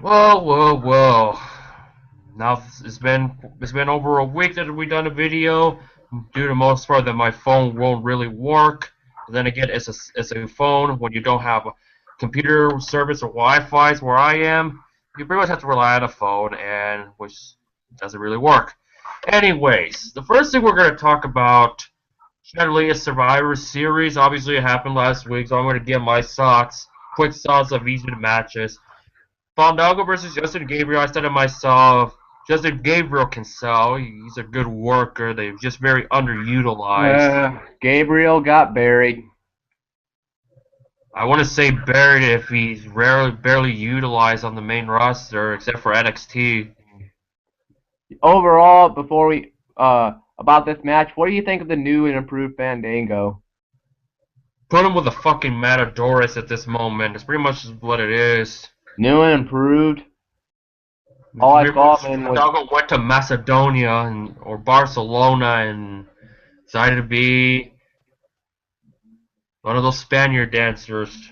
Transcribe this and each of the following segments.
Well. Now it's been over a week that we done a video. Due to most part that my phone won't really work. But then again, it's a phone. When you don't have a computer service or Wi-Fi where I am, you pretty much have to rely on a phone, and which doesn't really work. Anyways, the first thing we're gonna talk about generally is Survivor Series. Obviously, it happened last week, so I'm gonna give my quick thoughts of each of the matches. Fandango versus Justin Gabriel, I said to myself, Justin Gabriel can sell. He's a good worker. They're just very underutilized. Gabriel got buried. I want to say buried if he's barely utilized on the main roster, except for NXT. Overall, before we about this match, what do you think of the new and improved Fandango? Put him with a fucking Matadorus at this moment. It's pretty much what it is. New and improved. All I Pretty saw much him in was Fandango went to Macedonia or Barcelona and decided to be one of those Spaniard dancers.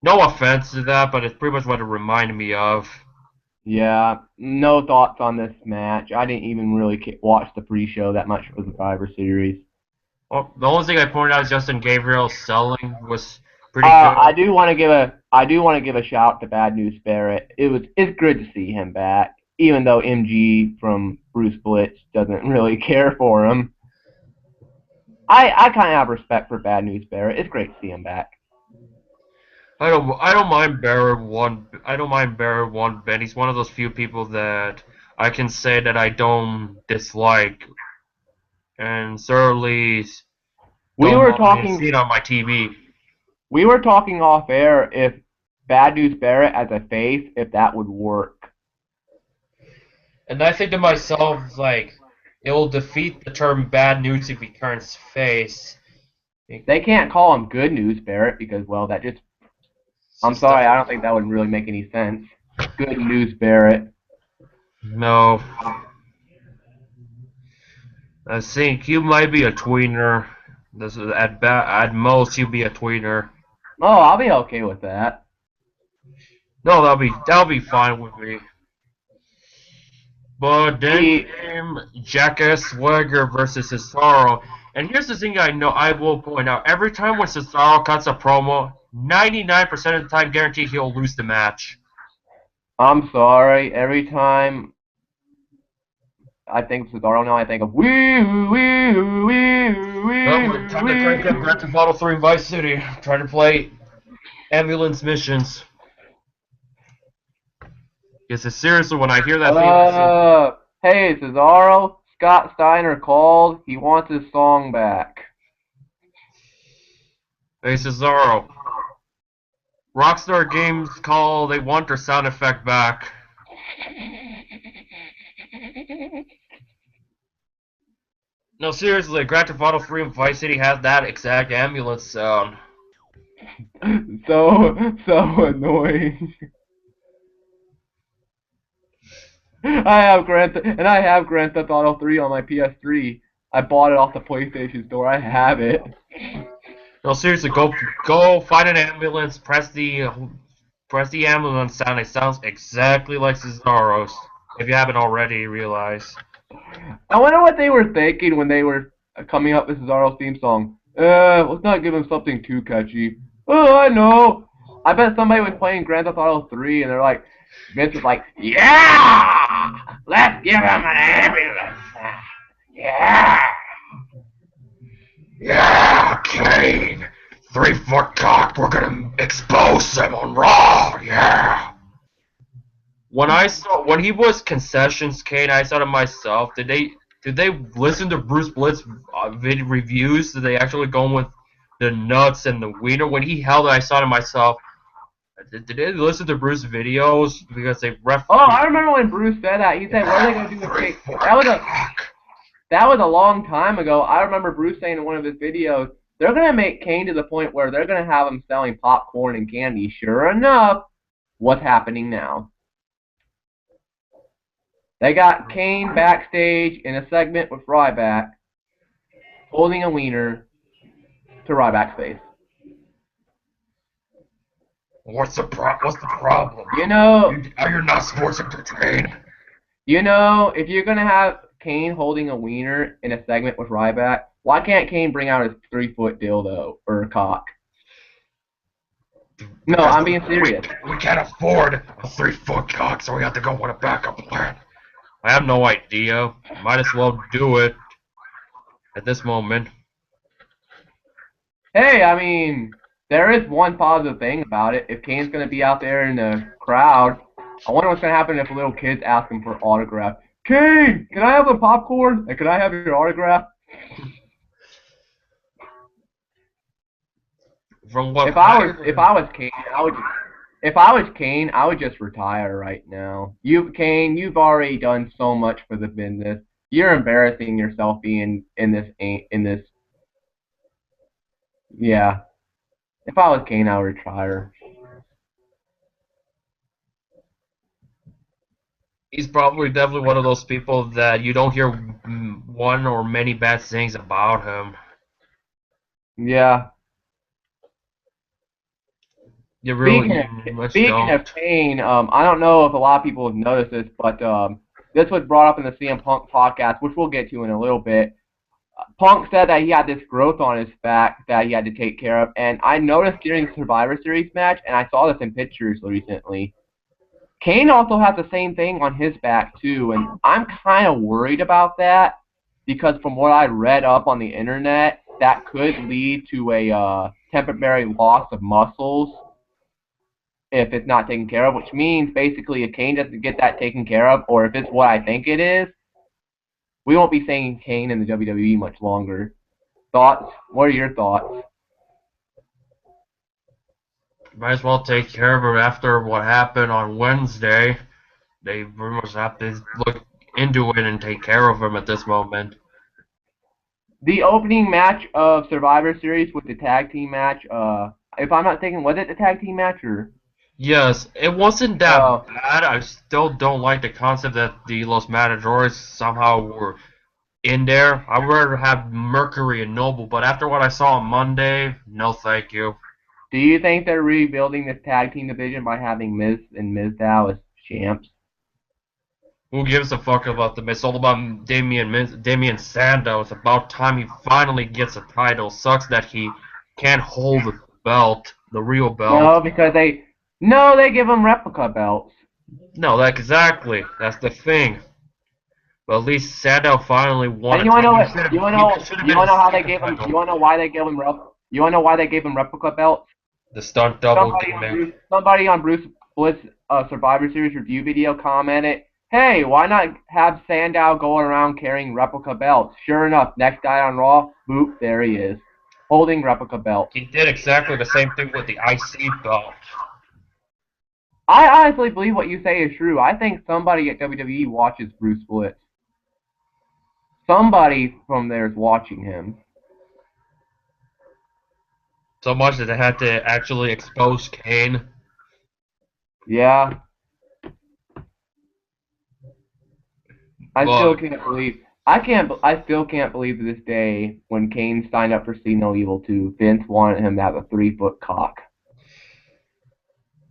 No offense to that, but it's pretty much what it reminded me of. yeah. No thoughts on this match. I didn't even really watch the pre-show that much for the Survivor Series. Well, the only thing I pointed out is Justin Gabriel's selling was pretty good. I do want to give a shout to Bad News Barrett. It's good to see him back, even though MG from Bruce Blitz doesn't really care for him. I kind of have respect for Bad News Barrett. It's great to see him back. I don't mind Barrett one. I don't mind Barrett one bit. He's one of those few people that I can say that I don't dislike, and certainly We don't were mind talking seeing on my TV. we were talking off air if Bad News Barrett as a face, if that would work. And I think to myself, like, it will defeat the term bad news if he turns face. They can't call him Good News Barrett because, well, that just. I'm Just sorry, I don't think that would really make any sense. Good News Barrett. no. I think you might be a tweener. This is at most you be a tweener. Oh, I'll be okay with that. No, that'll be fine with me. But then The came Jackass Swagger versus Cesaro. And here's the thing I will point out. Every time when Cesaro cuts a promo, 99% of the time guaranteed he'll lose the match. I'm sorry. Every time I think of Cesaro now, I think of wee wee wee Well, wee time to crank up wee. Grand Theft Auto 3 Vice City. Try to play ambulance missions. Because seriously, when I hear that theme, I think, Hey Cesaro, Scott Steiner called. He wants his song back. hey Cesaro, Rockstar Games call, they want their sound effect back. No, seriously, Grand Theft Auto 3 and Vice City has that exact ambulance sound. So annoying. I have Grand Theft Auto 3 on my PS3. I bought it off the PlayStation Store. I have it. No, seriously, go find an ambulance, press the ambulance sound. It sounds exactly like Cesaro's. If you haven't already realized. I wonder what they were thinking when they were coming up with Cesaro's theme song. Let's not give him something too catchy. Oh, I know. I bet somebody was playing Grand Theft Auto 3 and they're like, Vince was like, yeah, let's give him an ambulance. Yeah. Yeah, Kane! 3 foot cock, we're gonna expose him on Raw, yeah! When he was concessions Kane, I thought to myself, did they listen to Bruce Blitz reviews? Did they actually go with the nuts and the wiener? When he held it, I thought to myself, did they listen to Bruce videos because they Oh, I remember when Bruce said that. He said, "What are they gonna do with three Kane?" foot cock? That was a long time ago. I remember Bruce saying in one of his videos, "They're gonna make Kane to the point where they're gonna have him selling popcorn and candy." Sure enough, what's happening now? They got Kane backstage in a segment with Ryback, holding a wiener to Ryback's face. What's the problem? You know, Are you not sports entertained? if you're gonna have Kane holding a wiener in a segment with Ryback, why can't Kane bring out his 3-foot dildo or cock? No, Because I'm being serious. we can't afford a 3-foot cock, so we have to go with a backup plan. I have no idea. Might as well do it at this moment. Hey, I mean, there is one positive thing about it. If Kane's gonna be out there in the crowd, I wonder what's gonna happen if little kids ask him for autograph. Kane, can I have some popcorn? And can I have your autograph? From what If I I was if I was Kane, I would just retire right now. Kane, you've already done so much for the business. You're embarrassing yourself being in this. Yeah. If I was Kane, I would retire. he's probably definitely one of those people that you don't hear one or many bad things about him. Yeah. You Speaking really of much speaking of don't. Kane, I don't know if a lot of people have noticed this, but this was brought up in the CM Punk podcast, which we'll get to in a little bit. Punk said that he had this growth on his back that he had to take care of, and I noticed during the Survivor Series match, and I saw this in pictures recently. Kane also has the same thing on his back too, and I'm kind of worried about that because from what I read up on the internet, that could lead to a temporary loss of muscles if it's not taken care of, which means basically if Kane doesn't get that taken care of, or if it's what I think it is, we won't be seeing Kane in the WWE much longer. Thoughts? What are your thoughts? Might as well take care of it after what happened on Wednesday. They pretty much have to look into it and take care of him at this moment. The opening match of Survivor Series with the tag team match, if I'm not thinking, was it the tag team match or? Yes, it wasn't that Uh, bad. I still don't like the concept that the Los Matadores somehow were in there. I'd rather have Mercury and Noble, but after what I saw on Monday, no thank you. do you think they're rebuilding this tag team division by having Miz and Mizdow as champs? Who gives a fuck about them? It's all about Damien Sandow. It's about time he finally gets a title. Sucks that he can't hold the belt, the real belt. No, because they give them replica belts. No, that exactly. That's the thing. But at least Sandow finally won And a you wanna title. know He what? should have. You wanna He know? should have You been his wanna know how they second gave them? title. You wanna know why they gave them? You wanna know why they gave them replica belts? The stunt double gimmick. Somebody on Bruce Bliss Survivor Series review video commented, "Hey, why not have Sandow going around carrying replica belts?" Sure enough, next guy on Raw, boop, there he is, holding replica belts. He did exactly the same thing with the IC belt. I honestly believe what you say is true. I think somebody at WWE watches Bruce Bliss. Somebody from there is watching him. So much that they had to actually expose Kane. Yeah, I still But can't believe. I can't. I still can't believe to this day when Kane signed up for See No Evil 2, Vince wanted him to have a 3-foot cock.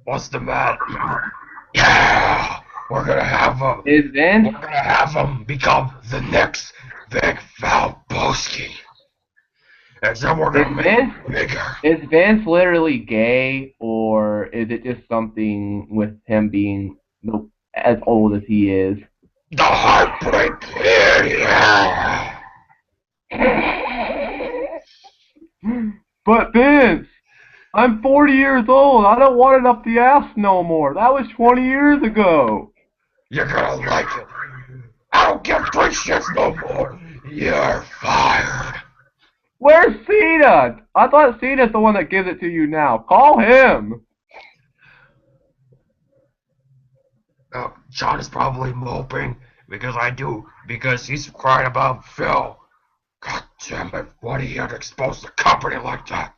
what's the matter? Yeah, we're gonna have him. Is We're Vince gonna have him become the next Big Valboski. And then we're is gonna make him Vince bigger. is Vince literally gay, or is it just something with him being as old as he is? The Heartbreak Kid, yeah. But Vince, I'm 40 years old. I don't want it up the ass no more. That was 20 years ago. You're gonna like it. I don't give 3 shits no more. You're fired. Where's Cena? I thought Cena's the one that gives it to you now. Call him. John is probably moping because he's crying about Phil. God damn it, why do you have to expose the company like that?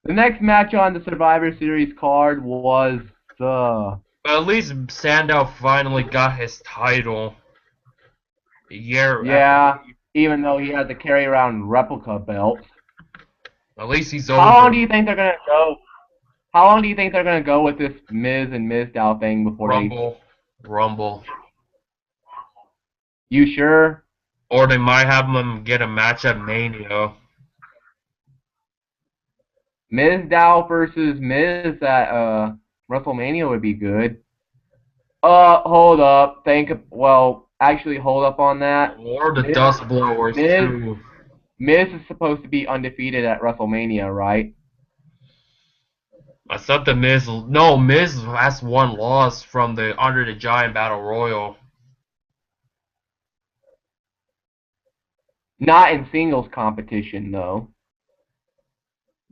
The next match on the Survivor Series card was the But at least Sandow finally got his title a year after. yeah. Even though he had to carry around replica belts. At least he's How long do over. you think they're gonna go? How long do you think they're gonna go with this Miz and Mizdow thing before they? Rumble, Rumble, You sure? or they might have them get a match at Mania. Mizdow versus Miz at WrestleMania would be good. Hold up. Actually, hold up on that. Or the Miz, Dust Blowers Miz, too. Miz is supposed to be undefeated at WrestleMania, right? I thought the Miz. No, Miz has one loss from the Under the Giant Battle Royal. Not in singles competition, though.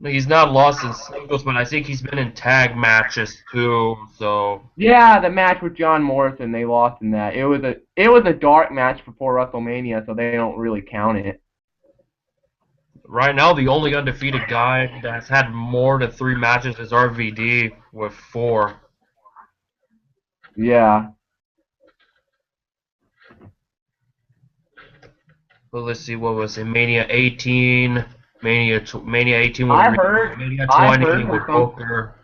He's not lost in singles, but I think he's been in tag matches too. So Yeah, the match with John Morrison, they lost in that. It was a dark match before WrestleMania, so they don't really count it. right now, the only undefeated guy that's had more than 3 matches is RVD with 4. Yeah. Well, let's see, what was it? Mania 18, Mania 18 with I Rico, heard Mania I 20 heard with from some Booker.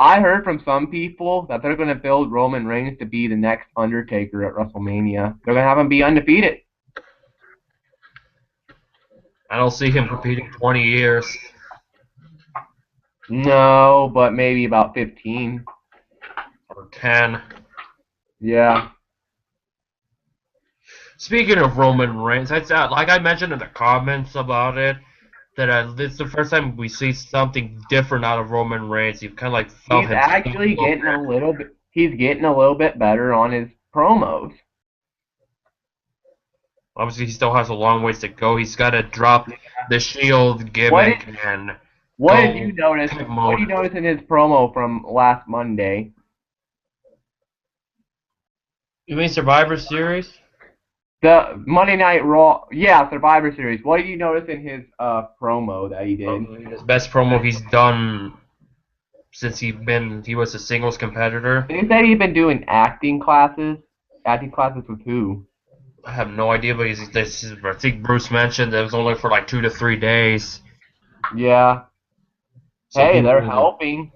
I heard from some people that they're gonna build Roman Reigns to be the next Undertaker at WrestleMania. They're gonna have him be undefeated. I don't see him competing 20 years. No, but maybe about 15. Or 10. Yeah. Speaking of Roman Reigns, like I mentioned in the comments about it, that this is the first time we see something different out of Roman Reigns. You've kind of like felt He's him actually stumble a getting a bit. little bit he's getting a little bit better on his promos. Obviously, he still has a long ways to go. He's got to drop the Shield What did gimmick and what did you go notice? pit What mode. did you notice in his promo from last Monday? You mean Survivor Series? The Monday Night Raw, yeah, Survivor Series. What did you notice in his promo that he did? His best promo he's done since he was a singles competitor. They said he'd been doing acting classes. Acting classes with who? I have no idea, but I think Bruce mentioned that it was only for like 2 to 3 days. Yeah. So Hey, who they're knows? helping.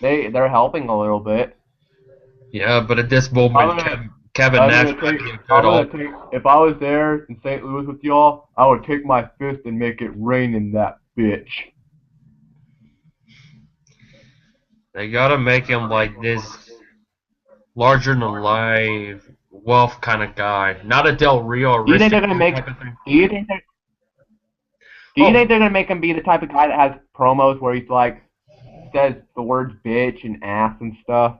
They're helping a little bit. Yeah, but at this I'm moment, gonna Kevin I'm Nash gonna might take be a good I'm gonna alt. take if I was there in St. Louis with y'all, I would take my fist and make it rain in that bitch. They gotta make him like this larger than life wealth kind of guy, not a Del Rio Do you think they're aristocrat gonna make type of thing. do you think they're do you Oh, think they're gonna make him be the type of guy that has promos where he's like says the words bitch and ass and stuff?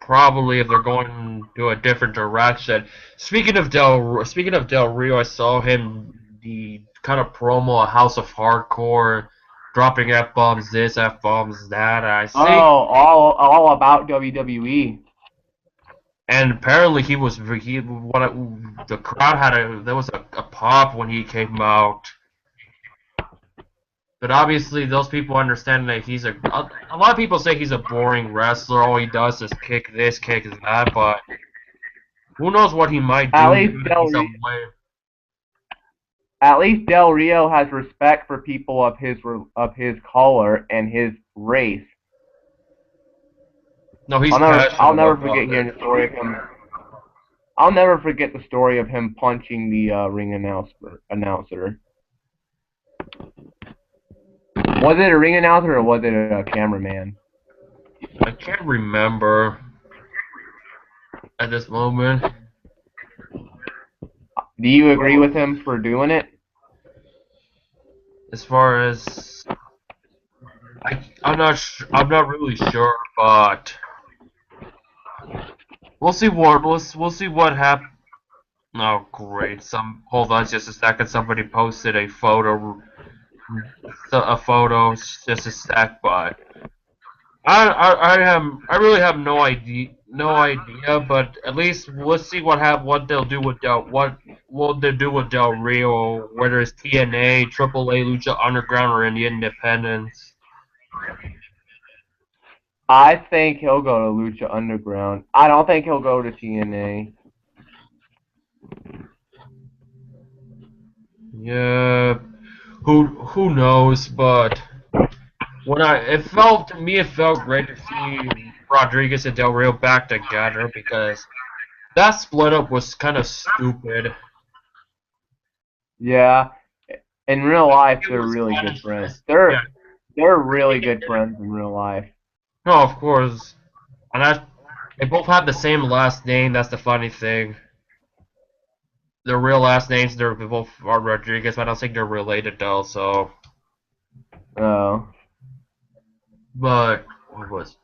probably if they're going to a different direction. Speaking of Del Rio, I saw him the kind of promo a House of Hardcore, dropping f bombs this, f bombs that. I Oh, see, all about WWE. and apparently the crowd there was a pop when he came out. But obviously, those people understand that a lot of people say he's a boring wrestler. All he does is kick this, kick that. But who knows what he might At do? least He's a way. At least Del Rio has respect for people of his color and his race. No, he's I'll passionate never about forget it. hearing the story of him. I'll never forget the story of him punching the ring announcer. Was it a ring announcer or was it a cameraman? I can't remember at this moment. Do you agree with him for doing it? As far as I'm not really sure, but we'll see what happens. Oh, great! Hold on, just a second. Somebody posted a photo, just a sec, but I really have no idea, but at least we'll see what they'll do with what will they do with Del Rio, whether it's TNA, AAA, Lucha Underground, or in the Independence. I think he'll go to Lucha Underground. I don't think he'll go to TNA. Yeah, who knows? But it felt great to see Rodriguez and Del Rio back together because that split up was kind of stupid. Yeah, in real life, It they're was really kind good of friends. yeah. They're really good friends in real life. No, of course, and they both have the same last name. That's the funny thing. Their real last names, they both are Rodriguez, but I don't think they're related though. So, Oh, but what was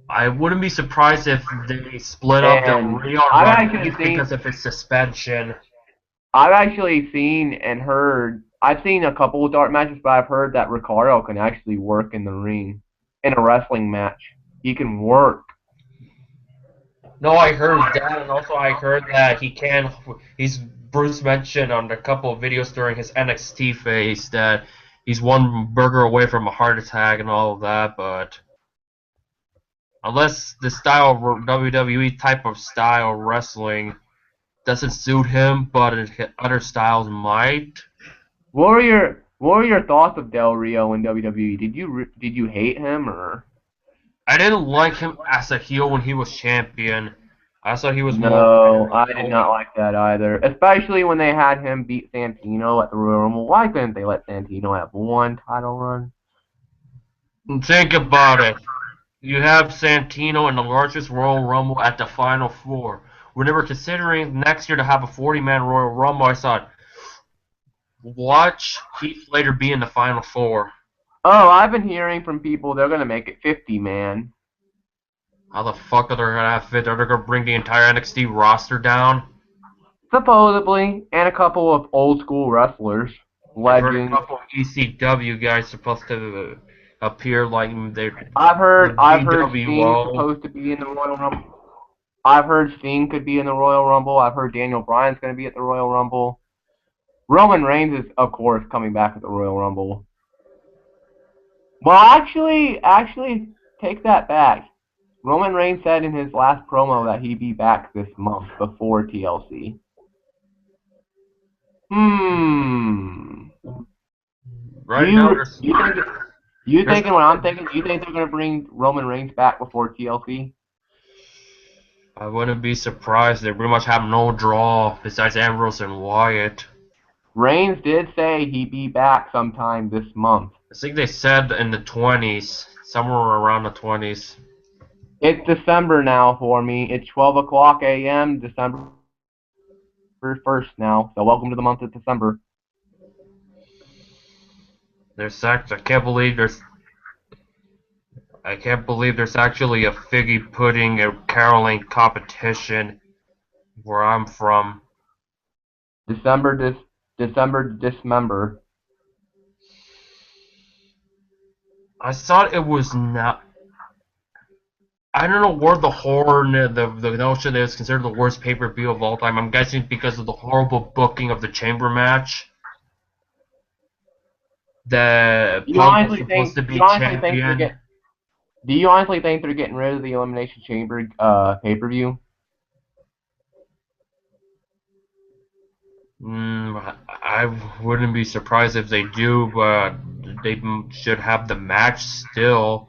I wouldn't be surprised if they split up Del and Rio and I've actually Rodriguez seen because of his suspension. I've actually seen and heard. I've seen a couple of dart matches, but I've heard that Ricardo can actually work in the ring in a wrestling match. He can work. No, I heard that, and also I heard that he can. He's Bruce mentioned on a couple of videos during his NXT phase that he's one burger away from a heart attack and all of that. But unless the style of WWE type of style wrestling doesn't suit him, but other styles might. What were your thoughts of Del Rio in WWE? Did you hate him or I didn't like him as a heel when he was champion. I thought he was more no? I did over. not like that either. Especially when they had him beat Santino at the Royal Rumble. Why couldn't they let Santino have one title run? Think about it. You have Santino in the largest Royal Rumble at the Final Four. When they were considering next year to have a 40-man Royal Rumble, I thought, watch Heath Slater be in the Final Four. Oh, I've been hearing from people they're gonna make it 50 man. How the fuck are they gonna have fit? Are they gonna bring the entire NXT roster down? Supposedly, and a couple of old school wrestlers, I've heard a legends. couple of ECW guys supposed to appear like they're the I've heard Sting's GWO. supposed to be in the Royal Rumble. I've heard Sting could be in the Royal Rumble. I've heard Daniel Bryan's gonna be at the Royal Rumble. Roman Reigns is of course coming back at the Royal Rumble. Well, actually, take that back. Roman Reigns said in his last promo that he'd be back this month before TLC. Hmm. Right now, You there's thinking what I'm thinking? You think they're gonna bring Roman Reigns back before TLC? I wouldn't be surprised. They pretty much have no draw besides Ambrose and Wyatt. Reigns did say he'd be back sometime this month. I think they said in the 20s, somewhere around the 20s. It's December now for me. It's 12 o'clock a.m. December 1st now. So welcome to the month of December. I can't believe there's actually a figgy pudding or caroling competition where I'm from. Dismember. I thought it was not. I don't know where the notion that it's considered the worst pay-per-view of all time. I'm guessing because of the horrible booking of the chamber match. The Punk was supposed to Do be you honestly think they're champion. getting rid of the Elimination Chamber pay-per-view? I wouldn't be surprised if they do, but they should have the match still.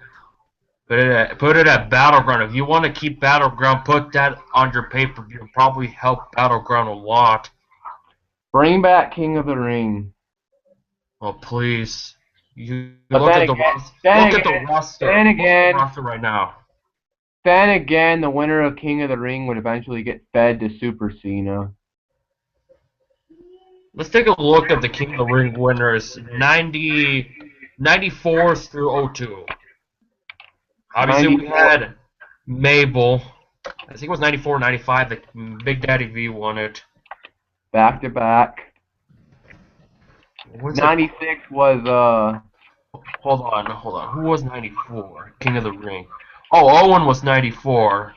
Put it at Battleground. If you want to keep Battleground, put that on your pay-per-view. Probably help Battleground a lot. Bring back King of the Ring. Oh please, you But look at the look at the roster. Look at the roster right now. then again, the winner of King of the Ring would eventually get fed to Super Cena. Let's take a look at the King of the Ring winners 94 through 02. Obviously, we 94 had Mabel. I think it was 94 95 that Big Daddy V won it. back to back. What's it? 96 was Hold on. Who was 94? King of the Ring. Oh, Owen was 94.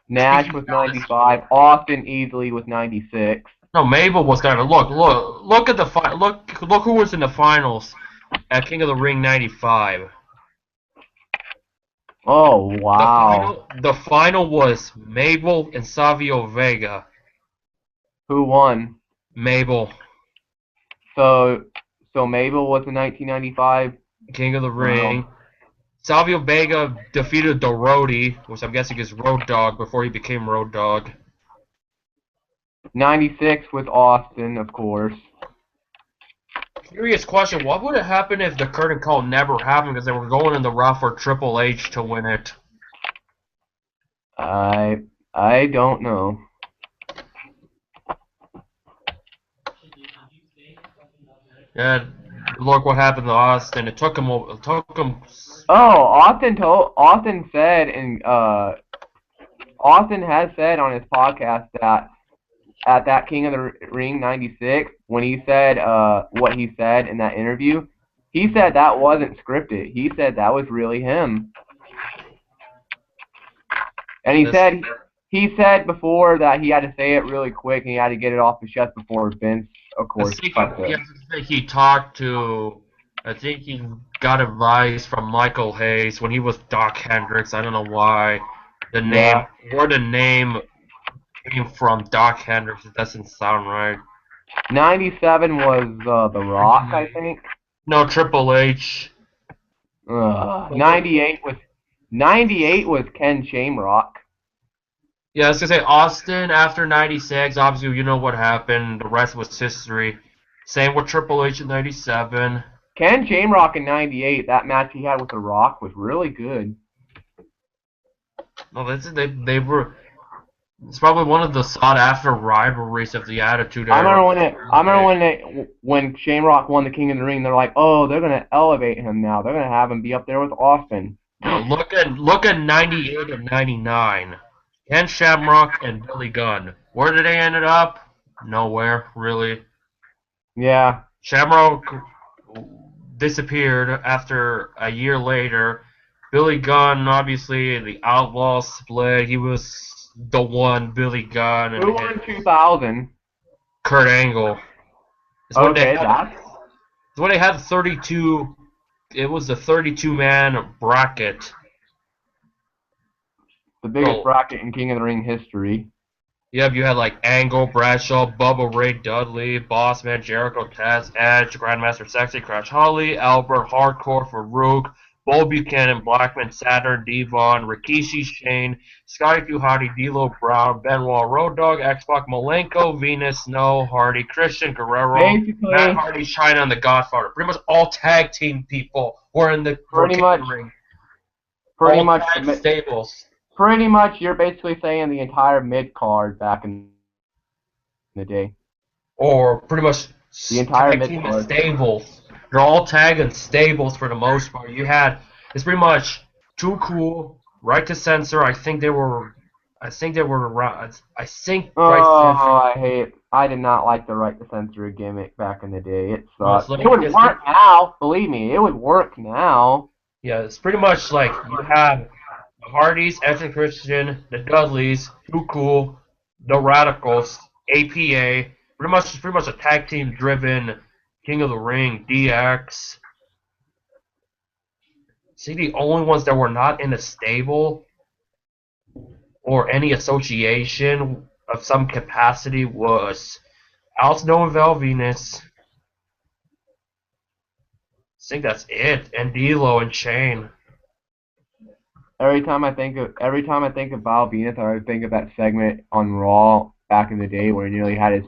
Nash was 95. Austin easily was 96. No, Mabel was kind of look at the look who was in the finals at King of the Ring 95. Oh wow. The final was Mabel and Savio Vega. Who won? Mabel. So Mabel was in 1995. King of the Wow. Ring. Savio Vega defeated Doroti, which I'm guessing is Road Dogg before he became Road Dogg. 96 with Austin, of course. Serious question: what would have happened if the curtain call never happened because they were going in the route for Triple H to win it? I I don't know. Yeah, look what happened to Austin. It took him. It took him. Oh, Austin said and Austin has said on his podcast that at that King of the Ring 96 when he said what he said in that interview, he said that wasn't scripted. He said that was really him. And he said before that he had to say it really quick and he had to get it off his chest before Vince, of I course, think. cut Yeah, the. I think he talked to. I think he got advice from Michael Hayes when he was Doc Hendricks. I don't know why. The name, Yeah. where the name came from, Doc Hendricks. It doesn't sound right. 97 was The Rock, I think. No, Triple H. But look, 98 was Ken Shamrock. yeah, I was gonna say Austin after '96. Obviously, you know what happened. The rest was history. Same with Triple H in '97. Ken Shamrock in 98, that match he had with The Rock was really good. No, they were. It's probably one of the sought after rivalries of the Attitude Era. When Shamrock won the King of the Ring, they're like, oh, they're gonna elevate him now. They're gonna have him be up there with Austin. Look at '98 and '99. Ken Shamrock and Billy Gunn. Where did they end up? Nowhere, really. Yeah. Shamrock disappeared after a year later. Billy Gunn, obviously, the Outlaw split. He was the one, Billy Gunn, and Who won 2000? Kurt Angle. It's when they Okay, had. that's It's when they had 32. It was the 32-man bracket. the biggest So bracket in King of the Ring history. yep, you had like Angle, Bradshaw, Bubba Ray Dudley, Bossman, Jericho, Taz, Edge, Grandmaster Sexy, Crash Holly, Albert, Hardcore, Farouk, Bull Buchanan, Blackman, Saturn, Devon, Rikishi, Shane, Scotty 2 Hottie, D'Lo Brown, Benoit, Road Dogg, X-Pac, Malenko, Venus, Snow, Hardy, Christian, Guerrero, Matt Basically, Hardy, China, and the Godfather. Pretty much all tag team people were in the were pretty King of much, the Ring. pretty All much, tag stables. pretty much, you're basically saying the entire mid card back in the day. Or pretty much The entire tag mid team and card. stables. They're all tag and stables for the most part. You had it's pretty much Too Cool, Right to Censor. I think they were around. I think Right to Oh, Censor. I hate. I did not like the right to censor gimmick back in the day. It No, it's sucked. like It would work now. Believe me, it would work now. yeah, it's pretty much like you have the Hardys, Edge and Christian, the Dudleys, Too Cool, the Radicals, APA. Pretty much a tag team driven King of the Ring, DX. See, the only ones that were not in a stable or any association of some capacity was Al Snow and Val Venus. I think that's it. And D'Lo and Shane. Every time I think of Val Venus, I think of that segment on Raw back in the day where he nearly had his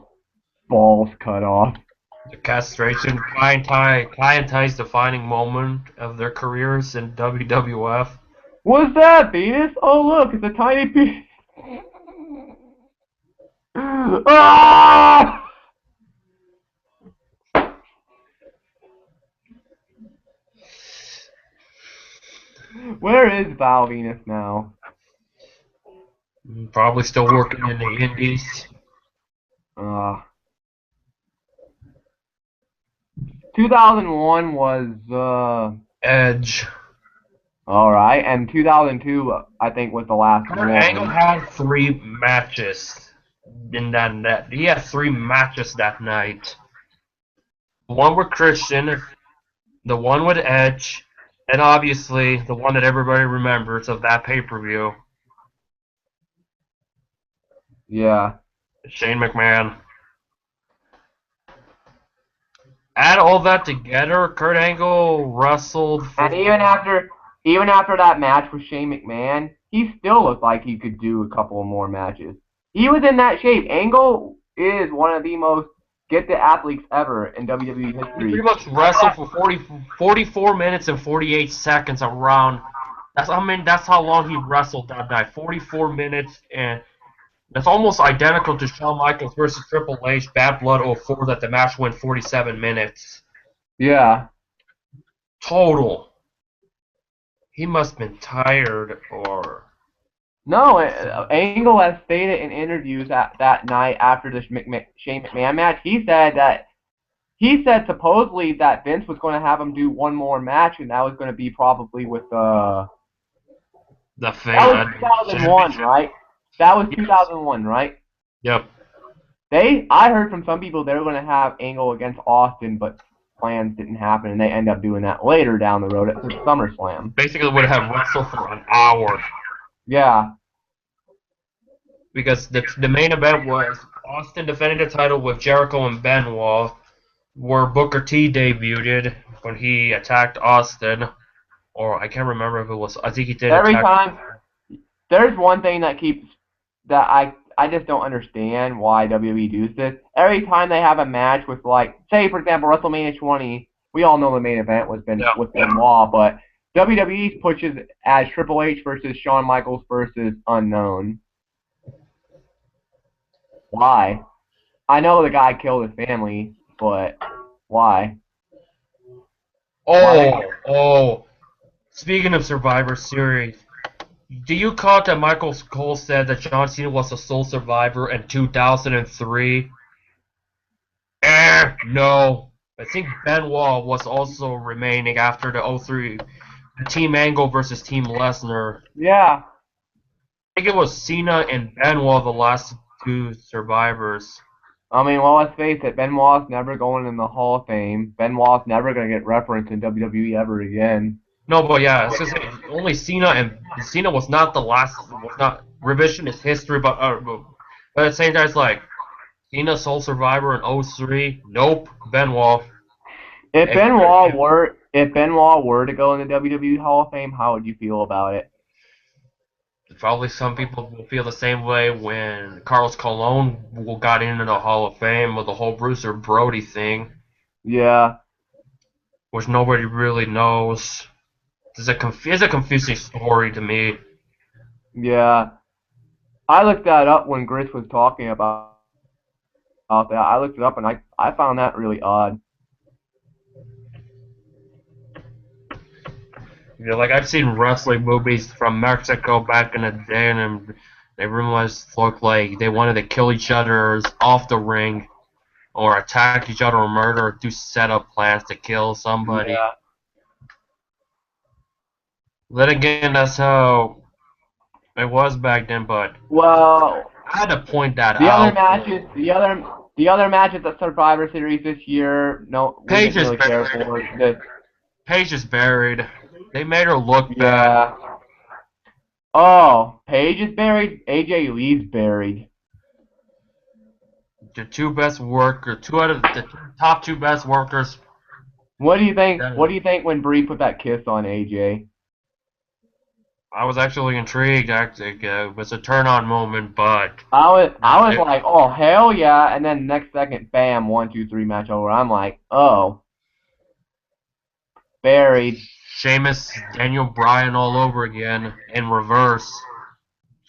balls cut off. The castration, Kai and Ty's defining moment of their careers in WWF. What's that, Venus? Oh look, it's a tiny piece. Ah! Where is Val Venus now? Probably still working in the Indies. Uh, 2001 was Edge. all right, and 2002 I think was the last Kurt Angle one. had 3 matches in that. He had 3 matches that night. One with Christian, the one with Edge, and obviously the one that everybody remembers of that pay-per-view, Yeah. Shane McMahon. Add all that together, Kurt Angle wrestled And for even after that match with Shane McMahon, he still looked like he could do a couple more matches. He was in that shape. Angle is one of the most gifted athletes ever in WWE he pretty history. much wrestled for 44 minutes and 48 seconds around. That's how long he wrestled that night. 44 minutes, and that's almost identical to Shawn Michaels versus Triple H Bad Blood '04 that the match went 47 minutes Yeah. total. He must have been tired or No, Angle has stated in interviews that night after the Shane McMahon match, he said supposedly that Vince was going to have him do one more match, and that was going to be probably with the that was championship. 2001, right? That was Yes. 2001, right? Yep. I heard from some people they were going to have Angle against Austin, but plans didn't happen, and they end up doing that later down the road at SummerSlam. Basically, would have wrestled for an hour Yeah, because the main event was Austin defending the title with Jericho and Benoit, where Booker T debuted when he attacked Austin, or I can't remember if it was. I think he did every attack. time there's one thing that I just don't understand why WWE does this. Every time they have a match with like say for example WrestleMania 20, we all know the main event was Yeah. Benoit, but WWE pushes as Triple H versus Shawn Michaels versus Unknown. Why? I know the guy killed his family, but why? Why? Oh. Speaking of Survivor Series, do you caught that Michael Cole said that John Cena was the sole survivor in 2003? No. I think Benoit was also remaining after the '03 Team Angle versus Team Lesnar. Yeah. I think it was Cena and Benoit the last two survivors. I mean, well, let's face it. Benoit's never going in the Hall of Fame. Benoit's never going to get referenced in WWE ever again. No, but yeah, it's just only Cena was not the last. Was not revisionist history, but at the same time, it's like Cena sole survivor in '03. Nope, Benoit. If Benoit were to go in the WWE Hall of Fame, how would you feel about it? Probably some people will feel the same way when Carlos Colon got into the Hall of Fame with the whole Bruiser Brody thing, Yeah, which nobody really knows. It's a confusing story to me. yeah. I looked that up when Gritch was talking about that. I looked it up and I found that really odd. You know, like I've seen wrestling movies from Mexico back in the day, and they realized look like they wanted to kill each other off the ring, or attack each other, or murder, or do setup plans to kill somebody. Yeah. Then again, that's how it was back then, but Well, I had to point that the other out. matches, the other matches at Survivor Series this year, no, we Paige didn't is really care buried. for. Paige is buried. They made her look bad. Yeah. Oh, Paige is buried. AJ Lee's buried. The two best workers, two out of the top two best workers. What do you think? What do I you think when Bree put that kiss on AJ? was actually intrigued. Actually, it was a turn-on moment, but I was it, like, oh hell yeah! And then next second, bam, 1, 2, 3 match over. I'm like, oh, buried. Sheamus, Daniel Bryan all over again in reverse,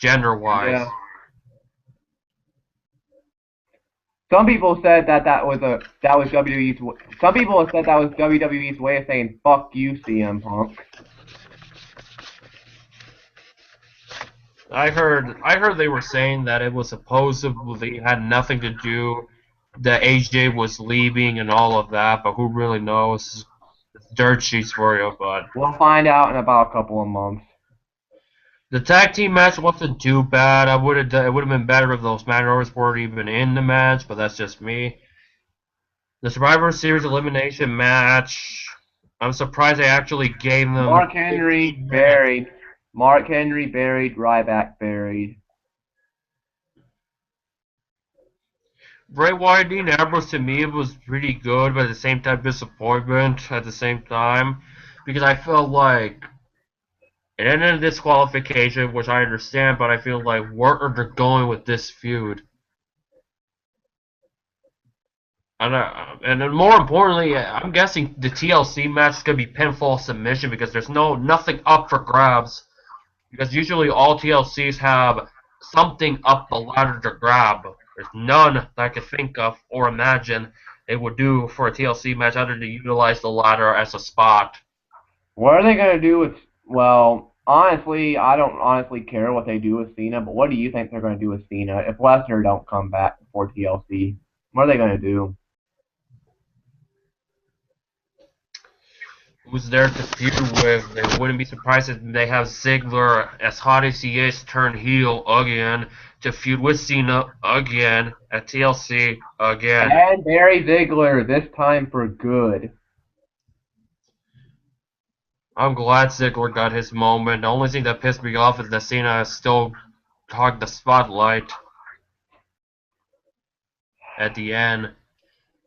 Yeah. gender-wise. Some people said that was WWE's. Some people have said that was WWE's way of saying fuck you, CM Punk. I heard they were saying that it was supposedly had nothing to do that AJ was leaving and all of that, but who really knows? It's dirt sheets for you, but We'll find out in about a couple of months. the tag team match wasn't too bad. It would have been better if those managers weren't even in the match, but that's just me. The Survivor Series elimination match, I'm surprised they actually gave them Mark Henry 15 minutes. buried. Mark Henry buried. Ryback buried. Bray Wyatt Dean Ambrose to me was pretty good, but at the same time disappointment at the same time because I felt like it ended in disqualification, which I understand, but I feel like where are they going with this feud? And then more importantly, I'm guessing the TLC match is gonna be pinfall submission because there's nothing up for grabs. Because usually all TLCs have something up the ladder to grab. There's none that I could think of or imagine they would do for a TLC match other than utilize the ladder as a spot. What are they gonna do with? Well, honestly, I don't honestly care what they do with Cena, but what do you think they're gonna do with Cena if Lesnar don't come back before TLC? What are they gonna do? Who's there to feud with? They wouldn't be surprised if they have Ziggler, as hot as he is, turn heel again to feud with Cena again at TLC again. And Barry Ziegler this time for good. I'm glad Ziggler got his moment. The only thing that pissed me off is that Cena still hogged the spotlight at the end.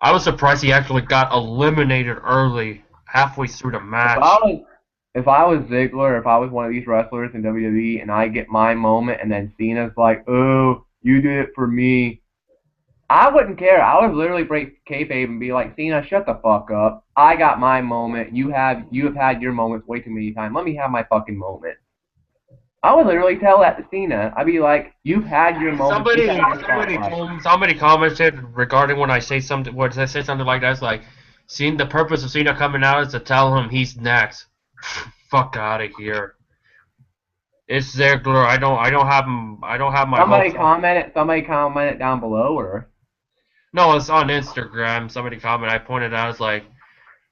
I was surprised he actually got eliminated early, halfway through the If I match. was if I was Ziggler, if I was one of these wrestlers in WWE and I get my moment and then Cena's like, "Oh, you did it for me," I wouldn't care. I would literally break kayfabe and be like, "Cena, shut the fuck up. I got my moment. You have had your moments way too many times. Let me have my fucking moment." I would literally tell that to Cena. I'd be like, "You've had your moment. Get out of the spotlight." Somebody commented regarding when I say something, when I say something like that. It's like, seeing the purpose of Cena coming out is to tell him he's next. Fuck out of here. It's Ziggler. I don't have my Somebody hopes up. commented. Somebody commented down below, or No, it's on Instagram. Somebody commented. I pointed out. It's like,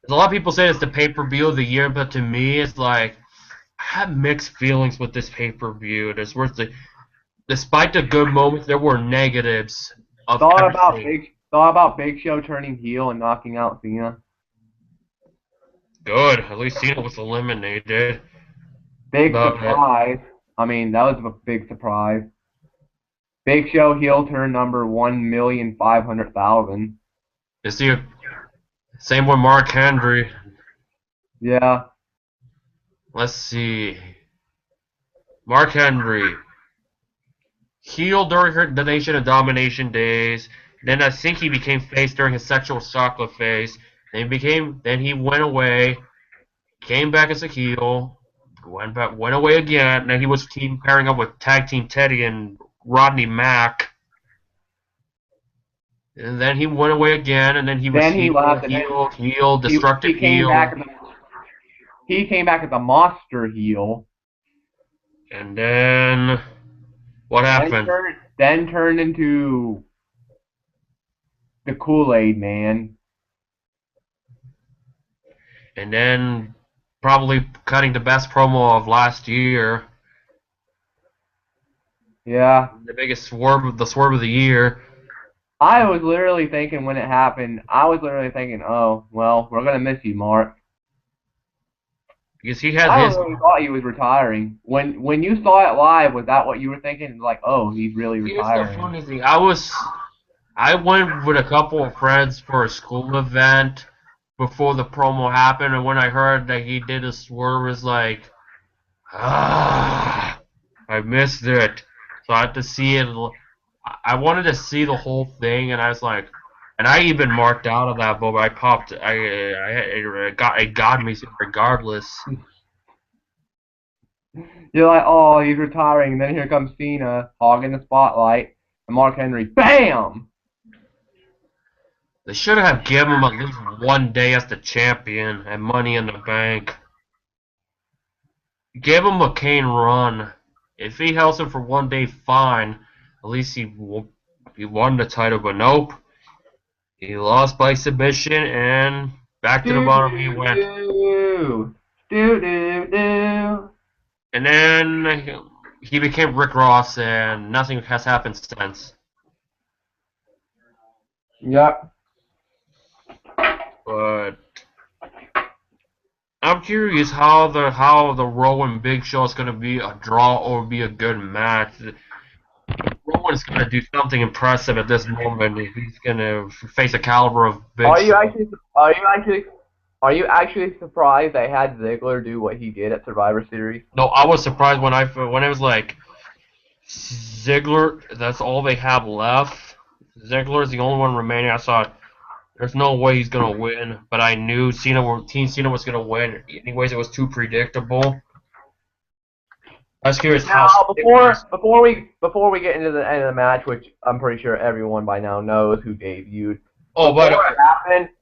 there's a lot of people say it's the pay-per-view of the year, but to me, it's like I have mixed feelings with this pay-per-view. Despite the good moments, there were negatives of everything. thought about Big Show turning heel and knocking out Cena. Good. At least Cena was eliminated. Big But surprise. I mean, that was a big surprise. Big Show heel turn number 1,500,000. it's the same with Mark Henry. Yeah. Let's see. Mark Henry. Heel during the Nation of Domination days. Then I think he became face during his sexual chocolate phase. Then he went away, came back as a heel, went away again. And then he was pairing up with Tag Team Teddy and Rodney Mack. And then he went away again, and then he was Then he left, and then heel, destructive he came back heel. as a monster heel. And then what happened? Then turned into the Kool-Aid Man. And then probably cutting the best promo of last year. Yeah. The swerve of the year. I was literally thinking when it happened, oh, well, we're gonna miss you, Mark. Because he had I his. really thought he was retiring. When you saw it live, was that what you were thinking? Like, oh, he's really Here's the retiring. funny thing. I went with a couple of friends for a school event before the promo happened, and when I heard that he did a swerve, it was like, ah, I missed it. So I had to see it. I wanted to see the whole thing, and I was like, and I even marked out of that vote. I popped. It got me regardless. You're like, oh, he's retiring, and then here comes Cena hogging the spotlight, and Mark Henry, bam! They should have given him at least one day as the champion and Money in the Bank. Give him a Kane run. If he helps him for one day, fine. At least he won the title, but nope. He lost by submission, and back to the Do bottom he do went. do do do do. And then he became Rick Ross, and nothing has happened since. Yep. But I'm curious how the Rowan Big Show is going to be a draw or be a good match. Rowan Owen's gonna do something impressive at this moment. He's gonna face a caliber of Big Are you Show. actually are you actually are you actually surprised they had Ziggler do what he did at Survivor Series? No, I was surprised when it was like Ziggler. That's all they have left. Ziggler is the only one remaining. I thought there's no way he's gonna win, but I knew Team Cena was gonna win. Anyways, it was too predictable. I was curious how Now, Ziggler's. before we get into the end of the match, which I'm pretty sure everyone by now knows who debuted. Oh, but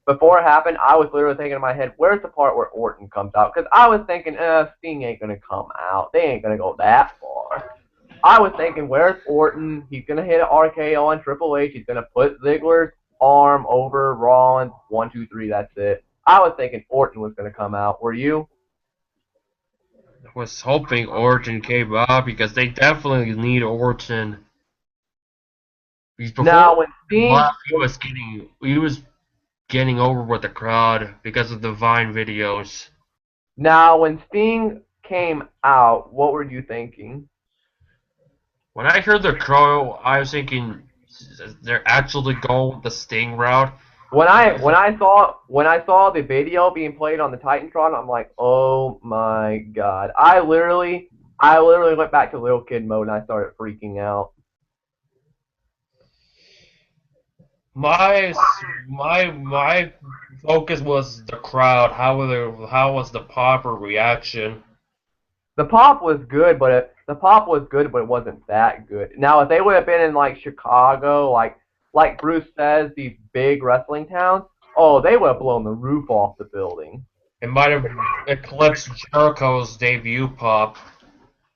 Before it happened, I was literally thinking in my head, where's the part where Orton comes out? Because I was thinking, Sting ain't gonna come out. They ain't gonna go that far. I was thinking, where's Orton? He's gonna hit an RKO on Triple H. He's gonna put Ziggler's arm over Rollins. 1, 2, 3. That's it. I was thinking Orton was gonna come out. Were you? was hoping Orton came out because they definitely need Orton. Because Now, before when Sting he was getting over with the crowd because of the Vine videos. Now, when Sting came out, what were you thinking? When I heard the crow, I was thinking they're actually going the Sting route. When I saw the video being played on the Titantron, I'm like, oh my god! I literally went back to little kid mode and I started freaking out. My focus was the crowd. How was the proper reaction? The pop was good, but it wasn't that good. Now, if they would have been in like Chicago, like Bruce says, these big wrestling towns, oh, they would have blown the roof off the building. It might have eclipsed Jericho's debut pop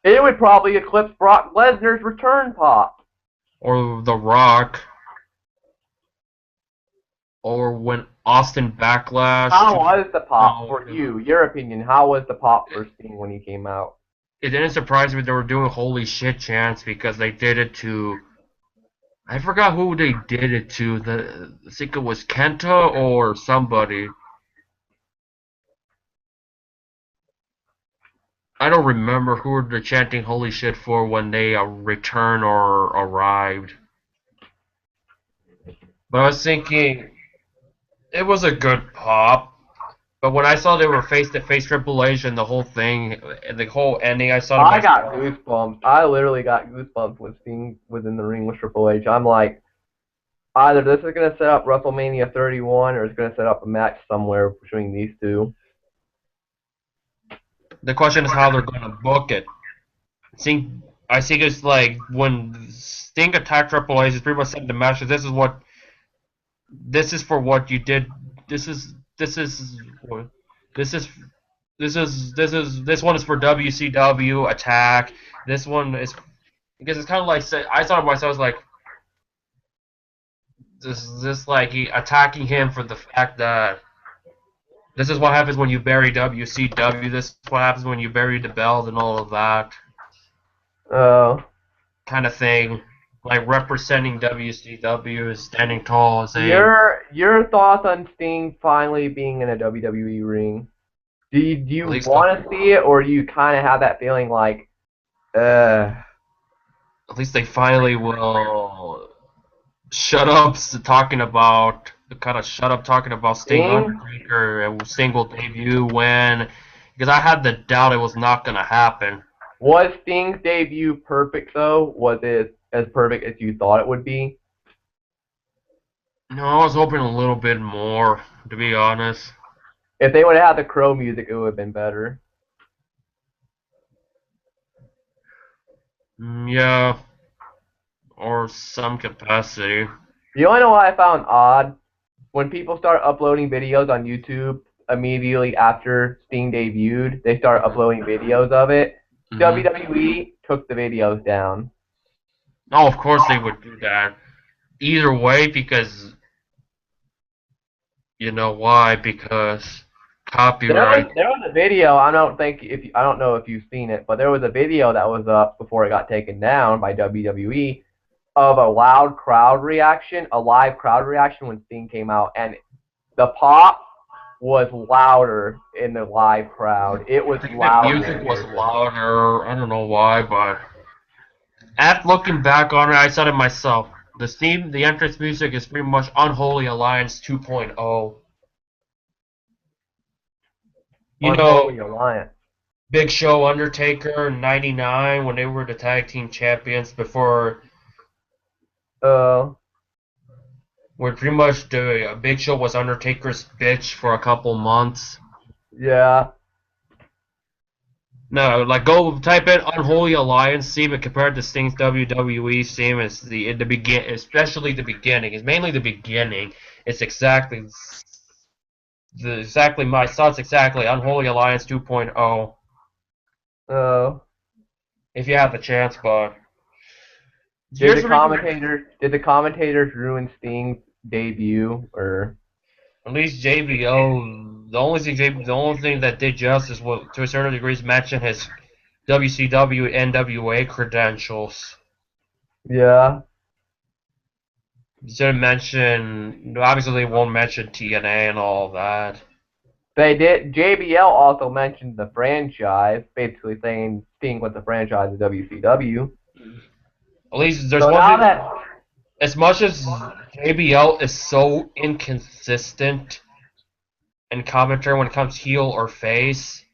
It would probably eclipse Brock Lesnar's return pop. or The Rock. Or when Austin Backlash. How was the pop for you? Your opinion, how was the pop for Sting when he came out? It didn't surprise me they were doing holy shit chants because they did it to. I forgot who they did it to. I think it was Kenta or somebody. I don't remember who they're chanting holy shit for when they returned or arrived. But I was thinking it was a good pop. But when I saw they were face to face Triple H and the whole thing, and the whole ending, I saw. I got goosebumps. I literally got goosebumps when Sting was in the ring with Triple H. I'm like, either this is gonna set up WrestleMania 31 or it's gonna set up a match somewhere between these two. The question is how they're going to book it. I think it's like when Sting attacked Triple H, it's pretty much said in the match. This is for what you did. This one is for WCW attack. This one is because it's kind of like I thought of myself as like this like he attacking him for the fact that this is what happens when you bury WCW. This is what happens when you bury the belt and all of that Oh. kind of thing. Like representing WCW, standing tall, and saying. Your thoughts on Sting finally being in a WWE ring? Do you want to see it, or do you kind of have that feeling like, At least they finally will shut up talking about Sting Undertaker and Sting will debut when, because I had the doubt it was not gonna happen. Was Sting's debut perfect though? Was it as perfect as you thought it would be? No, I was hoping a little bit more, to be honest. If they would have had the Crow music, it would have been better. Yeah, or some capacity. You want to know what I found odd? When people start uploading videos on YouTube immediately after Sting debuted, they start uploading videos of it. WWE took the videos down. Oh, of course they would do that. Either way, because you know why? Because copyright. There was a video. I don't know if you've seen it, but there was a video that was up before it got taken down by WWE of a live crowd reaction when Sting came out, and the pop was louder in the live crowd. It was louder. The music was louder. I don't know why, but After looking back on it, I said it myself. The entrance music is pretty much Unholy Alliance 2.0. You know, Unholy Alliance. Big Show, Undertaker, 99 when they were the tag team champions before, Uh, where pretty much the Big Show was Undertaker's bitch for a couple months. yeah. No, like go type in Unholy Alliance theme and compare it to Sting's WWE theme. It's the begin, especially the beginning. It's mainly the beginning. It's exactly my thoughts. Exactly Unholy Alliance 2.0. Uh, If you have the chance, but did here's the the reason. commentators ruin Sting's debut or? At least JBL, the only thing that did justice was, to a certain degree, is mention his WCW NWA credentials. Yeah. You should mention, obviously, they won't mention TNA and all that. They did. JBL also mentioned the franchise, basically saying Sting was the franchise of WCW. At least there's So one now thing. that As much as JBL is so inconsistent in commentary when it comes heel or face,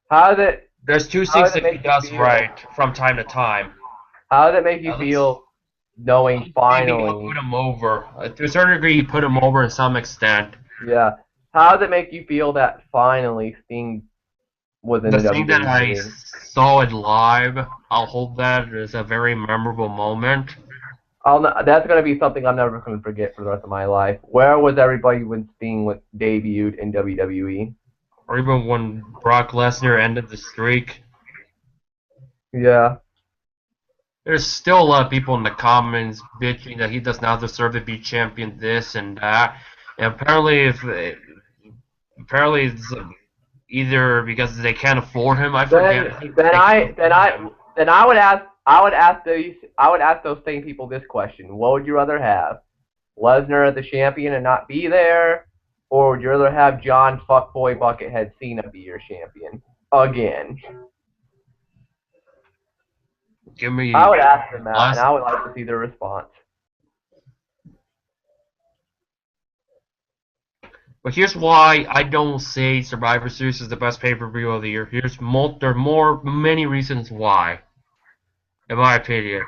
how does it there's two how things does it that he make you does feel? right from time to time. How does it make you At least feel knowing JBL finally? put him over. To a certain degree, he put him over to some extent. Yeah. How does it make you feel that finally Sting was in The a thing that WWE I ring? saw it live, I'll hold that as a very memorable moment. That's gonna be something I'm never gonna forget for the rest of my life. Where was everybody when Sting was debuted in WWE? Or even when Brock Lesnar ended the streak. Yeah. There's still a lot of people in the comments bitching that he does not deserve to be champion, this and that. And apparently it's either because they can't afford him. I forget. I think they can't afford him. Then I would ask those same people this question. What would you rather have? Lesnar as the champion and not be there? Or would you rather have John Fuckboy Buckethead Cena be your champion? Again. Give me I would ask them that and last. I would like to see their response. But here's why I don't say Survivor Series is the best pay-per-view of the year. There are many reasons why, in my opinion.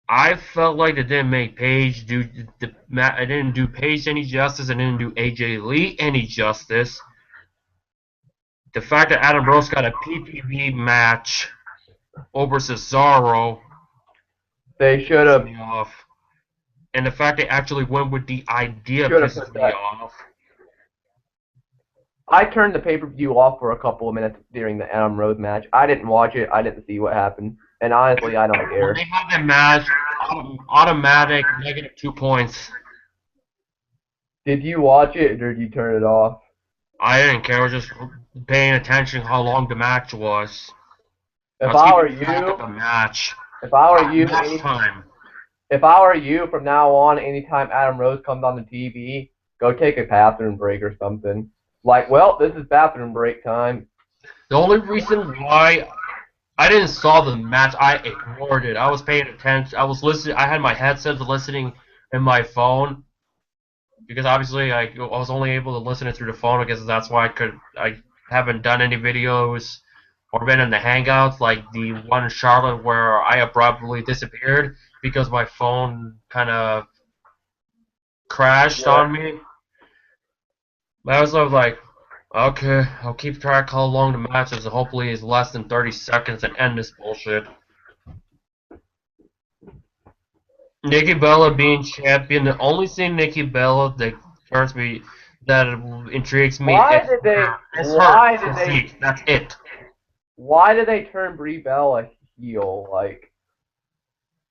I felt like it didn't make I didn't do Paige any justice. I didn't do AJ Lee any justice. The fact that Adam Rose got a PPV match over Cesaro They pissed me off, and the fact they actually went with the idea should have pisses put me that. off. I turned the pay-per-view off for a couple of minutes during the Adam Rose match. I didn't watch it. I didn't see what happened. And honestly, I don't When care. they had that match, automatic -2 points. Did you watch it or did you turn it off? I didn't care. I was just paying attention how long the match was. I If was I keeping were track of you, the match. if I were you, Match time. if I were you, from now on, anytime Adam Rose comes on the TV, go take a bathroom break or something. Like, well, this is bathroom break time. The only reason why I didn't saw the match, I ignored it. I was paying attention. I was listening. I had my headset listening in my phone because obviously I was only able to listen it through the phone. I guess that's why I haven't done any videos or been in the Hangouts like the one in Charlotte where I abruptly disappeared because my phone kind of crashed Yeah. on me. I was like, okay, I'll keep track how long the match is. Hopefully, it's less than 30 seconds and end this bullshit. Nikki Bella being champion. The only thing Nikki Bella that intrigues me Why did they? is her Why did they? physique. That's it. Why did they turn Brie Bella heel? Like,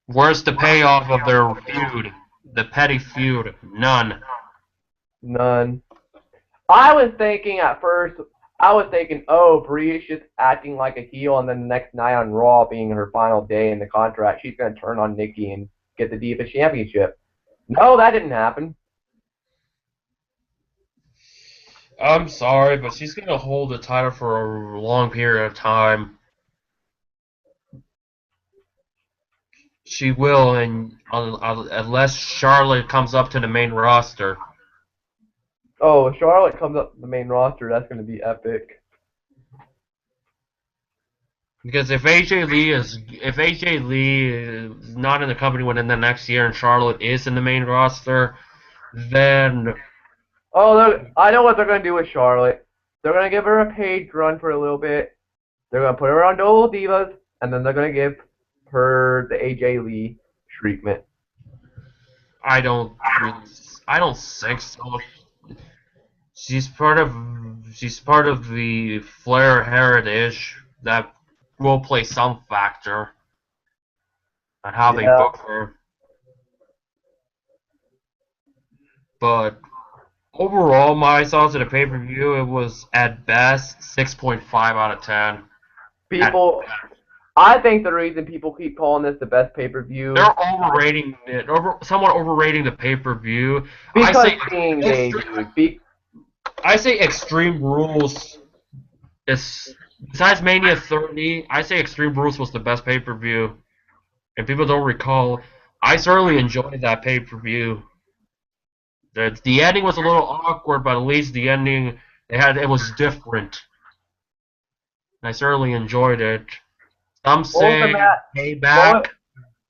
Where's the payoff of their feud? The petty feud? None. none. I was thinking at first, I was thinking, oh, Brie is just acting like a heel, and then the next night on Raw, being her final day in the contract, she's gonna turn on Nikki and get the Divas Championship. No, that didn't happen. I'm sorry, but she's gonna hold the title for a long period of time. She will, and unless Charlotte comes up to the main roster. Oh, if Charlotte comes up to the main roster, that's going to be epic. Because if AJ Lee is not in the company within the next year and Charlotte is in the main roster, then Oh, I know what they're going to do with Charlotte. They're going to give her a page run for a little bit. They're going to put her on Double Divas, and then they're going to give her the AJ Lee treatment. I don't really, I don't think so. She's part of she's part of the Flair heritage that will play some factor on how they Yeah. book her. But overall, my thoughts of the pay per view, it was at best 6.5 out of 10. At People, I think the reason people keep calling this the best pay-per-view They're overrating it, somewhat overrating the pay per view. I because say being extreme, debuted. I say Extreme Rules is besides Mania 30. I say Extreme Rules was the best pay per view, and people don't recall. I certainly enjoyed that pay per view. The ending was a little awkward, but at least the ending it was different. I certainly enjoyed it. Some What was the say match? payback, What?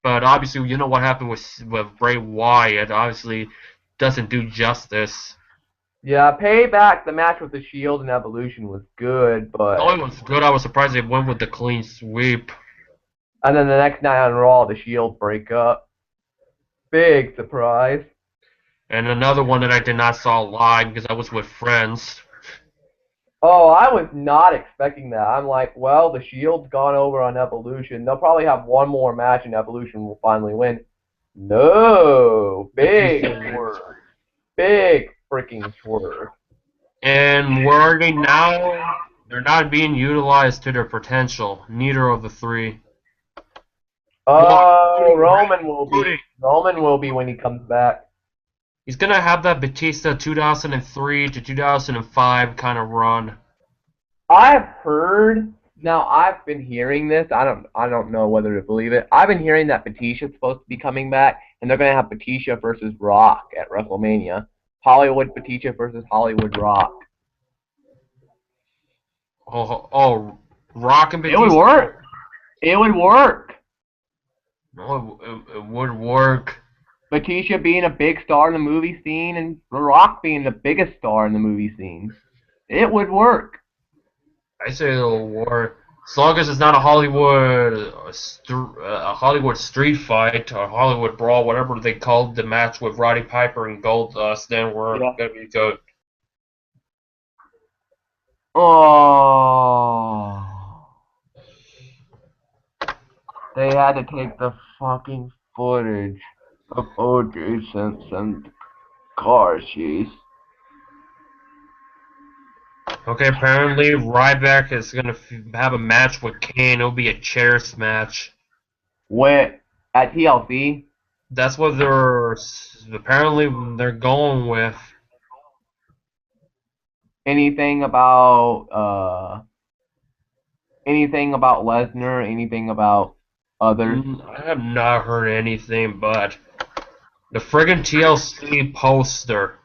but obviously you know what happened with Bray Wyatt. Obviously, doesn't do justice. Yeah, Payback. The match with the Shield and Evolution was good, Oh, but it was good. I was surprised they went with the clean sweep. and then the next night on Raw, the Shield break up. Big surprise. And another one that I did not saw live because I was with friends. Oh, I was not expecting that. I'm like, well, the Shield's gone over on Evolution. They'll probably have one more match and Evolution will finally win. No, big swerve. Big freaking swerve. And where are they now? They're not being utilized to their potential. Neither of the three. Well, Oh, including, Roman will be. including Roman will be when he comes back. he's gonna have that Batista 2003 to 2005 kind of run. I've heard. Now I've been hearing this. I don't know whether to believe it. I've been hearing that Batisha's supposed to be coming back, and they're gonna have Batista versus Rock at WrestleMania. Hollywood Batista versus Hollywood Rock. Oh, Rock and It would Batista. work. It would work. No, it would work. Batista being a big star in the movie scene, and The Rock being the biggest star in the movie scene. It would work. I say it'll work. As long as it's not a Hollywood street fight or Hollywood brawl, whatever they called the match with Roddy Piper and Goldust, then we're Yeah. gonna be good. Oh. They had to take the fucking footage of OJ Simpson's car chase. Okay, apparently Ryback is gonna have a match with Kane. It'll be a chairs match. Went at TLC. That's what they're going with. Anything about anything about Lesnar? Anything about others? I have not heard anything, but the friggin' TLC poster.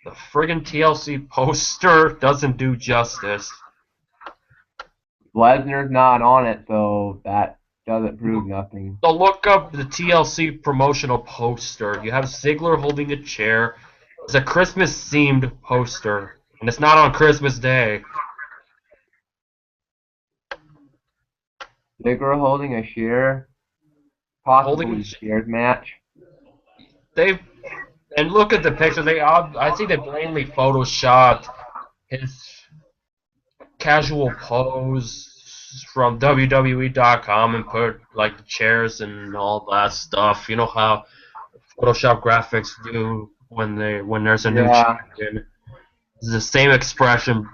The friggin' TLC poster doesn't do justice. Lesnar's not on it, so that doesn't prove nothing. So look up the TLC promotional poster. You have Ziggler holding a chair. It's a Christmas themed poster, and it's not on Christmas Day. Ziggler holding a share, Holding a possibly shared match. they and look at the picture. I see they blatantly photoshopped his casual pose from WWE.com and put like the chairs and all that stuff. You know how Photoshop graphics do when there's a new Yeah. champion. It's the same expression.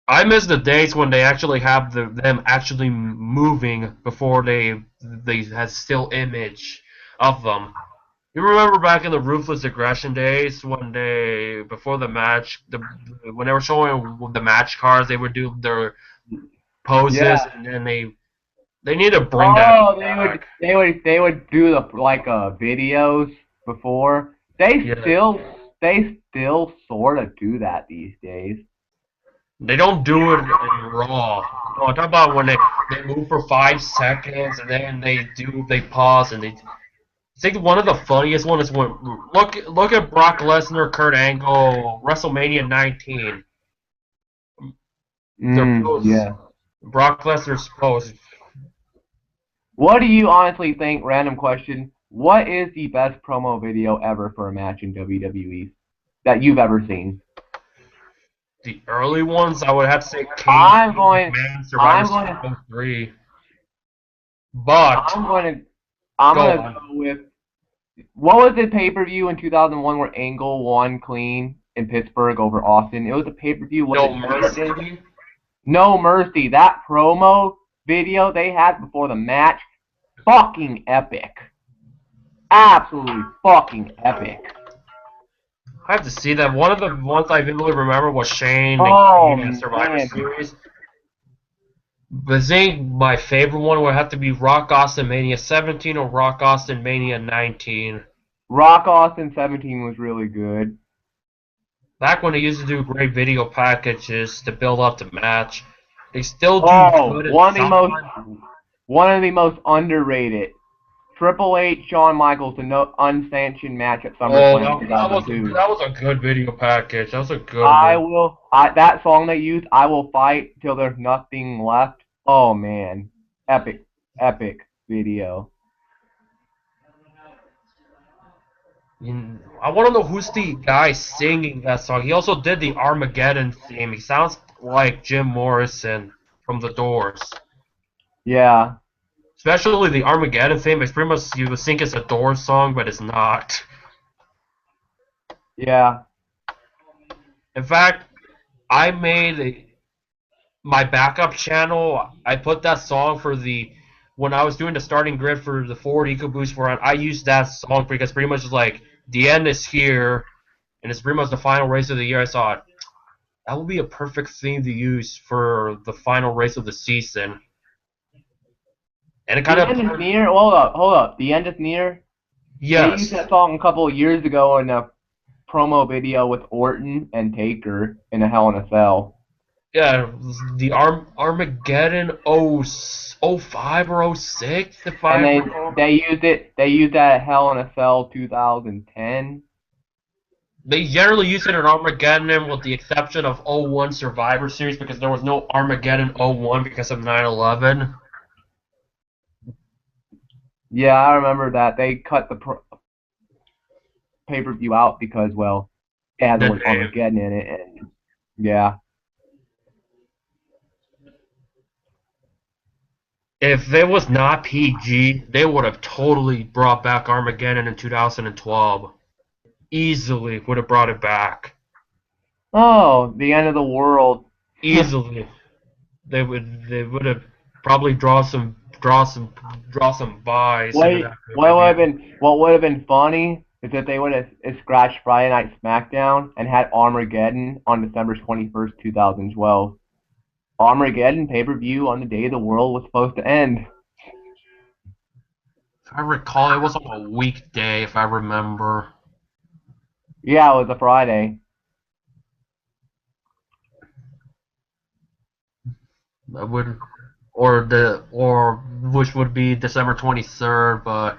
I miss the days when they actually have them actually moving before they had still image of them. You remember back in the Ruthless Aggression days when they before the match, when they were showing the match cards, they would do their poses Yeah. and then they They need to bring that Oh, back. they would do the videos before. Yeah. They still sort of do that these days. They don't do it in Raw. No, I'm talking about when they move for 5 seconds and then they pause and they. I think one of the funniest one is when look at Brock Lesnar, Kurt Angle, WrestleMania 19. Their pose, Yeah. Brock Lesnar's pose. What do you honestly think? Random question. What is the best promo video ever for a match in WWE that you've ever seen? The early ones, I would have to say I'm Kane going. McMahon Survivor I'm Series going to. '03. But I'm going to. I'm go gonna on. go with what was the pay-per-view in 2001 where Angle won clean in Pittsburgh over Austin? It was a pay-per-view. Was No it Tuesday? Mercy. No Mercy. That promo video they had before the match, fucking epic. Absolutely fucking epic. I have to see that. One of the ones I vividly remember was Shane and Oh Kane at Survivor man. Series. But I think my favorite one would have to be Rock Austin Mania 17 or Rock Austin Mania 19. Rock Austin 17 was really good. Back when they used to do great video packages to build up the match, they still do Oh, good in sometimes. one of the most underrated. Triple H, Shawn Michaels, the no unsanctioned match at Oh, SummerSlam that 2002. was a good video package. That was a good I one. will. That song they used. I will fight till there's nothing left. Oh man, epic, epic video. I want to know who's the guy singing that song. He also did the Armageddon theme. He sounds like Jim Morrison from The Doors. Yeah, Especially the Armageddon theme. It's pretty much you would think it's a Doors song, but it's not. yeah. In fact, I made my backup channel. I put that song for the when I was doing the starting grid for the Ford EcoBoost for I used that song because pretty much it's like the end is here, and it's pretty much the final race of the year. I thought that would be a perfect theme to use for the final race of the season. And it kind The of end is near. Hold up, hold up. The end is near. They used yes, that song a couple of years ago in a promo video with Orton and Taker in a Hell in a Cell. yeah, the Armageddon 05 or '06 if I And recall. they used that at Hell in a Cell 2010. They generally use it in Armageddon with the exception of '01 Survivor Series because there was no Armageddon '01 because of 9/11. Yeah, I remember that. They cut the pay-per-view out because, well, it had the The word name. Armageddon in it, and yeah. If it was not PG, they would have totally brought back Armageddon in 2012. Easily would have brought it back. Oh, the end of the world. Easily. They would have probably draw some buys into that pay per view. What would have been funny is if they would have scratched Friday Night SmackDown and had Armageddon on December 21st, 2012. Armageddon pay-per-view on the day the world was supposed to end. If I recall, it was on a weekday. If I remember, Yeah, it was a Friday. I would or which would be December 23rd, but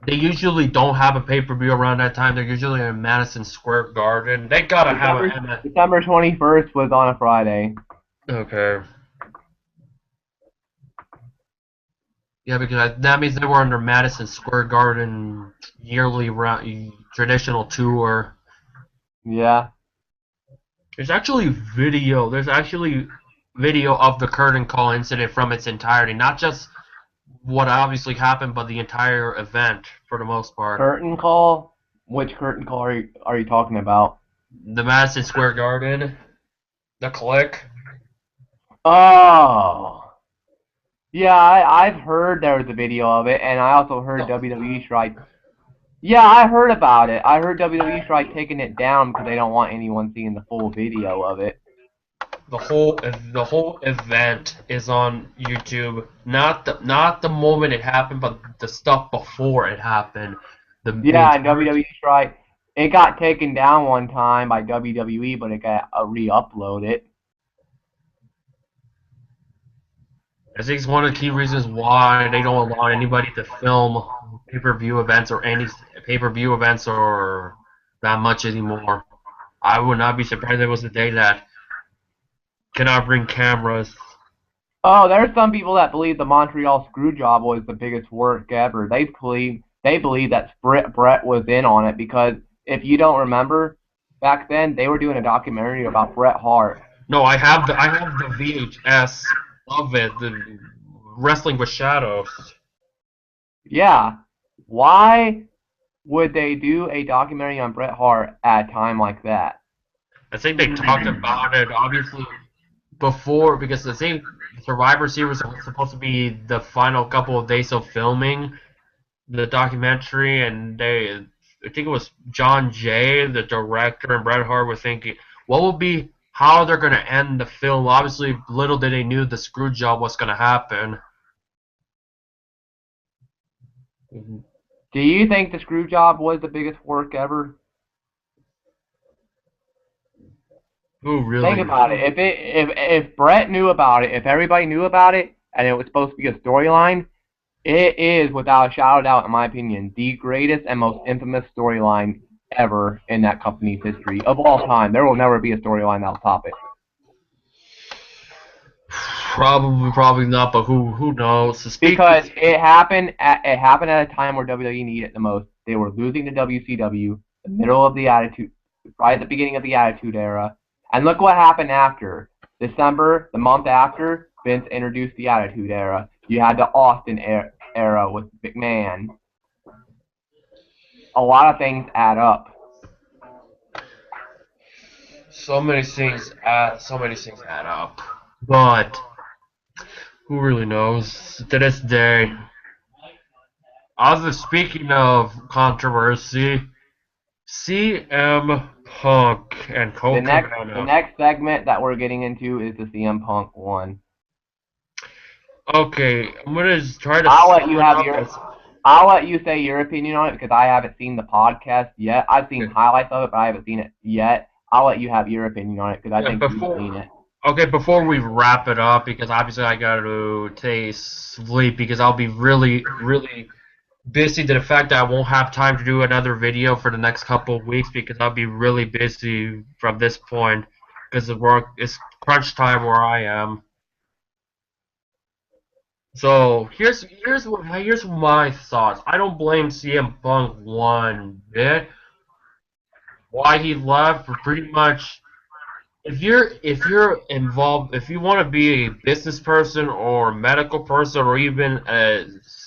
they usually don't have a pay per view around that time. They're usually in Madison Square Garden. They gotta have a December 21st was on a Friday. okay. Yeah, because that means they were under Madison Square Garden yearly traditional tour. Yeah. There's actually video. There's actually video of the curtain call incident from its entirety, not just what obviously happened, but the entire event for the most part. Curtain call? Which curtain call are you talking about? The Madison Square Garden, the click. Oh. Yeah, I've heard there was a video of it, and I also heard No, WWE tried. Yeah, I heard about it. I heard WWE tried taking it down because they don't want anyone seeing the full video of it. the whole event is on YouTube. Not the moment it happened, but the stuff before it happened. The Yeah, and entirety. WWE's right. It got taken down one time by WWE, but it got re-uploaded. I think it's one of the key reasons why they don't allow anybody to film pay-per-view events or any pay-per-view events or that much anymore. I would not be surprised if there was a day that cannot bring cameras. Oh, there's some people that believe the Montreal Screwjob was the biggest work ever. They believe that Brett was in on it because if you don't remember, back then they were doing a documentary about Bret Hart. No, I have the VHS of it, the Wrestling with Shadows. Yeah, why would they do a documentary on Bret Hart at a time like that? I think they talked about it obviously before because I think Survivor Series was supposed to be the final couple of days of filming the documentary, and I think it was John Jay, the director, and Bret Hart were thinking, what will be how they're gonna end the film. Obviously, little did they knew the screw job was gonna happen. Do you think the Screwjob was the biggest work ever? Who Think really? about it. If Brett knew about it, if everybody knew about it, and it was supposed to be a storyline, it is without a shadow of doubt, in my opinion, the greatest and most infamous storyline ever in that company's history of all time. There will never be a storyline that'll top it Probably not, but who knows? because it happened at a time where WWE needed it the most. They were losing to WCW, the middle of the Attitude, right at the beginning of the Attitude Era, and look what happened after December, the month after Vince introduced the Attitude Era. You had the Austin era with McMahon. A lot of things add up. so many things add up. But who really knows? To this day, also speaking of controversy, CM Punk and The Colt next the Cabana. next segment that we're getting into is the CM Punk one. Okay, I'm gonna try to I'll let sum you it have up your as I'll let you say your opinion on it because I haven't seen the podcast yet. I've seen highlights of it, but I haven't seen it yet. I'll let you have your opinion on it because I yeah, think you've before seen it. okay, before we wrap it up, because obviously I gotta take sleep because I'll be really busy to the fact that I won't have time to do another video for the next couple of weeks because I'll be really busy from this point because the work is crunch time where I am. So here's my thoughts. I don't blame CM Punk one bit. Why he left, pretty much if you're involved, if you want to be a business person or medical person or even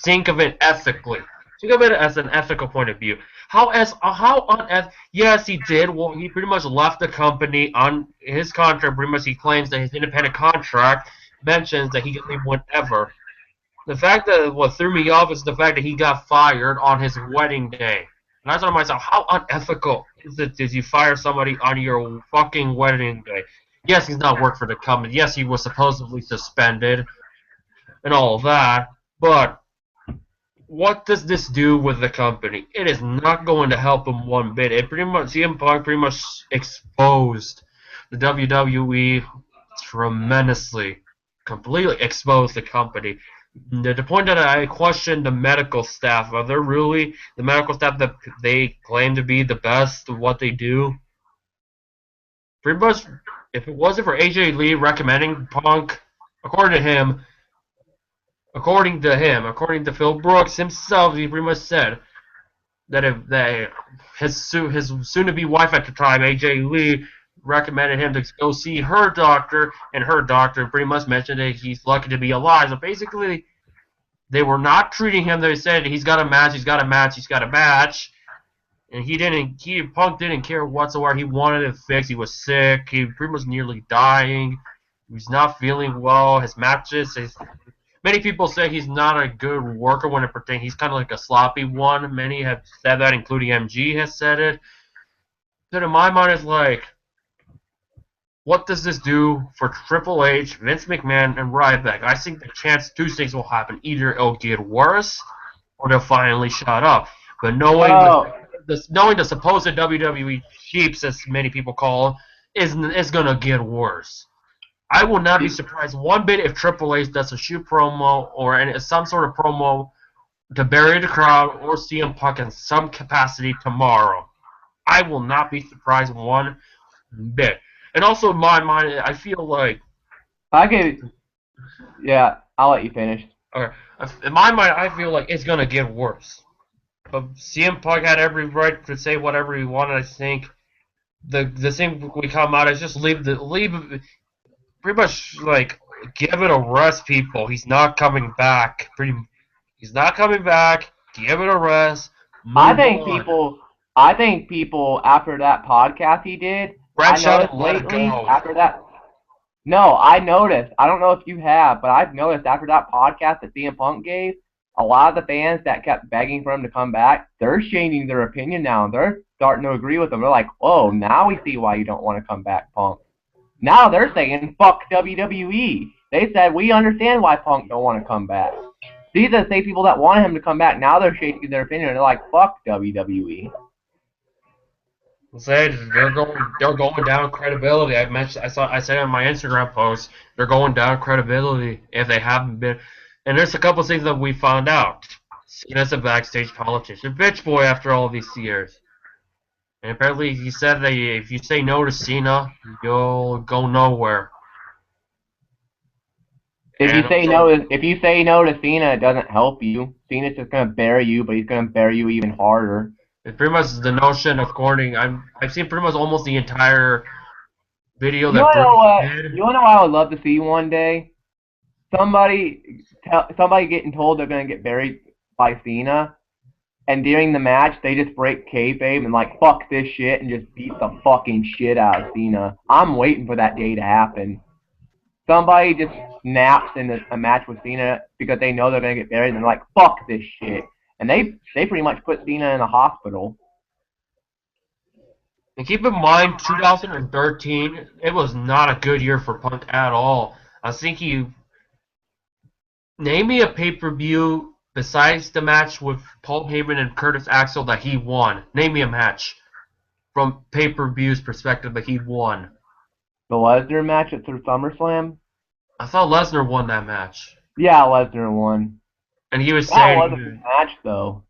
think of it ethically, think of it as an ethical point of view. How yes, he did. Well, he pretty much left the company on his contract. Pretty much, he claims that his independent contract mentions that he can leave whenever. The fact that what threw me off is the fact that he got fired on his wedding day. And I thought to myself, how unethical is it that you fire somebody on your fucking wedding day? Yes, he's not worked for the company. Yes, he was supposedly suspended and all of that. But what does this do with the company? It is not going to help him one bit. It pretty much CM Punk pretty much exposed the WWE tremendously, completely exposed the company. The point that I question the medical staff, are they really the medical staff that they claim to be the best of what they do? Pretty much, if it wasn't for AJ Lee recommending Punk, according to him, according to Phil Brooks himself, he pretty much said that if they, his soon-to-be wife at the time, AJ Lee, recommended him to go see her doctor, and her doctor pretty much mentioned that he's lucky to be alive. So basically, they were not treating him. They said he's got a match, he's got a match, he's got a match, and Punk didn't care whatsoever. He wanted it fixed. He was sick. He pretty much nearly dying. He was not feeling well. His matches, many people say he's not a good worker when it pertains. He's kind of like a sloppy one. Many have said that, including MG has said it. But in my mind, it's like what does this do for Triple H, Vince McMahon, and Ryback? I think the chance two things will happen. Either it'll get worse, or they'll finally shut up. But Oh, knowing the supposed WWE sheeps, as many people call them, is gonna get worse. I will not be surprised one bit if Triple H does a shoot promo or some sort of promo to bury the crowd or CM Punk in some capacity tomorrow. I will not be surprised one bit. And also, in my mind, I feel like, I get. Yeah, I'll let you finish. or in my mind, I feel like it's gonna get worse. But CM Punk had every right to say whatever he wanted. I think the thing we come out is just leave pretty much like give it a rest, people. He's not coming back. He's not coming back. Give it a rest. I Move think on. people, I think people after that podcast he did, I Brad shut noticed him. Let it lately go. after that. No, I noticed. I don't know if you have, but I've noticed after that podcast that CM Punk gave, a lot of the fans that kept begging for him to come back, they're changing their opinion now. They're starting to agree with him. They're like, oh, now we see why you don't want to come back, Punk. Now they're saying, fuck WWE. They said, we understand why Punk don't want to come back. These are the same people that wanted him to come back. Now they're changing their opinion. They're like, fuck WWE. They're going down credibility. I said in my Instagram post they're going down credibility if they haven't been. And there's a couple things that we found out. Cena's a backstage politician, bitch boy, after all these years. And apparently he said that if you say no to Cena, you'll go nowhere. And also, If you say no to Cena, it doesn't help you. Cena's just gonna bury you, but he's gonna bury you even harder. it's pretty much the notion of according. I've seen pretty much almost the entire video You that wanna know Bruce what? did. You wanna know what I would love to see one day? Somebody getting told they're gonna get buried by Cena, and during the match they just break kayfabe and like fuck this shit and just beat the fucking shit out of Cena. I'm waiting for that day to happen. Somebody just snaps in a match with Cena because they know they're gonna get buried and they're like fuck this shit, and they pretty much put Cena in a hospital. And keep in mind, 2013, it was not a good year for Punk at all. I think he name me a pay-per-view besides the match with Paul Heyman and Curtis Axel that he won. Name me a match from pay-per-view's perspective that he won. The Lesnar match at through SummerSlam. I thought Lesnar won that match, Yeah, Lesnar won. and he was That was a good saying match though.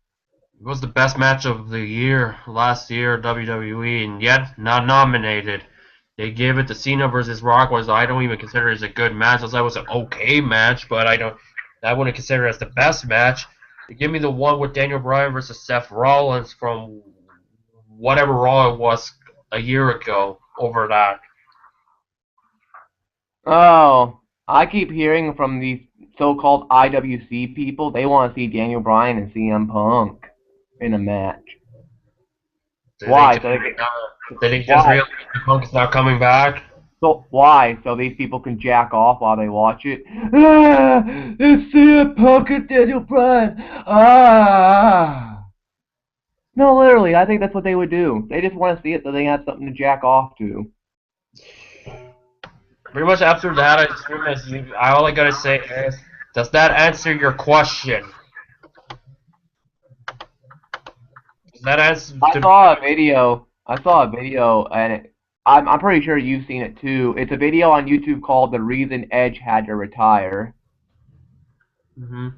it was the best match of the year last year WWE, and yet not nominated. They gave it to Cena versus Rock, was I don't even consider it as a good match. That was an okay match, but I wouldn't consider it as the best match. They give me the one with Daniel Bryan versus Seth Rollins from whatever Raw it was a year ago over that. Oh, I keep hearing from these so-called IWC people, they want to see Daniel Bryan and CM Punk in a match. Did they Why? just, did they just Why? realize the Punk is not coming back? So why? So these people can jack off while they watch it. Ah, it's CM Punk and Daniel Bryan. Ah. No, literally, I think that's what they would do. They just want to see it so they have something to jack off to. Pretty much after that, all I gotta say is, does that answer your question? Does that answer I to? saw a video. I saw a video, and I'm pretty sure you've seen it too. It's a video on YouTube called "The Reason Edge Had to Retire," Hmm.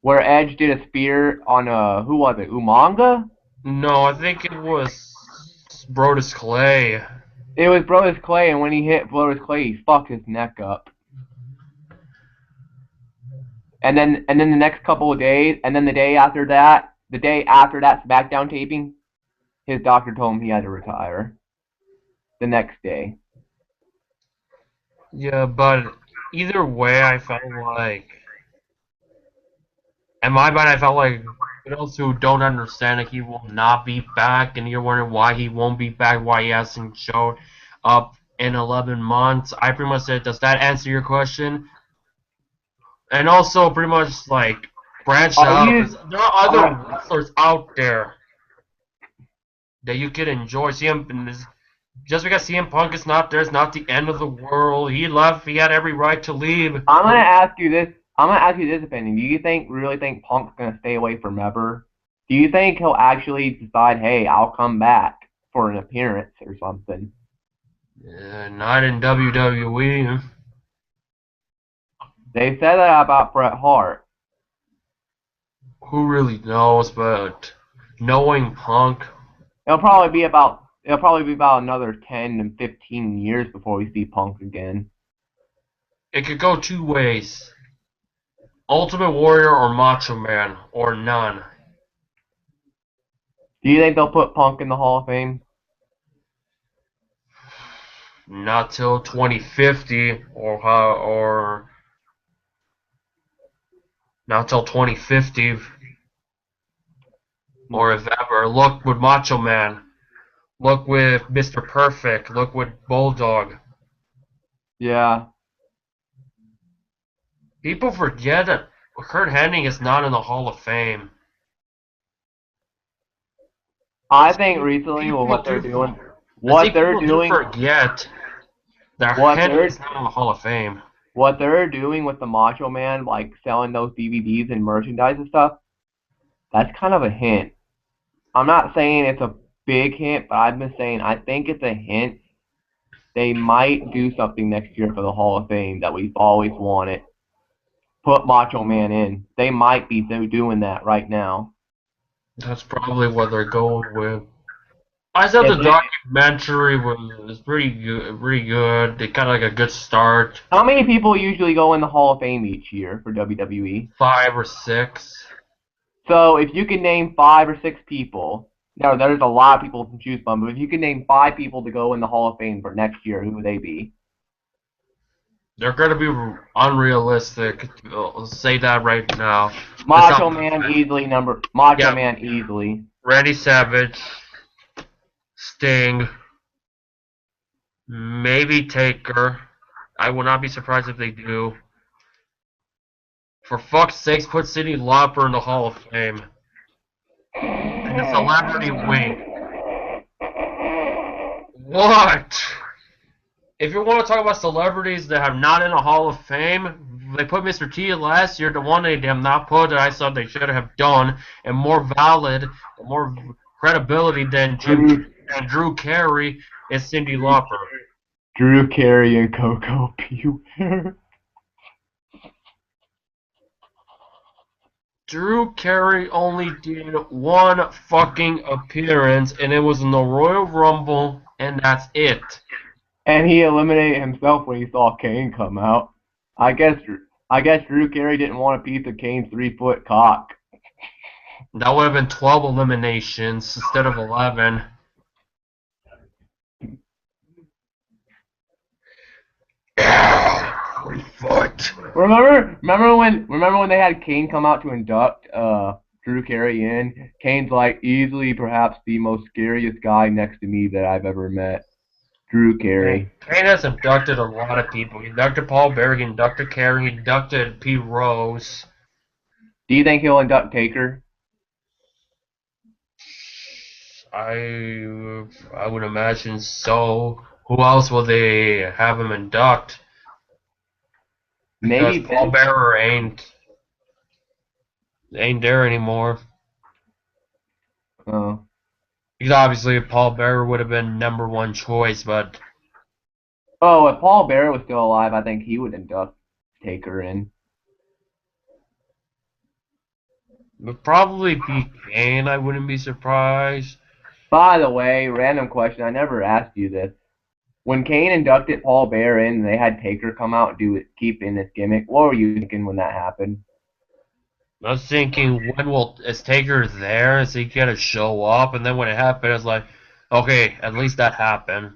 where Edge did a spear on who was it? Umanga? No, I think it was Brodus Clay. It was Brodus Clay, and when he hit Brodus Clay, he fucked his neck up. And then the next couple of days, and then the day after that SmackDown taping, his doctor told him he had to retire. The next day. Yeah, but either way, I felt like, in my mind, I felt like those who don't understand that he will not be back, and you're wondering why he won't be back, why he hasn't showed up in 11 months. I pretty much said, does that answer your question? And also, pretty much like branch Are out. you? There are other wrestlers out there that you could enjoy. See him in this. Just because CM Punk is not there is not the end of the world. He left. He had every right to leave. I'm gonna ask you this. I'm gonna ask you this opinion. Do you really think Punk's gonna stay away forever? Do you think he'll actually decide, hey, I'll come back for an appearance or something? Not in WWE. They said that about Bret Hart. Who really knows? But knowing Punk, It'll probably be about another 10 and 15 years before we see Punk again. it could go two ways: Ultimate Warrior or Macho Man, or none. Do you think they'll put Punk in the Hall of Fame? Not till 2050, or not till 2050, or if ever. Look with Macho Man. Look with Mr. Perfect. Look with Bulldog. Yeah. People forget that Kurt Hennig is not in the Hall of Fame. I think See, recently with people what they're do. doing, I see what they're people do doing, forget that what Hennig they're is not in the Hall of Fame. what they're doing with the Macho Man, like selling those DVDs and merchandise and stuff, that's kind of a hint. I'm not saying it's a big hint, but I've been saying I think it's a hint. They might do something next year for the Hall of Fame that we've always wanted. Put Macho Man in. They might be doing that right now. That's probably what they're going with. I thought If the they, documentary was pretty good. Pretty good. They got like a good start. how many people usually go in the Hall of Fame each year for WWE? 5 or 6. So if you can name 5 or 6 people, now there's a lot of people to choose from, but if you can name 5 people to go in the Hall of Fame for next year, who would they be? They're gonna be unrealistic. I'll say that right now. That's not. Macho Yeah, Man easily. Randy Savage, Sting, maybe Taker. I will not be surprised if they do. For fuck's sakes, put Cyndi Lauper in the Hall of Fame. And the celebrity wing. What? If you want to talk about celebrities that have not in a Hall of Fame, they put Mr. T last year. The one they have not put that I thought they should have done, and more valid, more credibility than Drew, Drew Carey, is Cyndi Lauper. Drew Carey and Coco Beware. Drew Carey only did one fucking appearance, and it was in the Royal Rumble, and that's it. And he eliminated himself when he saw Kane come out. I guess I guess Drew Carey didn't want a piece of Kane's 3 foot cock. That would have been 12 eliminations instead of 11. Yeah, 3 foot. Remember when they had Kane come out to induct Drew Carey in? Kane's like easily perhaps the most scariest guy next to me that I've ever met. Drew Carey. Kane has inducted a lot of people. He inducted Paul Bearer, he inducted Carey, he inducted Pete Rose. Do you think he'll induct Taker? I would imagine so. Who else will they have him induct? Because Maybe Paul Vince. Bearer ain't there anymore. Oh. Because obviously Paul Bearer would have been #1 choice, but Oh, if Paul Bearer was still alive, I think he would induct Taker in. would probably be Kane. I wouldn't be surprised. By the way, random question. I never asked you this. When Kane inducted Paul Bearer in and they had Taker come out and keep in this gimmick, what were you thinking when that happened? I was thinking, is Taker there? Is he gonna show up? And then when it happened, it's like, okay, at least that happened.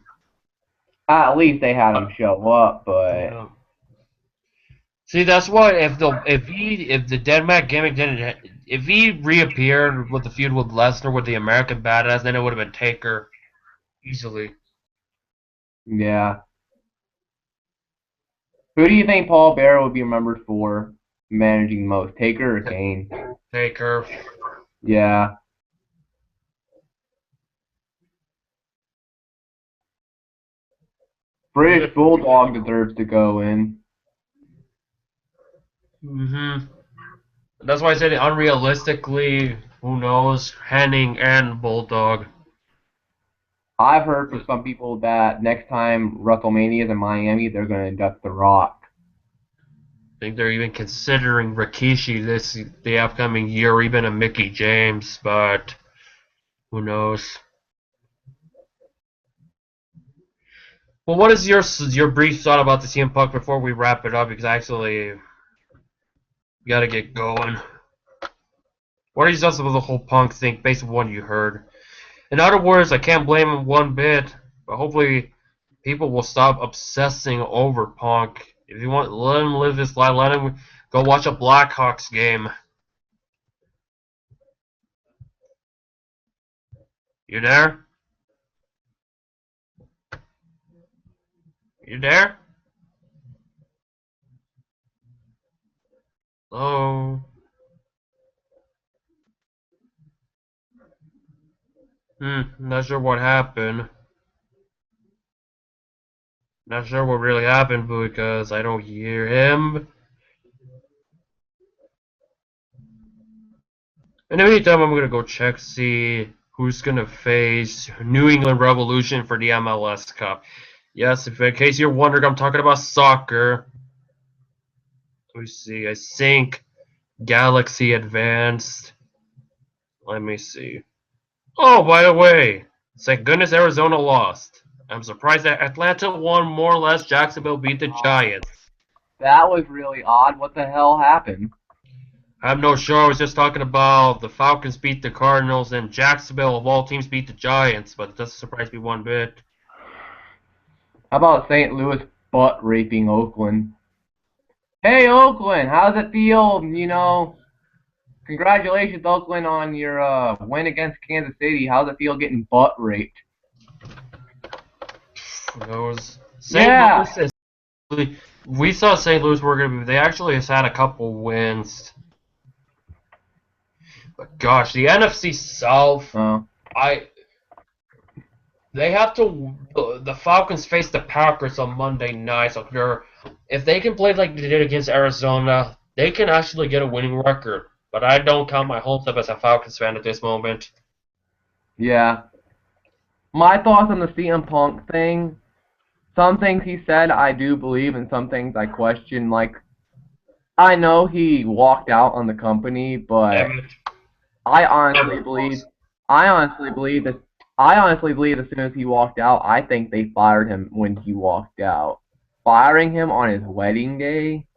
At least they had Uh, him show up, but yeah. See, that's why if the Denmark gimmick didn't, if he reappeared with the feud with Lesnar with the American Badass, then it would have been Taker easily. yeah. Who do you think Paul Bearer would be remembered for managing most, Taker or Kane? Taker. Yeah. British Bulldog deserves to go in. That's why I said unrealistically, who knows, Henning and Bulldog. I've heard from some people that next time WrestleMania is in Miami, they're going to induct The Rock. I think they're even considering Rikishi the upcoming year, or even a Mickey James, but who knows. Well, what is your brief thought about the CM Punk before we wrap it up? Because actually, we gotta get going. What are your thoughts about the whole Punk thing, based on what you heard? In other words, I can't blame him one bit, but hopefully, people will stop obsessing over Punk. If you want, let him live his life. Let him go watch a Blackhawks game. You there? You there? Hello? Not sure what happened. Not sure what really happened because I don't hear him. In the meantime, I'm gonna go check, see who's gonna face New England Revolution for the MLS Cup. Yes, if in case you're wondering, I'm talking about soccer. Let me see. I think Galaxy advanced. Let me see. Oh, by the way, thank goodness Arizona lost. I'm surprised that Atlanta won more or less. Jacksonville beat the Giants. That was really odd. What the hell happened? I'm no sure. I was just talking about the Falcons beat the Cardinals and Jacksonville, of all teams, beat the Giants, but it doesn't surprise me one bit. How about St. Louis butt raping Oakland? Hey, Oakland, how's it feel? Congratulations, Oakland, on your win against Kansas City. How's it feel getting butt raped? St. Louis we saw St. Louis were going to be, they actually has had a couple wins. But gosh, the NFC South, they have to, the Falcons face the Packers on Monday night, so if they can play like they did against Arizona, they can actually get a winning record. But I don't count my hopes up as a Falcons fan at this moment. Yeah. My thoughts on the CM Punk thing, some things he said I do believe, and some things I question. Like, I know he walked out on the company, but I honestly believe that as soon as he walked out, I think they fired him when he walked out. Firing him on his wedding day?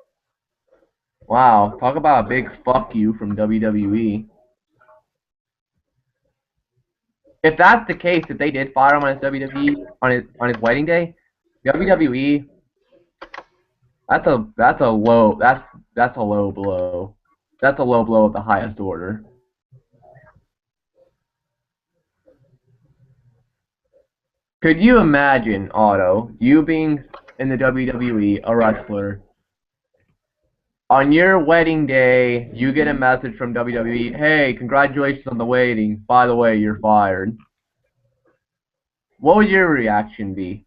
Wow, talk about a big fuck you from WWE. If that's the case, if they did fire him on his WWE on his wedding day, WWE, that's a low that's a low blow. That's a low blow of the highest order. Could you imagine, Otto, you being in the WWE, a wrestler, on your wedding day, you get a message from WWE, hey, congratulations on the wedding, by the way, you're fired. What would your reaction be?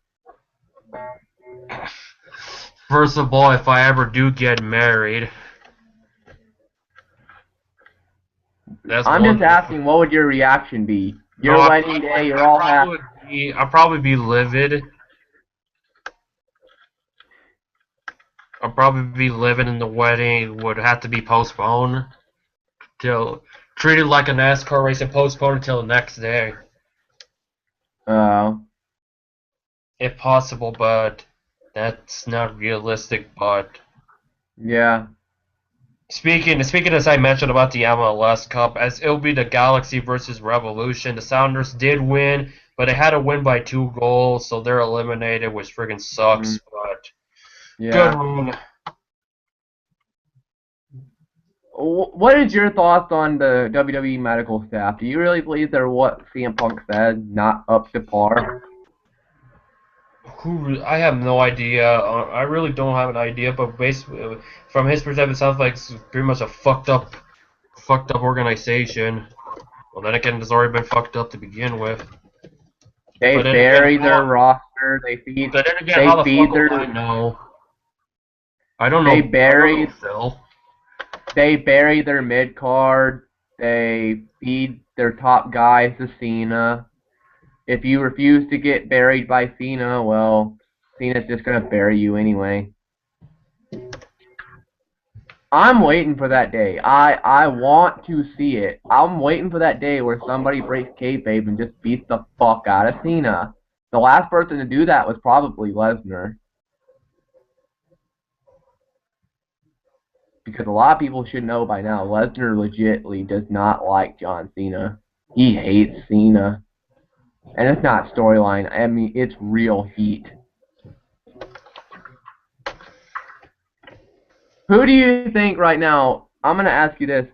First of all, if I ever do get married, I'm just asking, what would your reaction be? Your wedding day, you're all happy. I'd probably be livid. I'd probably be livid, and the wedding would have to be postponed till treated like a NASCAR race and postponed until the next day. If possible, but that's not realistic. But yeah. Speaking as I mentioned about the MLS Cup, as it'll be the Galaxy versus Revolution. The Sounders did win, but they had to win by 2 goals, so they're eliminated, which friggin' sucks. But yeah. Good run. What is your thoughts on the WWE medical staff? Do you really believe they're what CM Punk said, not up to par? I have no idea. I really don't have an idea, but basically, from his perspective, it sounds like it's pretty much a fucked up organization. Well, then again, it's already been fucked up to begin with. They bury their roster Lesnar. They feed But then again, how they the fuck feed will I their know? I don't they know. I don't know bury Phil. they bury their mid card. They feed their top guys to Cena. If you refuse to get buried by Cena, well, Cena's just gonna bury you anyway. I'm waiting for that day. I want to see it. I'm waiting for that day where somebody breaks kayfabe and just beats the fuck out of Cena. The last person to do that was probably Lesnar. Because a lot of people should know by now, Lesnar legitly does not like John Cena. He hates Cena. And it's not storyline. I mean, it's real heat. Who do you think right now, I'm going to ask you this,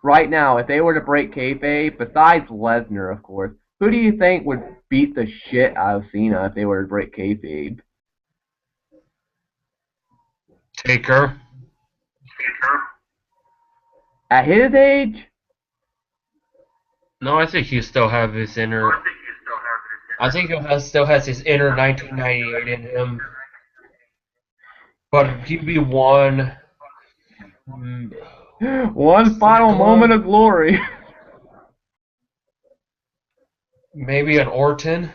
right now, if they were to break kayfabe, besides Lesnar, of course, who do you think would beat the shit out of Cena if they were to break kayfabe? Taker. At his age? No, I think he still have his inner. I think still has his inner 1998 in him. But QB1, One final moment Ziggler, of glory. maybe an Orton.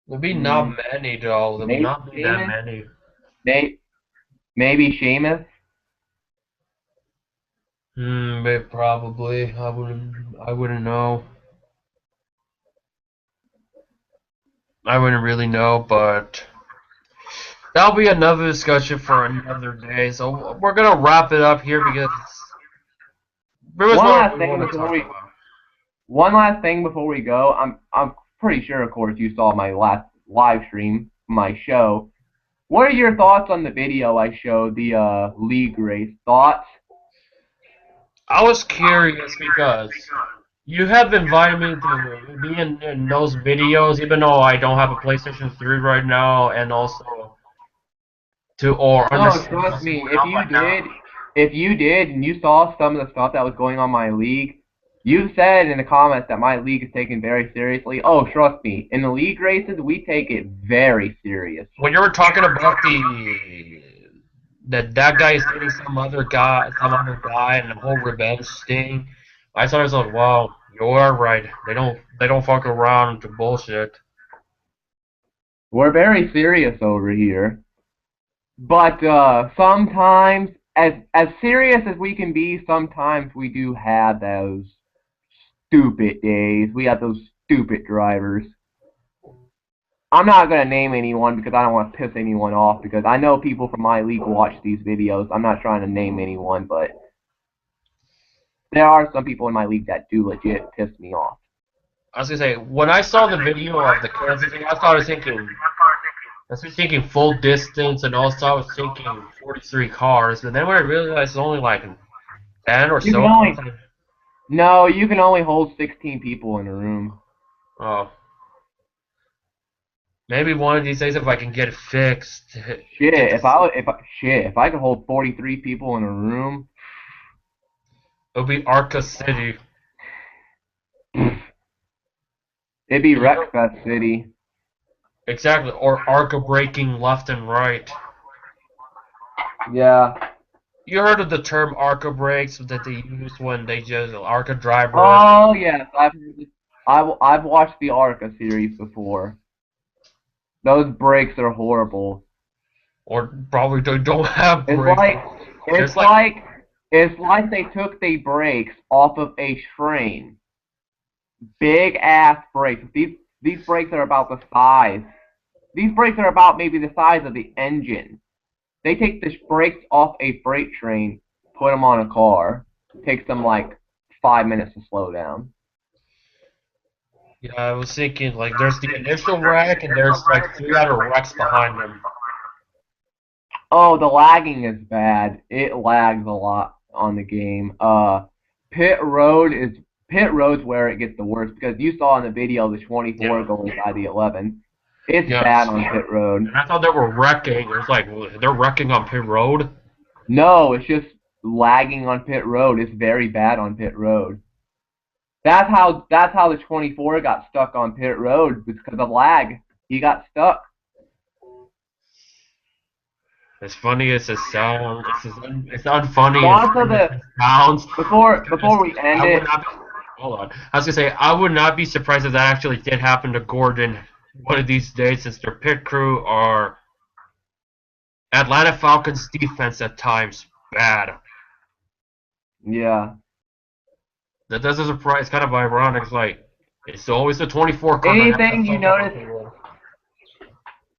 Maybe not many though. There will Maybe not be that Sheamus? many. Maybe Sheamus? Probably. I wouldn't know. I wouldn't really know, but that'll be another discussion for another day. So we're gonna wrap it up here because there was One what last we thing want to before talk we about. One last thing before we go. I'm pretty sure, of course, you saw my last live stream, my show. What are your thoughts on the video I showed, the league race? Thoughts? I was curious because you have invited me to be in those videos, even though I don't have a PlayStation 3 right now, and also to or No, understand trust what's me. going on. But now, If you did, and you saw some of the stuff that was going on in my league, you said in the comments that my league is taken very seriously. Oh, trust me. In the league races, we take it very serious. when you were talking about that guy is dating some other guy, and the whole revenge thing, I thought I was like, wow, you are right. They don't fuck around to bullshit. We're very serious over here. But sometimes, as serious as we can be, sometimes we do have those stupid days. We have those stupid drivers. I'm not gonna name anyone because I don't want to piss anyone off. Because I know people from my league watch these videos. I'm not trying to name anyone, but there are some people in my league that do legit piss me off. I was gonna say when I saw the video of the Kansas thing, I was thinking full distance, and also I was thinking 43 cars. But then when I realized it's only like 10 or You can so, I was only like, no, you can only hold 16 people in a room. oh, maybe one of these days if I can get it fixed, Shit, get this, if I could hold 43 people in a room, it'll be Arca City. it'd be You know, Wreckfest City. exactly, or Arca braking left and right. Yeah. You heard of the term Arca brakes that they use when they just Arca dry brush, Oh yes, I've heard this. I've watched the Arca series before. Those breaks are horrible. or probably don't have It's brakes. like There's it's like, like it's like they took the brakes off of a train. Big ass brakes. These brakes are about the size. These brakes are about maybe the size of the engine. They take the brakes off a freight train, put them on a car. Takes them like 5 minutes to slow down. yeah, I was thinking like there's the initial rack and there's like three other racks behind them. Oh, the lagging is bad. It lags a lot on the game. Pit road is Pit road's where it gets the worst because you saw in the video the 24 Yeah, going by the 11. It's yeah. bad on pit road. And I thought they were wrecking. It was like they're wrecking on pit road. No, it's just lagging on pit road. It's very bad on pit road. that's how the 24 got stuck on pit road because of lag. He got stuck. As funny as it sounds, it's not funny as Also, funny as it sounds. before Because we end I would it, not. Hold on. I was gonna say I would not be surprised if that actually did happen to Gordon one of these days, since their pit crew are Atlanta Falcons defense at times bad. yeah. That doesn't surprise. It's kind of ironic. It's like it's always the 24 car that has to Anything you fuck up on notice? payroll.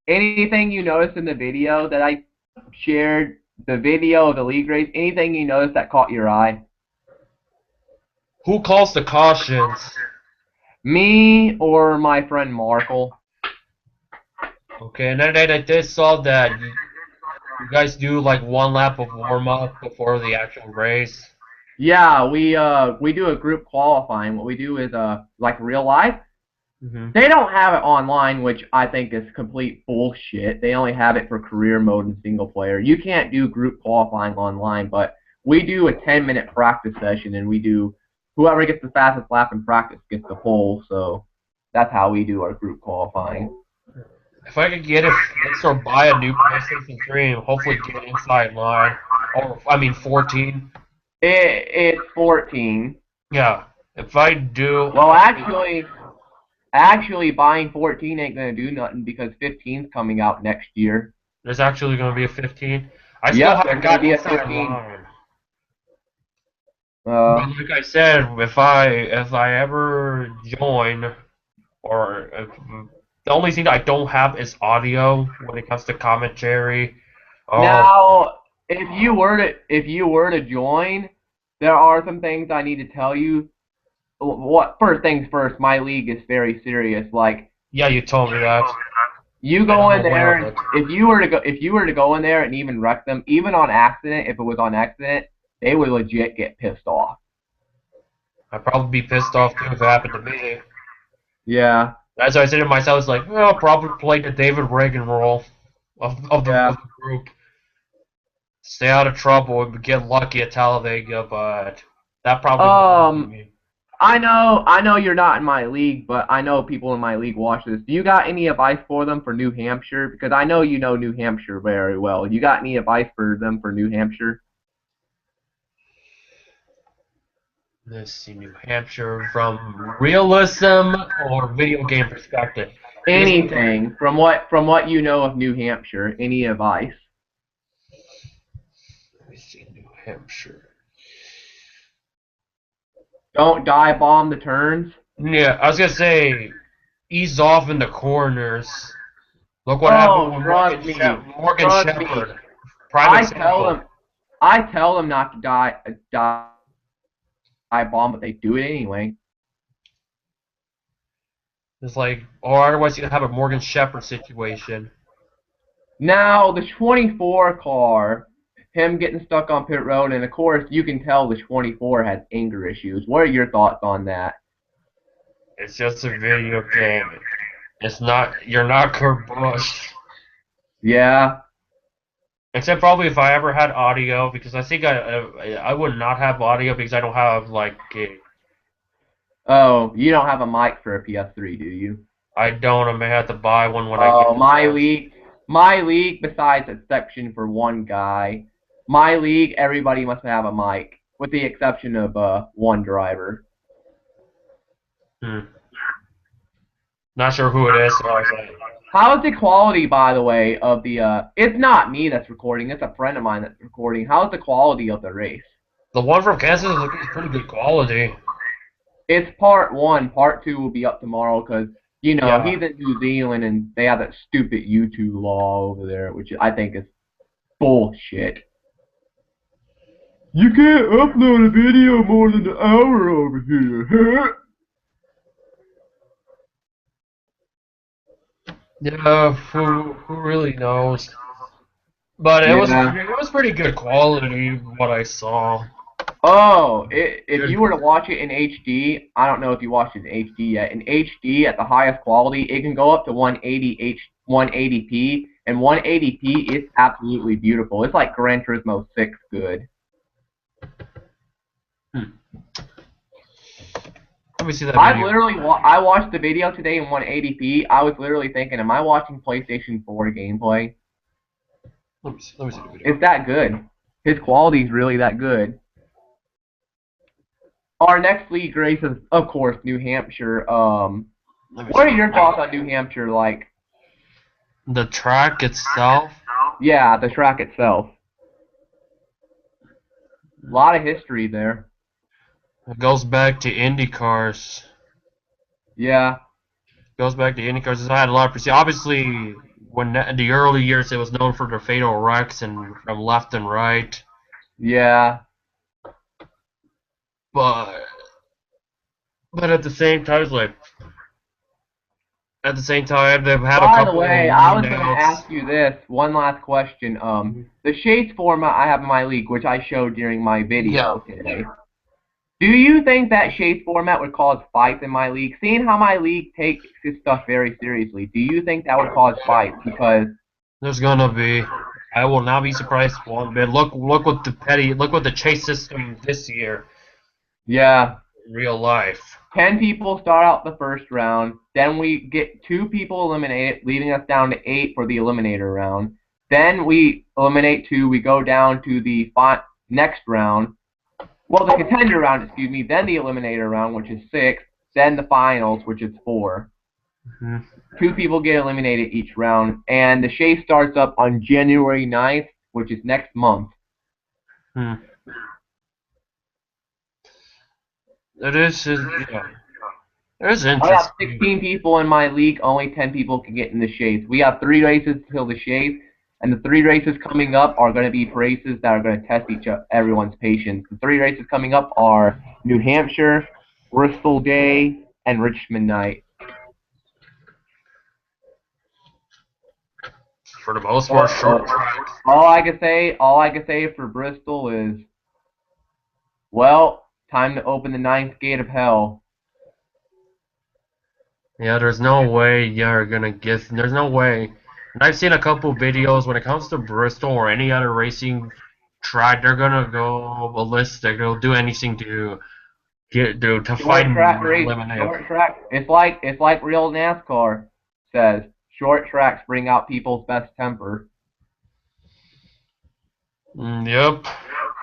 Anything you noticed in the video that I shared? The video of the league race. Anything you noticed that caught your eye? Who calls the cautions? Me or my friend Markle? Okay, and then I did saw that you guys do like one lap of warm up before the actual race. Yeah, we do a group qualifying. What we do is like real life. Hmm. They don't have it online, which I think is complete bullshit. They only have it for career mode and single player. You can't do group qualifying online, but we do a 10-minute practice session, and we do whoever gets the fastest lap in practice gets the pole. So that's how we do our group qualifying. If I could get a fix or buy a new PlayStation 3 and hopefully get inside line, or I mean 14. It's 14. Yeah, if I do, Well, actually, buying 14 ain't gonna do nothing because 15's coming out next year. there's actually going to be a 15. I still Yep, there's haven't gonna got be a inside 15. line. But Uh, like I said, if I ever join, or the only thing I don't have is audio when it comes to commentary. Oh, Now, if you were to join, there are some things I need to tell you. What first things first, my league is very serious. Like yeah, you told me that, you and go I'm in aware there, of and it. if you were to go in there and even wreck them, even on accident, if it was on accident, they would legit get pissed off. I'd probably be pissed off too if it happened to me. Yeah, That's why I said to myself, it's like, well, I'll probably play the David Reagan role of yeah. the group. Stay out of trouble and get lucky at Talladega, but that probably won't happen to Um, me. I know you're not in my league, but I know people in my league watch this. Do you got any advice for them for New Hampshire? Because I know you know New Hampshire very well. You got any advice for them for New Hampshire? Let's see, New Hampshire from realism or video game perspective. Because Anything from what you know of New Hampshire? Any advice? let me see, New Hampshire. Don't dive bomb the turns. Yeah, I was gonna say, ease off in the corners. Look what happened Oh, with Morgan trust me. Shepherd. Prime I tell example. them, I tell them not to dive bomb, but they do it anyway. It's like, or otherwise you have a Morgan Shepherd situation. Now the 24 car, him getting stuck on pit road, and of course you can tell the 24 has anger issues. What are your thoughts on that? It's just a video game. It's not. You're not Kurt Busch. Yeah. Except probably if I ever had audio, because I think I would not have audio because I don't have like Oh, you don't have a mic for a PS3, do you? I don't. I may have to buy one when I get Oh, the chance. my league, besides exception for one guy, my league, everybody must have a mic, with the exception of one driver. Hmm. Not sure who it is, so I was like, How is the quality, by the way, of the? It's not me that's recording. It's a friend of mine that's recording. How's the quality of the race? the one from Kansas is pretty good quality. It's part one. Part two will be up tomorrow because Yeah. he's in New Zealand and they have that stupid YouTube law over there, which I think is bullshit. You can't upload a video more than an hour over here. Yeah. Who really knows? But Yeah. it was pretty good quality what I saw. Oh, if Good. you were to watch it in HD, I don't know if you watched it in HD yet. In HD, at the highest quality, it can go up to 180p, and 180p is absolutely beautiful. It's like Gran Turismo 6 good. Hmm. Let me see that I video. literally I watched the video today in 180p. I was literally thinking, am I watching PlayStation 4 gameplay? Let me see the video. It's that good. His quality's really that good. Our next league race is, of course, New Hampshire. Let me What are see. your thoughts on New Hampshire? Like, The track itself. yeah, the track itself. A lot of history there. It goes back to Indy cars. Yeah, Goes back to Indy cars. It's had a lot of prestige. Obviously, when in the early years, it was known for the fatal wrecks and from left and right. yeah. But at the same time, it's like at the same time, they've had a By the couple of way, I was going to leanouts. ask you this one last question. The shades format I have in my league, which I showed during my Yeah. video today. Do you think that shades format would cause fights in my league? Seeing how my league takes this stuff very seriously, do you think that would cause fights? Because There's gonna be. I will not be surprised one bit. Look what the look what the chase system this year yeah, in real life. 10 people start out the first round. Then we get 2 people eliminated, leaving us down to 8 for the eliminator round. Then we eliminate 2. We go down to the next round. Well, the contender round, excuse me. Then the eliminator round, which is 6. Then the finals, which is 4. Mhm. 2 people get eliminated each round. And the chase starts up on January 9th, which is next month. Hmm. Yeah. It is I have interesting. 16 people in my league. Only 10 people can get in the shades. We have 3 races till the shades, and the 3 races coming up are going to be races that are going to test everyone's patience. The 3 races coming up are New Hampshire, Bristol Day, and Richmond Night. For the most part, short Uh-oh. tracks. All I can say for Bristol is, well, time to open the ninth gate of hell. Yeah, there's no way you're gonna get. There's no way. And I've seen a couple videos when it comes to Bristol or any other racing track, they're gonna go ballistic. They'll do anything to to fight Short track and race, eliminate. short track. It's like real NASCAR says. Short tracks bring out people's best temper. Yep.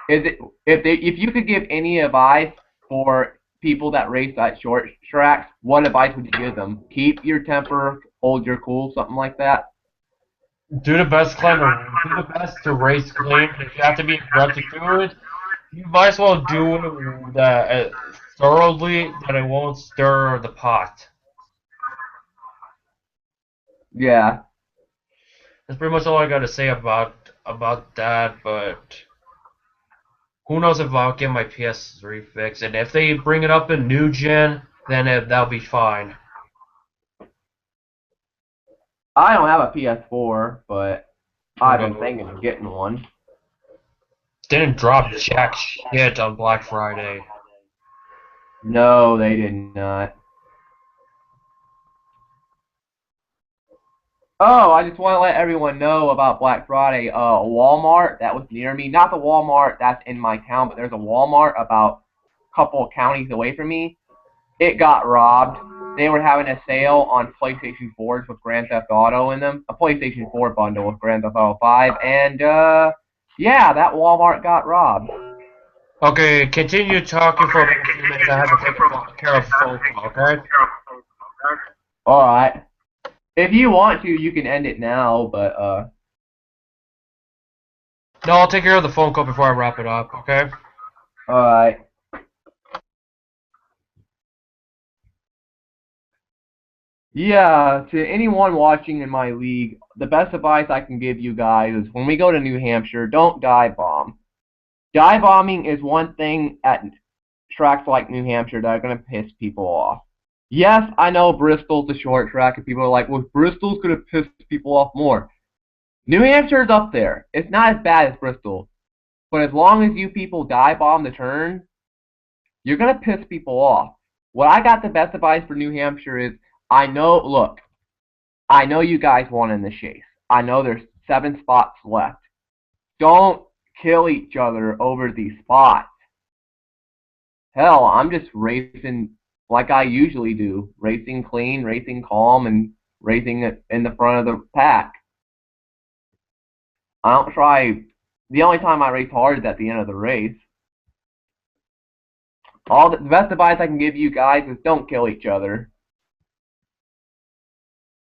Is it if you could give any advice for people that race at short tracks, what advice would you give them? Keep your temper, hold your cool, something like that. Do the best do the best to race clean. If you have to be aggressive to it, you might as well do it thoroughly that it won't stir the pot. Yeah, That's pretty much all I gotta say about that. But who knows if I'll get my PS3 fixed? And if they bring it up in new gen, then that'll be fine. I don't have a PS4, but I've been Well, thinking of getting one. didn't drop jack shit on Black Friday. No, they did not. Oh, I just want to let everyone know about Black Friday. Walmart that was near me, not the Walmart that's in my town, but there's a Walmart about a couple of counties away from me. It got robbed. They were having a sale on PlayStation 4s with Grand Theft Auto in them, a PlayStation 4 bundle with Grand Theft Auto 5, and yeah, that Walmart got robbed. Okay, continue talking for about a few minutes. I have to take care of a phone call, okay? All right. If you want to, you can end it now, but No, I'll take care of the phone call before I wrap it up, okay? all right. Yeah, to anyone watching in my league, the best advice I can give you guys is when we go to New Hampshire, don't dive bomb. Dive bombing is one thing at tracks like New Hampshire that are going to piss people off. Yes, I know Bristol's a short track, and people are like, well, Bristol's going to piss people off more. New Hampshire's up there. It's not as bad as Bristol. But as long as you people dive bomb the turn, you're going to piss people off. What I got the best advice for New Hampshire is, look, I know you guys won in the chase. I know there's 7 spots left. Don't kill each other over these spots. Hell, I'm just racing like I usually do. Racing clean, racing calm, and racing in the front of the pack. I don't try. The only time I race hard is at the end of the race. The best advice I can give you guys is don't kill each other.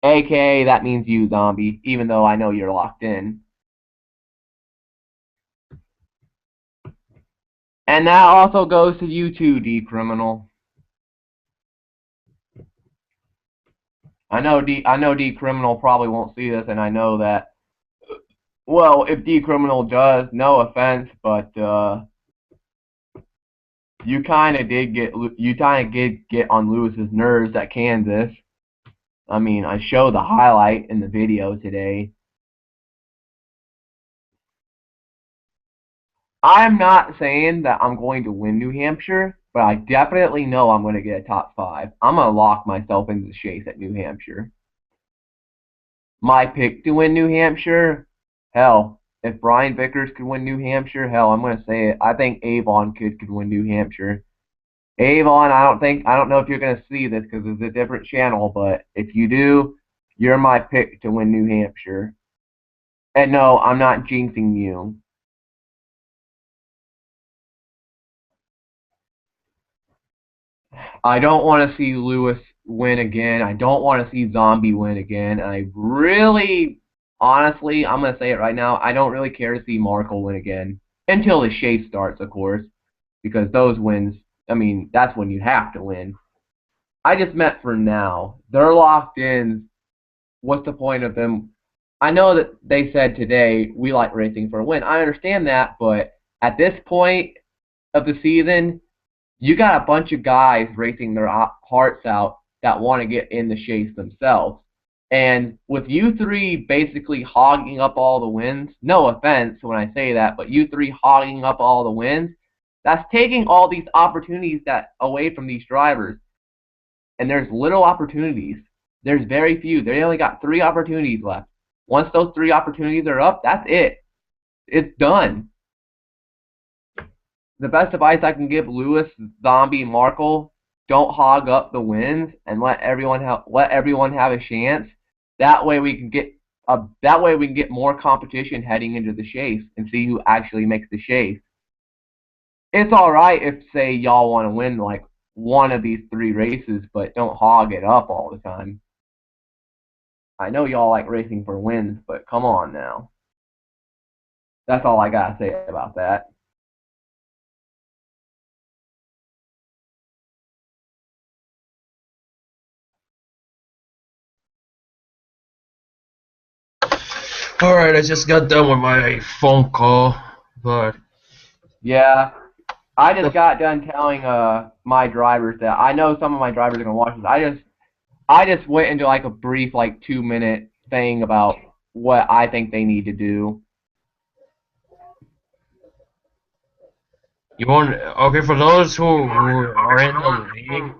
AKA, that means you, zombie, even though I know you're locked in. And that also goes to you too, D-Criminal. I know D-Criminal probably won't see this, and I know that, well, if D-Criminal does, no offense, but, you kind of did get on Lewis's nerves at Kansas. I mean, I showed the highlight in the video today. I'm not saying that I'm going to win New Hampshire, but I definitely know I'm going to get a top 5. I'm going to lock myself into the chase at New Hampshire. My pick to win New Hampshire, hell, if Brian Vickers could win New Hampshire, hell, I'm going to say it. I think Avon could win New Hampshire. Avon, I don't know if you're going to see this because it's a different channel, but if you do, you're my pick to win New Hampshire. And no, I'm not jinxing you. I don't want to see Lewis win again. I don't want to see Zombie win again. And I really, honestly, I'm going to say it right now, I don't really care to see Markle win again. Until the chase starts, of course. Because those wins, I mean, that's when you have to win. I just meant for now. They're locked in. What's the point of them? I know that they said today, we like racing for a win. I understand that, but at this point of the season, you got a bunch of guys racing their hearts out that want to get in the chase themselves. And with you three basically hogging up all the wins, no offense when I say that, but you three hogging up all the wins, that's taking all these opportunities away from these drivers. And there's little opportunities. There's very few. They only got 3 opportunities left. Once those 3 opportunities are up, that's it. It's done. The best advice I can give Lewis, Zombie, Markle, don't hog up the wins and let everyone have a chance. That way we can get more competition heading into the chase and see who actually makes the chase. It's all right if, say, y'all want to win like one of these 3 races, but don't hog it up all the time. I know y'all like racing for wins, but come on now. That's all I gotta say about that. Alright, I just got done with my phone call, but Yeah, I just got done telling my drivers that I know some of my drivers are gonna watch this. I just went into like a brief 2-minute thing about what I think they need to do. you want okay for those who are in the league.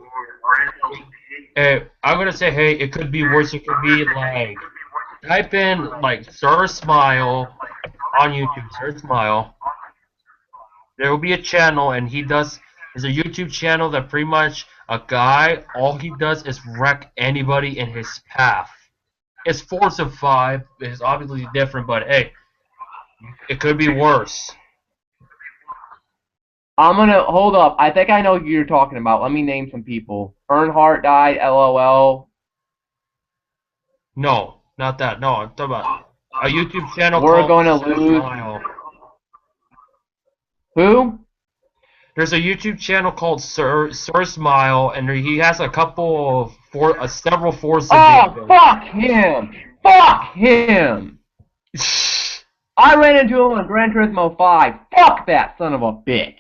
I'm gonna say, hey, it could be worse. It could be like type in like Sir Smile on YouTube. Sir Smile. There will be a channel, and is a YouTube channel that pretty much a guy. All he does is wreck anybody in his path. It's Force of 5. It's obviously different, but hey, it could be worse. I'm gonna hold up. I think I know who you're talking about. Let me name some people. Earnhardt died. LOL. No, not that. No, I'm talking about a YouTube channel We're called gonna Sir lose. Smile. Who? There's a YouTube channel called Sir Smile, and he has a couple of several Forza Oh, vehicles. fuck him! Fuck him! I ran into him on Gran Turismo 5. Fuck that son of a bitch!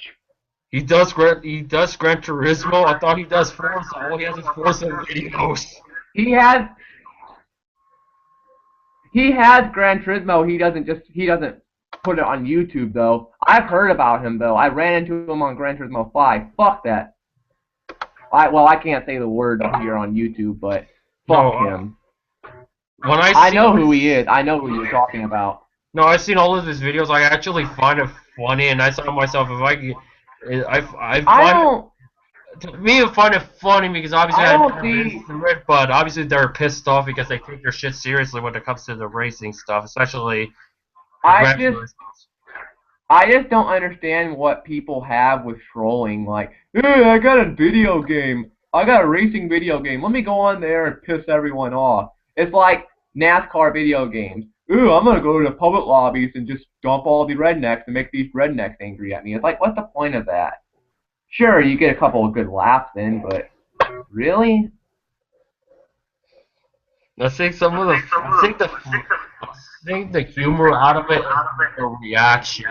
He does Gran Turismo. I thought he does Forza. All he has is Forza videos. He has Gran Turismo. He doesn't put it on YouTube though. I've heard about him though. I ran into him on Gran Turismo 5. Fuck that. I can't say the word up here on YouTube, but fuck him. When I know who he is. I know who you're talking about. No, I've seen all of his videos. I actually find it funny, and I said to myself, if I find To me, I find it funny because obviously I I've don't never been see. through it, but obviously they're pissed off because they take their shit seriously when it comes to the racing stuff, especially the I Grand just Turismo. I just don't understand what people have with trolling. Like, hey, I got a video game. I got a racing video game. Let me go on there and piss everyone off. It's like NASCAR video games. Ooh, I'm gonna go to the public lobbies and just dump all the rednecks and make these rednecks angry at me. It's like, what's the point of that? Sure, you get a couple of good laughs in, but really? I think some of the, I think the humor out of it is the reaction.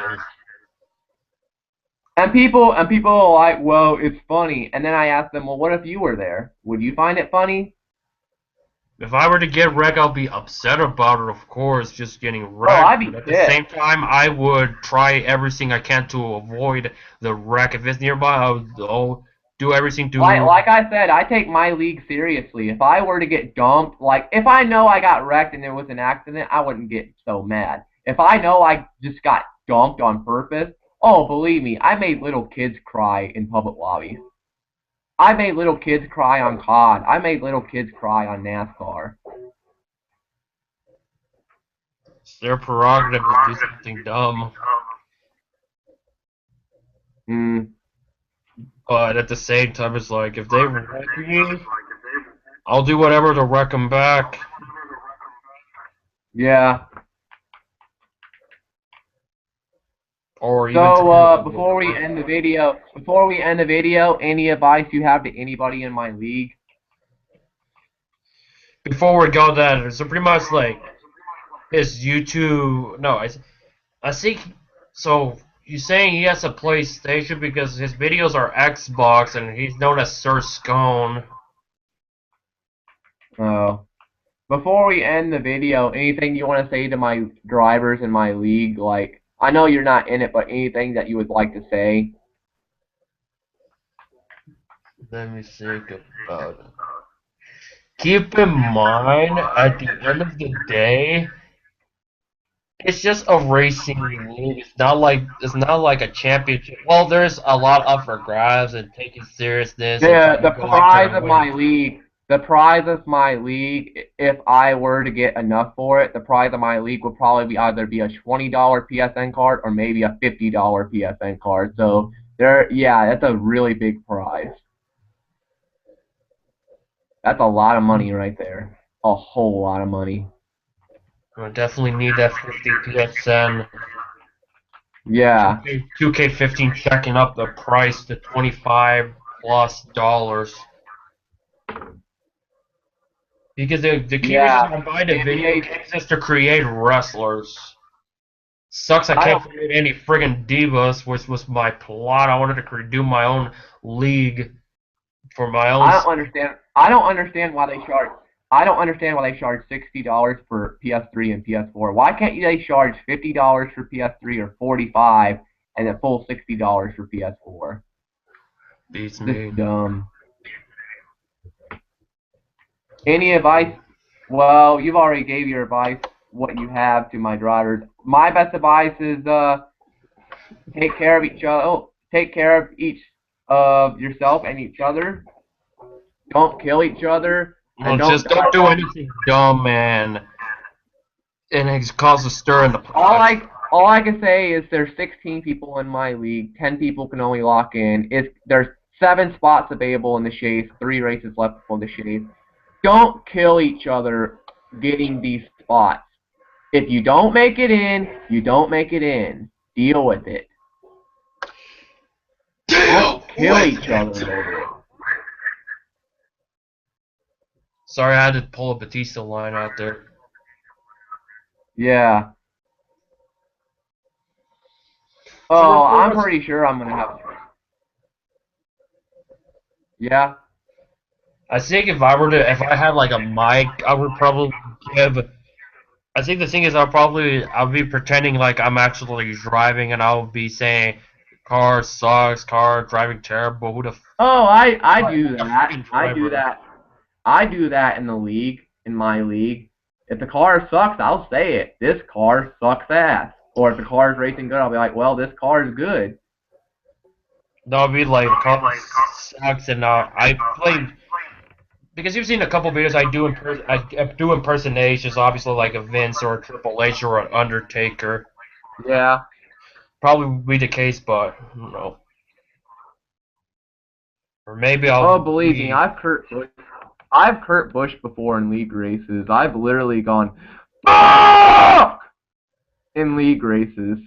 And people are like, well, it's funny. And then I ask them, well, what if you were there? Would you find it funny? If I were to get wrecked, I'll be upset about it, of course, just getting Oh, wrecked. I'd be But at the pissed. same time, I would try everything I can to avoid the wreck. If it's nearby, I'll do everything to. Like I said, I take my league seriously. If I were to get dumped, like if I know I got wrecked and there was an accident, I wouldn't get so mad. If I know I just got dumped on purpose, oh, believe me, I made little kids cry in public lobbies. I made little kids cry on COD. I made little kids cry on NASCAR. It's their prerogative to do something dumb. Mm, But at the same time, it's like, if they wreck me, I'll do whatever to wreck them back. yeah. Or even So try to avoid. before we end the video, any advice you have to anybody in my league? Before we go that, so pretty much like, his YouTube. No, I think so. You're saying he has a PlayStation because his videos are Xbox and he's known as Sir Scone. Oh. Before we end the video, anything you want to say to my drivers in my league? Like, I know you're not in it, but anything that you would like to say? Let me think about it. Keep in mind, at the end of the day, it's just a racing league. It's not like a championship. Well, there's a lot up for grabs and taking seriousness and trying to go out there and win. The prize of my league, if I were to get enough for it, the prize of my league would probably be either be a $20 PSN card or maybe a $50 PSN card. So yeah, that's a really big prize. That's a lot of money right there. A whole lot of money. I definitely need that 50 PSN. Yeah. 2K15 checking up the price to 25 plus dollars. Because the key reason Yeah. I'm buying the video NBA. games is to create wrestlers. Sucks I I can't don't. create any friggin' divas, which was my plot. I wanted to do my own league for my own. I don't understand. I don't understand why they charge. I don't understand why they charge $60 for PS3 and PS4. Why can't they charge $50 for PS3 or 45 and a full $60 for PS4? Beats Just me. dumb. Any advice? Well, you've already gave your advice. What you have to my drivers. My best advice is take care of each other. Oh, take care of each of yourself and each other. Don't kill each other and Well, just don't do anything dumb, man. And it causes a stir in the pot. all I can say is there's 16 people in my league. 10 people can only lock in. There's 7 spots available in the chase. 3 races left for the chase. Don't kill each other getting these spots. If you don't make it in, you don't make it in. Deal with it. Don't kill each other over it. Sorry, I had to pull a Batista line out there. Yeah. So Oh, we're pretty I'm much. pretty sure I'm gonna have. Yeah. I think if I had like a mic, I would probably give. I think the thing is, I'll be pretending like I'm actually driving, and I'll be saying, "Car sucks, car driving terrible. Who the Oh, I do like a that. freaking I do driver?" that. I do that in the league, in my league. If the car sucks, I'll say it. This car sucks ass. Or if the car is racing good, I'll be like, well, this car is good. That would be like Carlos sucks, and I played because you've seen a couple videos I do impersonations, obviously like a Vince or a Triple H or an Undertaker. Yeah. Probably would be the case, but you know, or maybe I'll Oh, believe me, be. I've Kurt Busch before in league races. I've literally gone fuck in league races.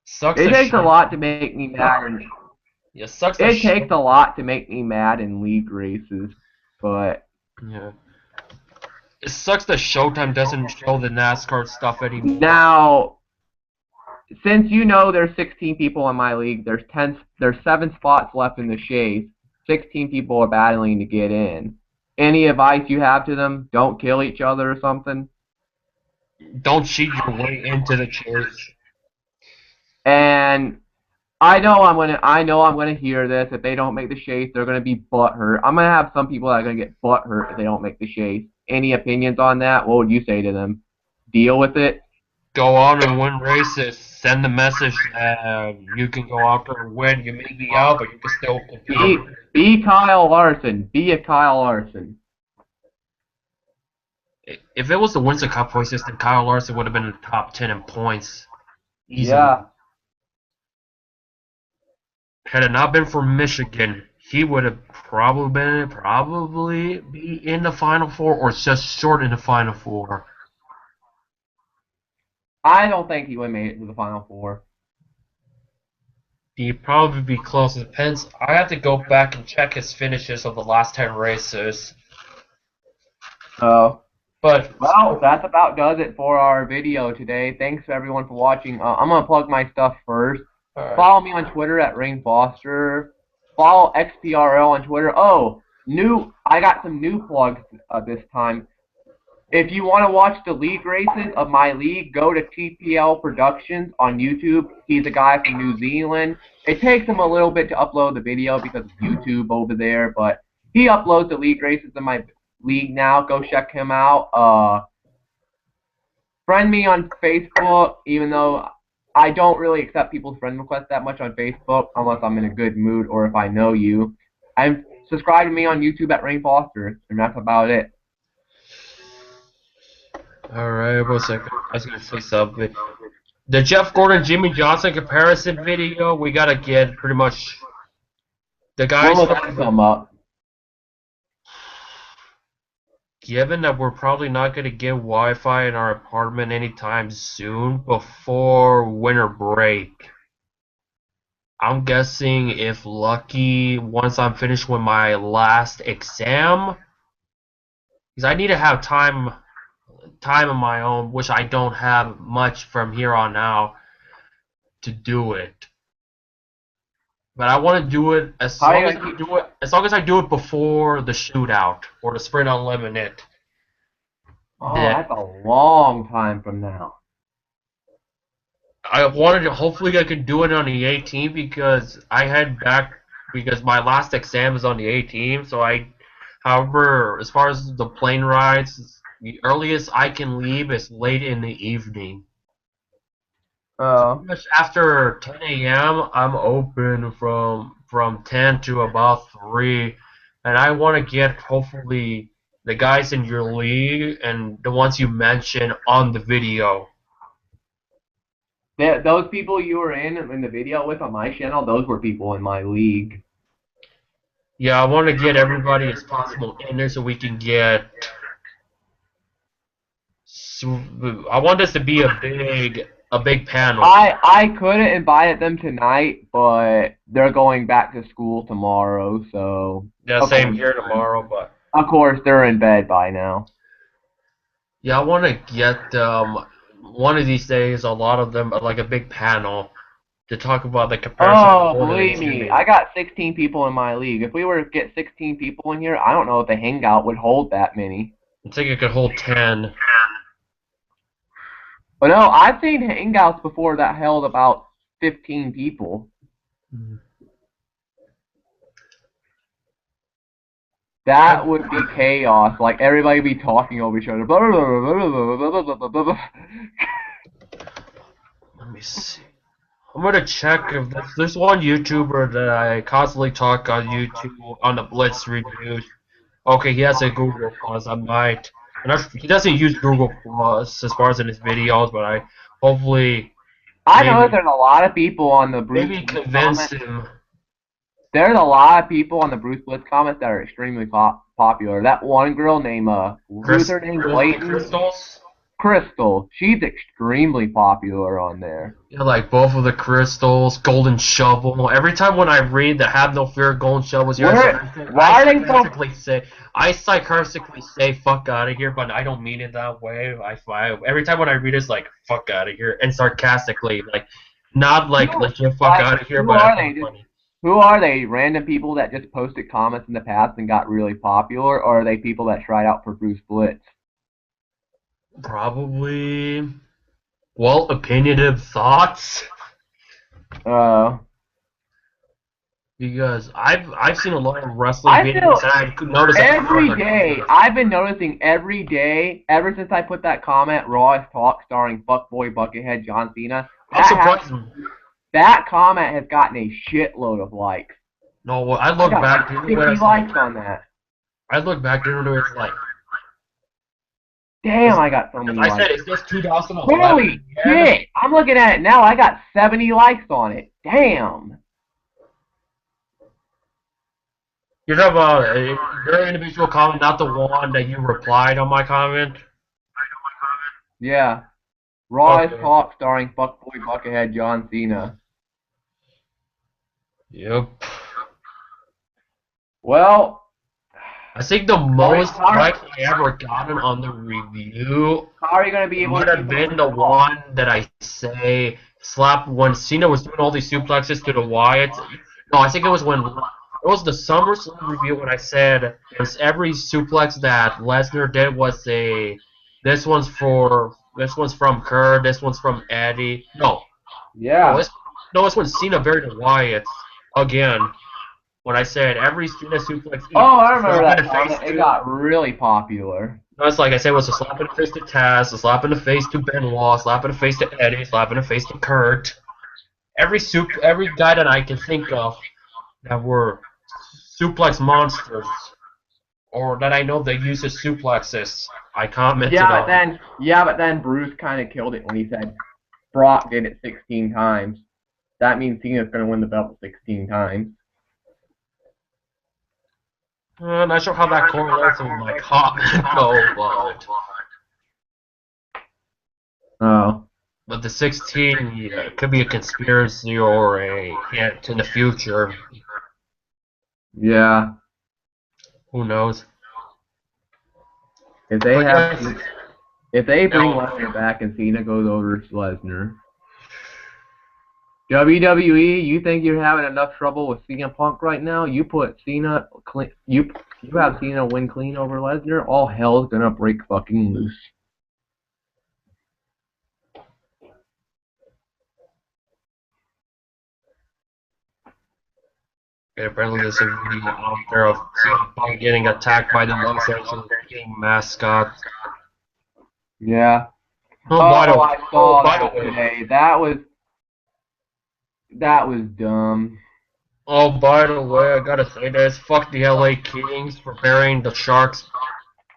Sucks It the takes a show. lot to make me mad. Yeah, sucks the It show. takes a lot to make me mad in league races, but Yeah, it sucks that Showtime doesn't show the NASCAR stuff anymore. now since you know there's 16 people in my league, there's 7 spots left in the chase. 16 people are battling to get in. Any advice you have to them? Don't kill each other or something. Don't cheat your way into the chase. And I know I'm gonna hear this. If they don't make the chase, they're gonna be butthurt. I'm gonna have some people that are gonna get butthurt if they don't make the chase. Any opinions on that? What would you say to them? Deal with it. Go out and win races. Send the message that you can go out there and win. You may be out, but you can still compete. Be Kyle Larson. Be a Kyle Larson. If it was the Winston Cup point system, Kyle Larson would have been in the top 10 in points easily. Yeah. Had it not been for Michigan, he would have probably be in the Final Four or just short in the Final Four. I don't think he would have made it to the Final Four. He'd probably be close. It depends. I have to go back and check his finishes of the last 10 races. Oh. But Well, that about does it for our video today. Thanks everyone for watching. I'm gonna plug my stuff first. alright. Follow me on Twitter at Ring Foster. Follow XPRL on Twitter. Oh, I got some new plugs this time. If you want to watch the league races of my league, go to TPL Productions on YouTube. He's a guy from New Zealand. It takes him a little bit to upload the video because of YouTube over there, but he uploads the league races in my league now. Go check him out. Friend me on Facebook, even though I don't really accept people's friend requests that much on Facebook unless I'm in a good mood or if I know you. And subscribe to me on YouTube at Rain Foster, and that's about it. Alright, one second. I was gonna say something. The Jeff Gordon Jimmy Johnson comparison video, we gotta get pretty much the When guys will that come up? given that we're probably not gonna get Wi-Fi in our apartment anytime soon before winter break. I'm guessing if lucky once I'm finished with my last exam, because I need to have time of my own, which I don't have much from here on out to do it. But I want to do it as long as I do it before the shootout or the sprint unlimited. Oh, Then that's a long time from now. I wanted to hopefully I can do it on the 18th because I head back because my last exam is on the 18th. However, as far as the plane rides, the earliest I can leave is late in the evening. Pretty much after 10 a.m. I'm open from 10 to about 3, and I want to get hopefully the guys in your league and the ones you mentioned on the video. Those people you were in the video with on my channel, those were people in my league. Yeah, I want to get everybody as possible in there so we can get. I want this to be a big panel. I couldn't invite them tonight, but they're going back to school tomorrow, so Yeah, same here tomorrow, but of course they're in bed by now. yeah, I want to get one of these days a lot of them like a big panel to talk about the comparison Oh, of Gordon and believe me, Jimmy. I got 16 people in my league. If we were to get 16 people in here, I don't know if the hangout would hold that many. I think it could hold 10. But no, I've seen hangouts before that held about 15 people. That would be chaos. Like everybody be talking over each other. Let me see. I'm gonna check if there's one YouTuber that I constantly talk on YouTube on the Blitz reviews. Okay, he has a Google Plus. I might. He doesn't use Google Plus as far as in his videos, but I hopefully I know that maybe there's a lot of people on the Bruce maybe Blitz convince comments. him. There's a lot of people on the Bruce Blitz comments that are extremely popular. That one girl named who's her name? The Clayton crystals. Crystal. She's extremely popular on there. Yeah, like both of the crystals, golden shovel. Every time when I read the "Have no fear, golden shovels," here, Why are they so? I sarcastically say "fuck out of here," but I don't mean it that way. Every time when I read it's like "fuck out of here" and sarcastically, like not like Who, legit "fuck like, out of here," who but I are think they? it's funny. Who are they? Random people that just posted comments in the past and got really popular, or are they people that tried out for Bruce Blitz? Probably well, opinionative thoughts. Uh, Because I've seen a lot of wrestling I feel videos and I could notice that people are every like, day. I've been noticing every day ever since I put that comment. Raw is Talk starring Fuckboy Buckethead John Cena. I'm surprised. That comment has gotten a shitload of likes. No, well, I I look got back like into it. 50 It's like likes on that. I look back into it. It's like Damn, I got so as many I said, likes. it's just 2011 Holy again. shit! I'm looking at it now. I got 70 likes on it. Damn. You're talking about your individual comment, not the one that you replied on my comment. Yeah. Raw is Okay. Talk starring Fuckboy Buckethead John Cena. Yep. Well, I think the how most are, likes I ever gotten on the review how are you going to be able might to keep have up been with the Raw? one that I say slap when Cena was doing all these suplexes to the Wyatts. No, I think it was when it was the SummerSlam review when I said was every suplex that Lesnar did was a this one's from Kurt, this one's from Eddie. No, Yeah. it's when Cena buried the Wyatts again. When I said every Cena suplex Oh, equals I a remember slap in that the face comment. It to. got really popular. No, it's like I said, it was a slap in the face to Taz, a slap in the face to Benoit, a slap in the face to Eddie, a slap in the face to Kurt. Every guy that I can think of that were suplex monsters, or that I know that uses suplexes, I commented on. But then Bruce kind of killed it when he said Brock did it 16 times. That means Cena's going to win the belt 16 times. Not sure how that correlates with my comment, though, Oh. but the 16 could be a conspiracy or a hint in the future. Yeah. Who knows? If they But have, yes, if they bring no. Lesnar back and Cena goes over Lesnar, WWE, you think you're having enough trouble with CM Punk right now? You put Cena clean, you have Cena win clean over Lesnar, all hell's gonna break fucking loose. Okay, apparently there's a video out there of CM Punk getting attacked by the Los Angeles King mascot. Yeah. Oh, Oh, I saw by the that way, today. That was dumb. by the way, I gotta say this. Fuck the LA Kings for burying the Sharks.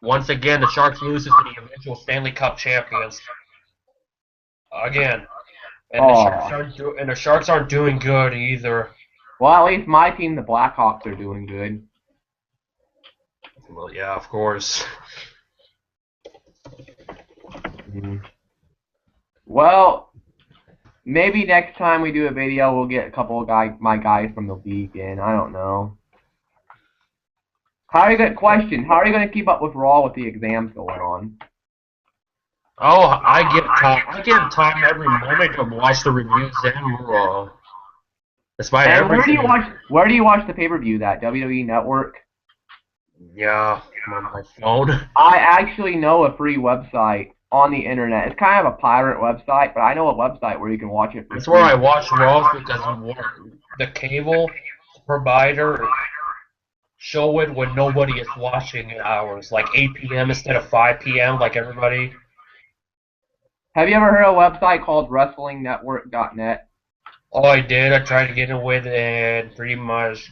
Once again, the Sharks loses to the eventual Stanley Cup champions. Again. Oh. And the Sharks aren't doing good either. Well, at least my team, the Blackhawks, are doing good. Well, yeah, of course. Mhm. Well, maybe next time we do a video, we'll get a couple of my guys from the league in. I don't know. How are you gonna keep up with Raw with the exams going on? Oh, I give time every Monday to watch the reviews and Raw. Despite And everything. where do you watch the pay-per-view? That WWE Network? Yeah, on my phone. I actually know a free website on the internet. It's kind of a pirate website, but I know a website where you can watch it for That's where free. I watch Raw because the cable provider show it when nobody is watching at hours, like 8 p.m. instead of 5 p.m. like everybody. Have you ever heard of a website called WrestlingNetwork.net? Oh, I did. I tried to get in with it, and pretty much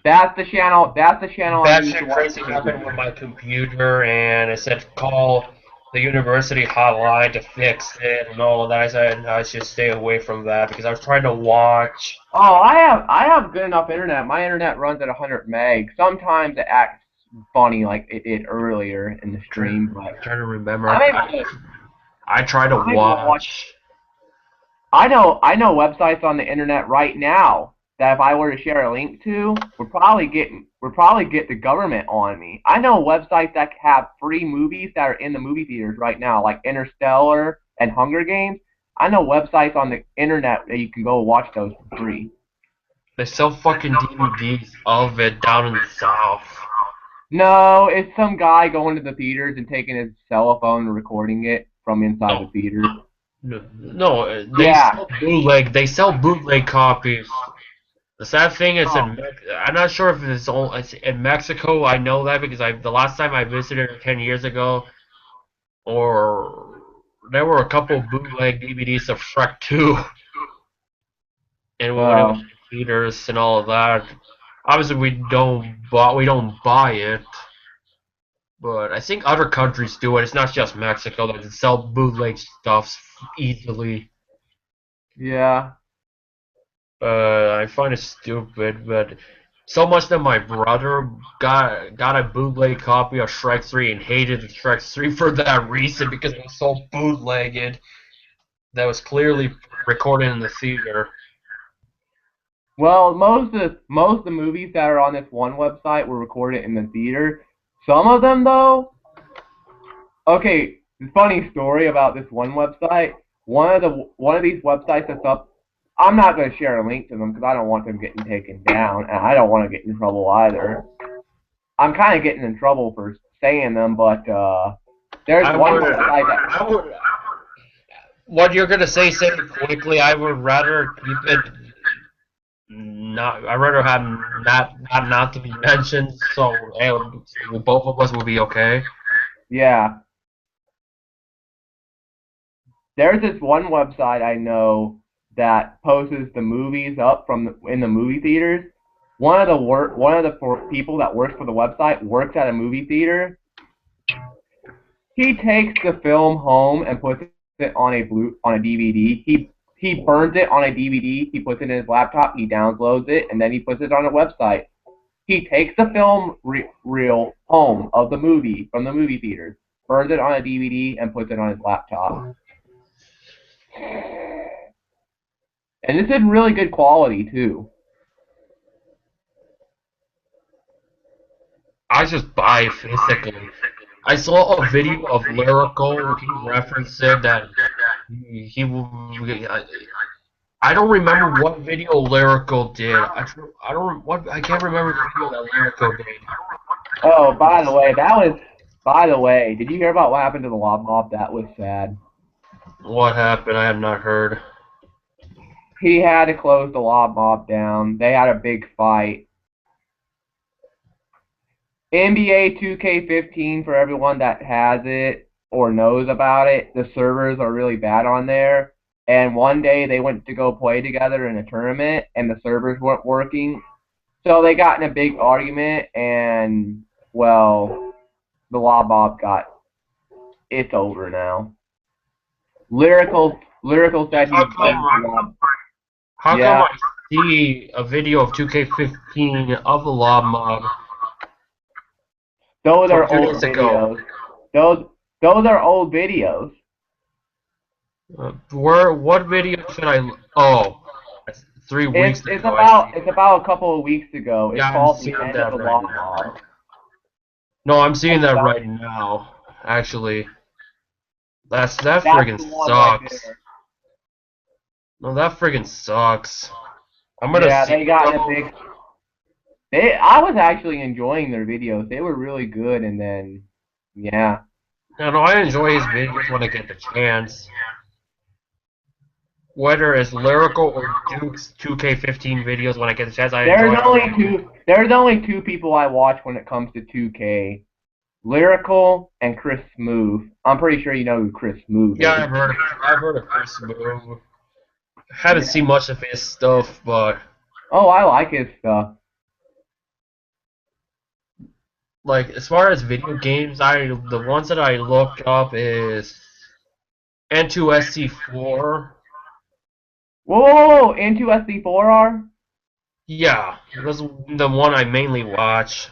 That's the channel. That's the channel I bad used to shit watch crazy the happened with videos. my computer, and it said call the university hotline to fix it and all of that. I said I should stay away from that because I was trying to watch. Oh, I have good enough internet. My internet runs at 100 meg. Sometimes it acts funny like it did earlier in the stream, but Trying to remember. I'm able to I try to I'm able to watch. watch. I know websites on the internet right now that if I were to share a link to, would probably get the government on me. I know websites that have free movies that are in the movie theaters right now, like Interstellar and Hunger Games. I know websites on the internet that you can go watch those for free. They sell fucking DVDs of it down in the south. No, it's some guy going to the theaters and taking his cell phone and recording it from inside the No, theater. no, they Yeah. sell bootleg. They sell bootleg copies. The sad thing is, Oh. I'm not sure if it's in Mexico. I know that because the last time I visited 10 years ago, or there were a couple of bootleg DVDs of Shrek 2, and when it was Well, in theaters and all of that. Obviously, we don't buy it, but I think other countries do it. It's not just Mexico that sell bootleg stuff easily. yeah. I find it stupid, but so much that my brother got a bootleg copy of Shrek 3 and hated the Shrek 3 for that reason because it was so bootlegged that was clearly recorded in the theater. Well, most of the movies that are on this one website were recorded in the theater. Some of them though, okay, funny story about this one website. One of these websites that's up. I'm not going to share a link to them because I don't want them getting taken down, and I don't want to get in trouble either. I'm kind of getting in trouble for saying them, but there's I one would, website that. I would, what you're gonna say it quickly. I would rather keep it not. I'd rather have not to be mentioned, so both of us will be okay. Yeah, there's this one website I know that posts the movies up in the movie theaters. One of the people that works for the website works at a movie theater. He takes the film home and puts it on a DVD. He burns it on a DVD. He puts it in his laptop. He downloads it and then he puts it on a website. He takes the film reel home of the movie from the movie theaters, burns it on a DVD, and puts it on his laptop. And it's in really good quality too. I just buy it physically. I saw a video of Lyrical. He referenced it that he I don't remember what video Lyrical did. I don't what I can't remember the video that Lyrical did. Oh, by the way, did you hear about what happened to the Lob Mob? That was sad. What happened? I have not heard. He had to close the Lob Mob down. They had a big fight. NBA 2K15 for everyone that has it or knows about it. The servers are really bad on there. And one day they went to go play together in a tournament and the servers weren't working. So they got in a big argument and well, the Lob Mob got it's over now. Lyrical said How he's come? done with the Lob. How come Yeah, I see a video of 2K15 of the Lob Mob those from are two old days ago? videos. Those those are old videos. Where? What video should I? Oh, 3 weeks It's ago. I see. it's about a couple of weeks ago. It's Yeah, I'm called The seeing End of that the right Law now. Mob. No, I'm seeing That's that that, right now. Actually, that that's friggin' the one right sucks. there. No, that friggin' sucks. I'm gonna Yeah, see they it got in a though. big. They I was actually enjoying their videos. They were really good, and then yeah, No, no, I enjoy his videos when I get the chance. Whether it's lyrical or Duke's 2K15 videos when I get the chance, I enjoy them all. there's only two people I watch when it comes to 2K. Lyrical and Chris Smooth. I'm pretty sure you know who Chris Smooth Yeah, is. I've heard of Chris Move. Haven't seen much of his stuff, but Oh, I like his stuff. like as far as video games, the ones that I looked up is N2SC4. Whoa, into SD4R? Yeah, that's the one I mainly watch.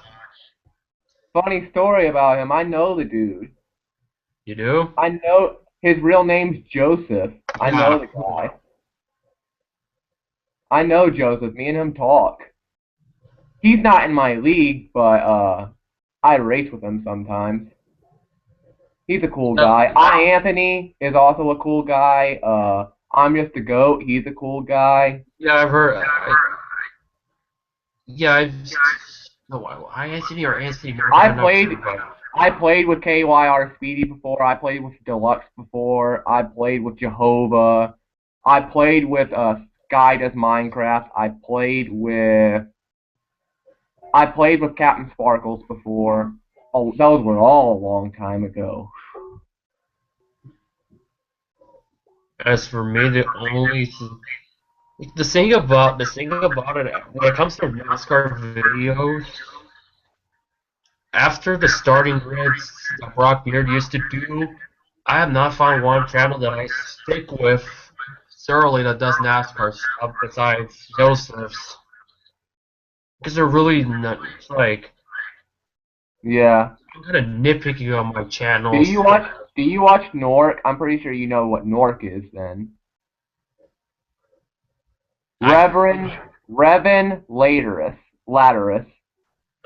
Funny story about him. I know the dude. You do? I know his real name's Joseph. I know Yeah. the guy. I know Joseph. Me and him talk. He's not in my league, but I race with him sometimes. He's a cool guy. Anthony is also a cool guy. I'm just a goat. He's a cool guy. Yeah, I've heard. Yeah, I've. No, I Anthony or Anthony Morgan. I I'm not played sure, but I played with KYR Speedy before. I played with Deluxe before. I played with Jehovah. I played with Sky Does Minecraft. I played with Captain Sparkles before. Oh, those were all a long time ago. as for me, the thing about it when it comes to NASCAR videos, after the starting grids that Brock Beard used to do, I have not found one channel that I stick with thoroughly that does NASCAR stuff besides Joseph's. Because they're really not, like, Yeah. I'm kind of nitpicky on my Do channels. you watch Do you watch Nork? I'm pretty sure you know what Nork is then. I Revan Latterus.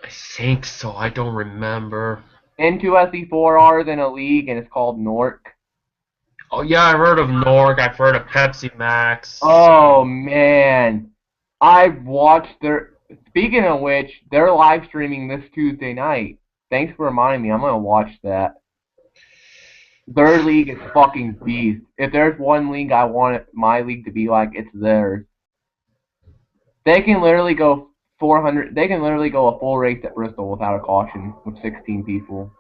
I think so. I don't remember. Into SE4Rs in a league and it's called Nork. Oh yeah, I've heard of Norg. I've heard of Pepsi Max. Oh man. I've watched their Speaking of which, they're live streaming this Tuesday night. Thanks for reminding me. I'm gonna watch that. Their league is fucking beast. If there's one league I want my league to be like, it's theirs. They can literally go 400. They can literally go a full race at Bristol without a caution with 16 people.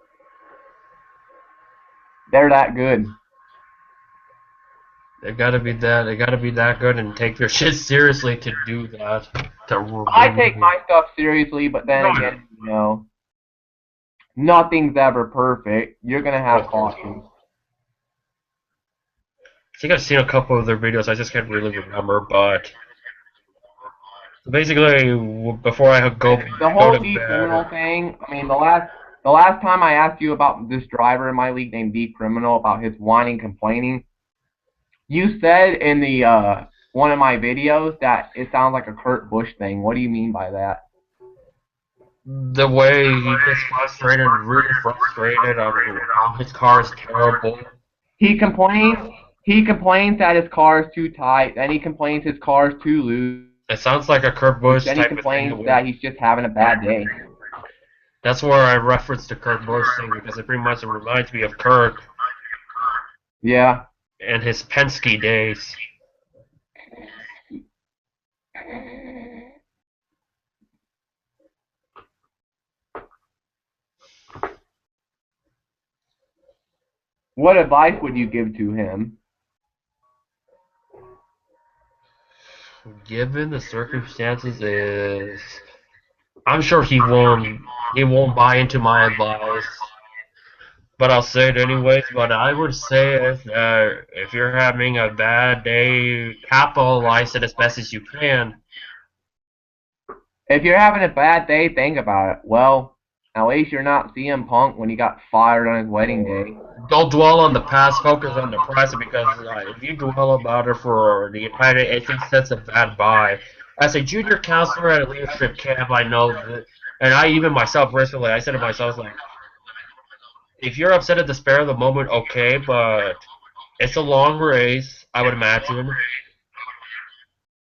They're that good. They gotta be that. They gotta be that good and take their shit seriously to do that. I take my stuff seriously, but then No, again, nothing's ever perfect. You're gonna have of course. cautions. I think I've seen a couple of their videos. I just can't really remember. But basically, before I The go whole to D bed, criminal thing. I mean, the last time I asked you about this driver in my league named D Criminal about his whining, complaining, you said in the one of my videos that it sounds like a Kurt Busch thing. What do you mean by that? the way he gets frustrated, really frustrated, how his car is terrible. He complains. He complains that his car is too tight. Then he complains his car is too loose. It sounds like a Kurt Busch Then he type of thing. complains that he's just having a bad day. That's where I referenced the Kurt Busch thing because it pretty much reminds me of Kurt Yeah. and his Penske days. What advice would you give to him? Given the circumstances, is I'm sure he won't buy into my advice, but I'll say it anyways. But I would say if you're having a bad day, capitalize it as best as you can. If you're having a bad day, think about it. Well, at least you're not CM Punk when he got fired on his wedding day. Don't dwell on the past, focus on the present because if you dwell about it for the entire day, it just sets a bad vibe. As a junior counselor at a leadership camp, I know that, and I even myself personally, I said to myself like, if you're upset at the spur of the moment, okay, but it's a long race, I would imagine.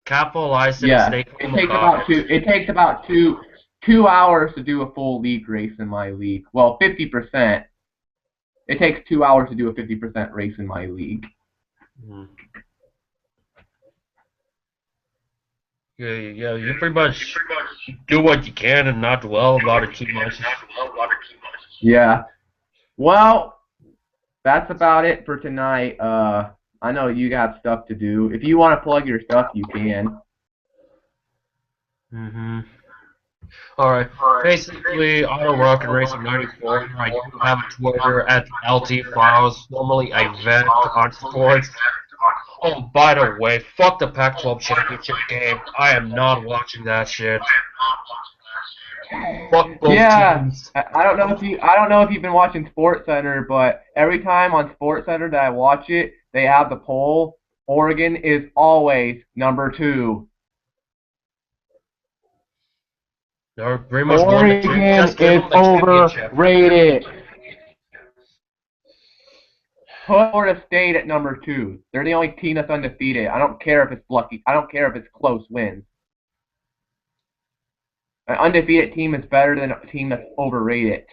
Capitalize it and Yeah, stay calm about it. it takes about 2 hours to do a full league race in my league. Well, 50%. It takes 2 hours to do a 50% race in my league. Hmm. Yeah, you pretty much do what you can and not dwell about it too much. Yeah. Well, that's about it for tonight. I know you got stuff to do. If you want to plug your stuff, you can. Alright. Basically, Auto Rocket Racing 94. I do have a Twitter at LT Files. Normally, I vent on sports. Oh, by the way, fuck the Pac-12 championship game. I am not watching that shit. Fuck both Yeah, teams. I don't know if you've been watching Sports Center, but every time on Sports Center that I watch it, they have the poll. Oregon is always number 2. They're pretty much won the Oregon chip. Just give is them the championship. overrated. Put Florida State at number 2. They're the only team that's undefeated. I don't care if it's lucky. I don't care if it's close wins. An undefeated team is better than a team that's overrated.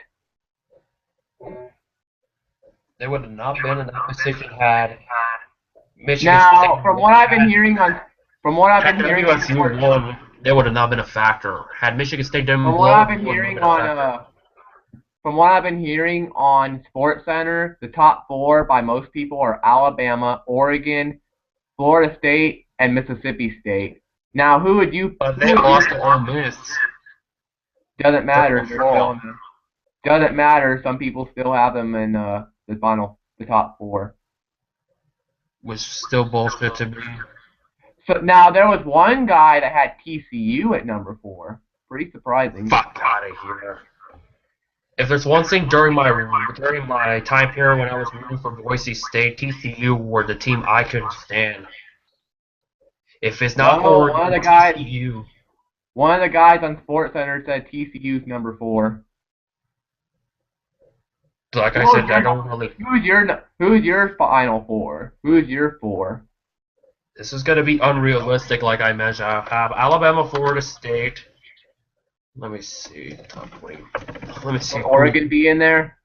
They would have not been in that position had Michigan State Now, from what I've been hearing on WSU won. They would have not been a factor. Had Michigan State didn't from what blow, I've they been would have hearing been a factor. from what I've been hearing on Sports Center, the top 4 by most people are Alabama, Oregon, Florida State, and Mississippi State. Now, who would you? But they lost to Ole Miss. Doesn't matter. Overall. Doesn't matter. Some people still have them in the top 4. Was still bullshit to me. So now there was one guy that had TCU at number 4. Pretty surprising. Fuck out of here. If there's one thing during my time period when I was rooting for Boise State, TCU were the team I couldn't stand. If it's not Oregon, TCU. One of the guys on SportsCenter said TCU's number 4. Like I said, I don't really. Who's your final 4? Who's your 4? This is gonna be unrealistic, like I mentioned. I have Alabama, Florida State. Let me see. Top 20. Let me see. Will Oregon be in there?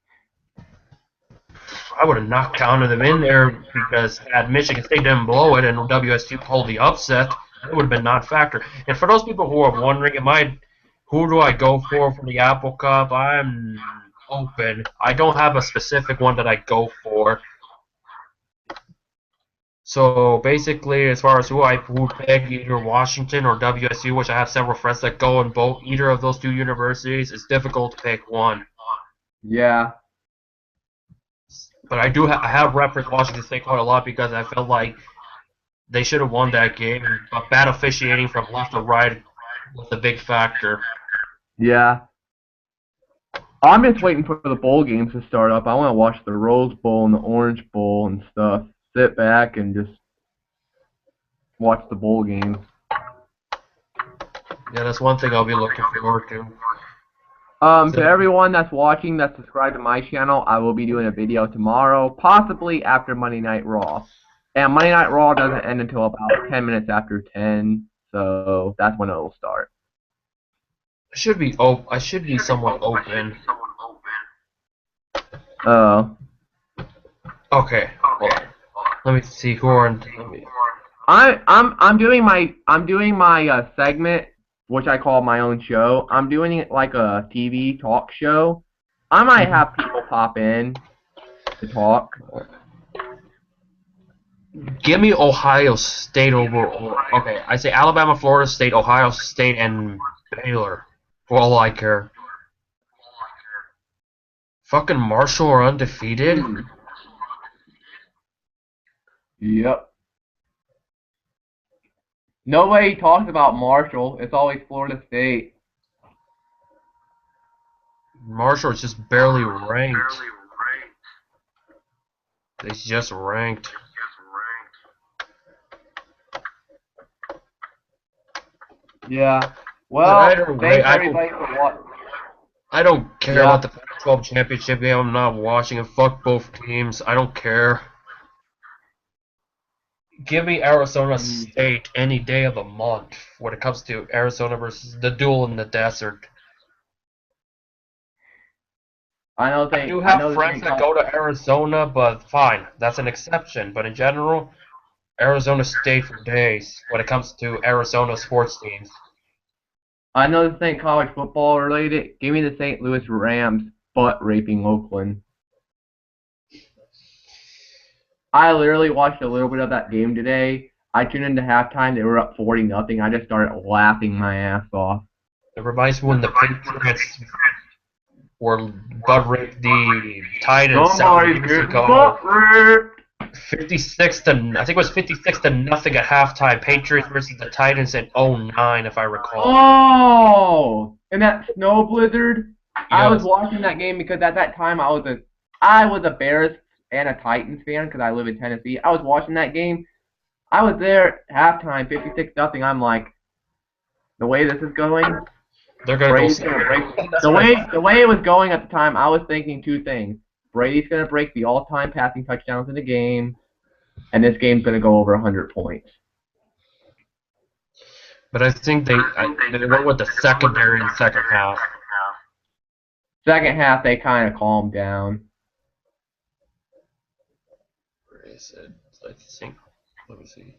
I would have not counted them in there because had Michigan State didn't blow it and WSU pulled the upset, it would have been not factor. And for those people who are wondering, who do I go for the Apple Cup? I'm open. I don't have a specific one that I go for. So basically, as far as who I would pick, either Washington or WSU, which I have several friends that go in either of those 2 universities, it's difficult to pick one. Yeah. But I have referenced Washington State quite a lot because I felt like they should have won that game. But bad officiating from left to right was a big factor. Yeah. I'm just waiting for the bowl games to start up. I want to watch the Rose Bowl and the Orange Bowl and stuff. Sit back and just watch the bowl games. Yeah, that's one thing I'll be looking forward to. To everyone that's watching that's subscribed to my channel, I will be doing a video tomorrow, possibly after Monday Night Raw. And Monday Night Raw doesn't end until about 10 minutes after 10, so that's when it will start. I should be somewhat open. Oh. Okay, hold on. Let me see who are in. I'm doing my segment, which I call my own show. I'm doing it like a TV talk show. I might have people pop in to talk. Give me Ohio State over. Okay, I say Alabama, Florida State, Ohio State, and Baylor. For all I care. Fucking Marshall are undefeated. Yep. Nobody talks about Marshall. It's always Florida State. Marshall is just barely ranked. It's just ranked. Yeah. Well, Way, thanks everybody for watching. I don't care about the Pac-12 championship game. I'm not watching it. Fuck both teams. I don't care. Give me Arizona State any day of the month when it comes to Arizona versus the duel in the desert. I do have friends that go to Arizona, but fine. That's an exception. But in general, Arizona State for days when it comes to Arizona sports teams. I know this ain't college football related. Give me the St. Louis Rams butt raping Oakland. I literally watched a little bit of that game today. I tuned into halftime. They were up 40-0. I just started laughing my ass off. It reminds me when the Patriots were butt raped the Titans 7 years Getting ago. butt ripped. 56 to I think it was 56 to nothing at halftime. Patriots versus the Titans in '09, if I recall. Oh, and that snow blizzard. I was Yes, watching that game because at that time I was a Bears and a Titans fan because I live in Tennessee. I was watching that game. I was there at halftime, 56-0. I'm like, the way this is going, they're gonna go. Brady's gonna break. That's The what I way thought. the way it was going at the time, I was thinking two things. Brady's gonna break the all-time passing touchdowns in the game, and this game's gonna go over 100 points. But I think they went with the secondary in the second half. Second half, they kind of calmed down. Where is it? I think. Let me see.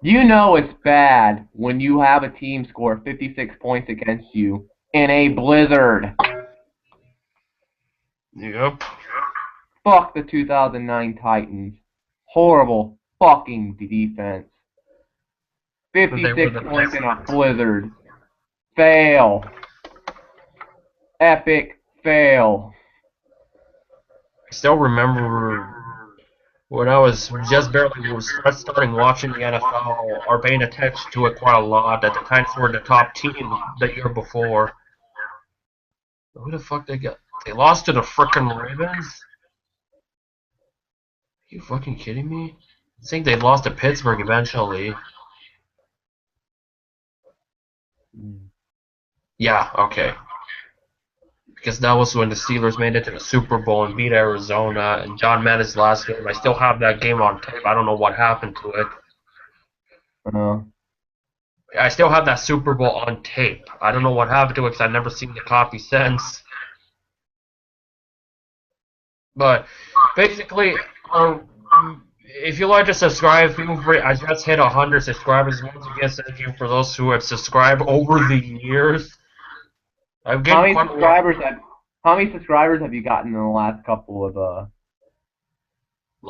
You know it's bad when you have a team score 56 points against you in a blizzard. Yep. Fuck the 2009 Titans. Horrible fucking defense. And they were 56 the points best. in a blizzard. Fail. Epic fail. I still remember when I was just barely starting watching the NFL or paying attention to it quite a lot. That the Titans were the top team the year before. Who the fuck they got? They lost to the frickin' Ravens? Are you fucking kidding me? I think they lost to Pittsburgh eventually. Yeah, okay. Because that was when the Steelers made it to the Super Bowl and beat Arizona, and John Madden's last game. I still have that game on tape. I don't know what happened to it. Uh, I still have that Super Bowl on tape. I don't know what happened to it because I've never seen the copy since. But basically, if you like to subscribe, feel free. I just hit 100 subscribers. Once again, thank you for those who have subscribed over the years. I've how gained many quite a lot. subscribers have how many subscribers have you gotten in the last couple of The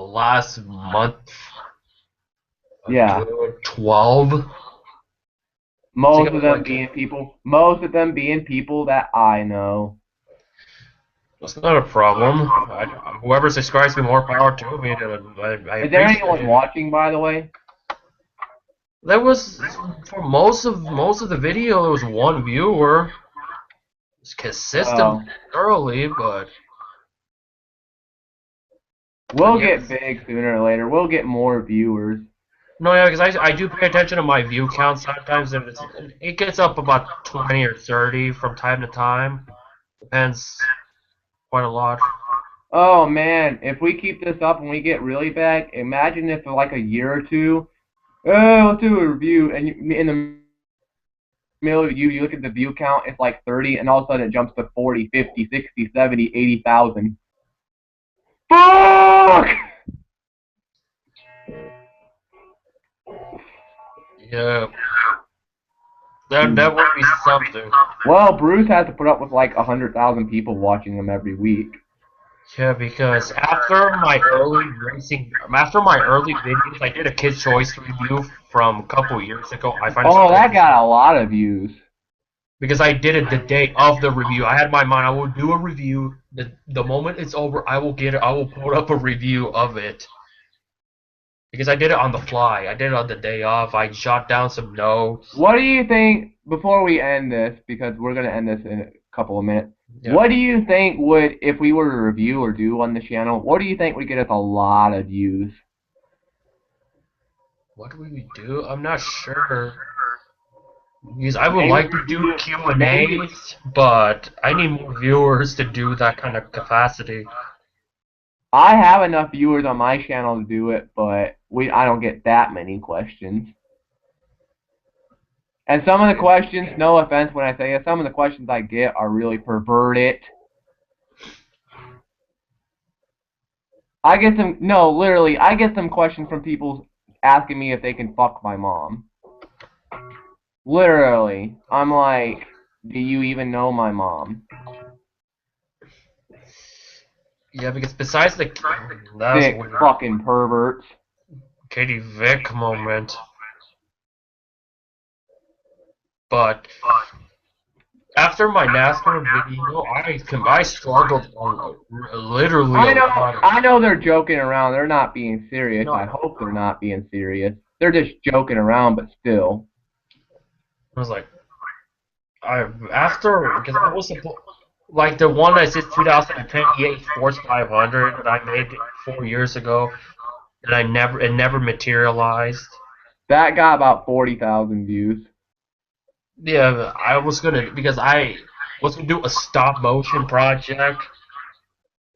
last month, a yeah. good 12. I think Most I of was them like, being people that I know. that's not a problem. Whoever subscribes me, more power to me. I Is there appreciate anyone it. watching, by the way? There was for most of the video, there was one viewer. It's consistent Oh, thoroughly, but we'll yeah. get big sooner or later. We'll get more viewers. No, yeah, because I do pay attention to my view count sometimes, and it gets up about 20 or 30 from time to time. Depends quite a lot. Oh man, if we keep this up and we get really bad, imagine if for like a year or two, let's do a review, and in the middle of you look at the view count, it's like 30, and all of a sudden it jumps to 40, 50, 60, 70, 80,000. Fuck! Yeah, that would be something. Well, Bruce has to put up with like 100,000 people watching him every week. Yeah, because after my early videos, I did a Kid's Choice review from a couple years ago. I finally Oh, started that got a lot of views. because I did it the day of the review. I had in my mind I will do a review. The moment it's over, I will get it. I will put up a review of it because I did it on the fly. I did it on the day off. I jot down some notes. What do you think, before we end this, because we're going to end this in a couple of minutes, Yeah. what do you think would, if we were to review or do on the channel, what do you think would get us a lot of views? What do we do? I'm not sure. Because I would Maybe, like to do maybe, Q&As, but I need more viewers to do that kind of capacity. I have enough viewers on my channel to do it, but I don't get that many questions. And some of the questions, no offense when I say it, some of the questions I get are really perverted. Literally, I get some questions from people asking me if they can fuck my mom. Literally. I'm like, do you even know my mom? Yeah, because besides the that was a Sick weird fucking perverts. Katie Vick moment, but after my NASCAR video, I struggled literally a lot. I know they're joking around. They're not being serious. I No, hope they're not being serious. They're just joking around, but still. I was like, I after because I was like the one that says 2010 EA Sports 500 that I made 4 years ago that it never materialized. That got about 40,000 views. Yeah, I was gonna because I was gonna do a stop motion project.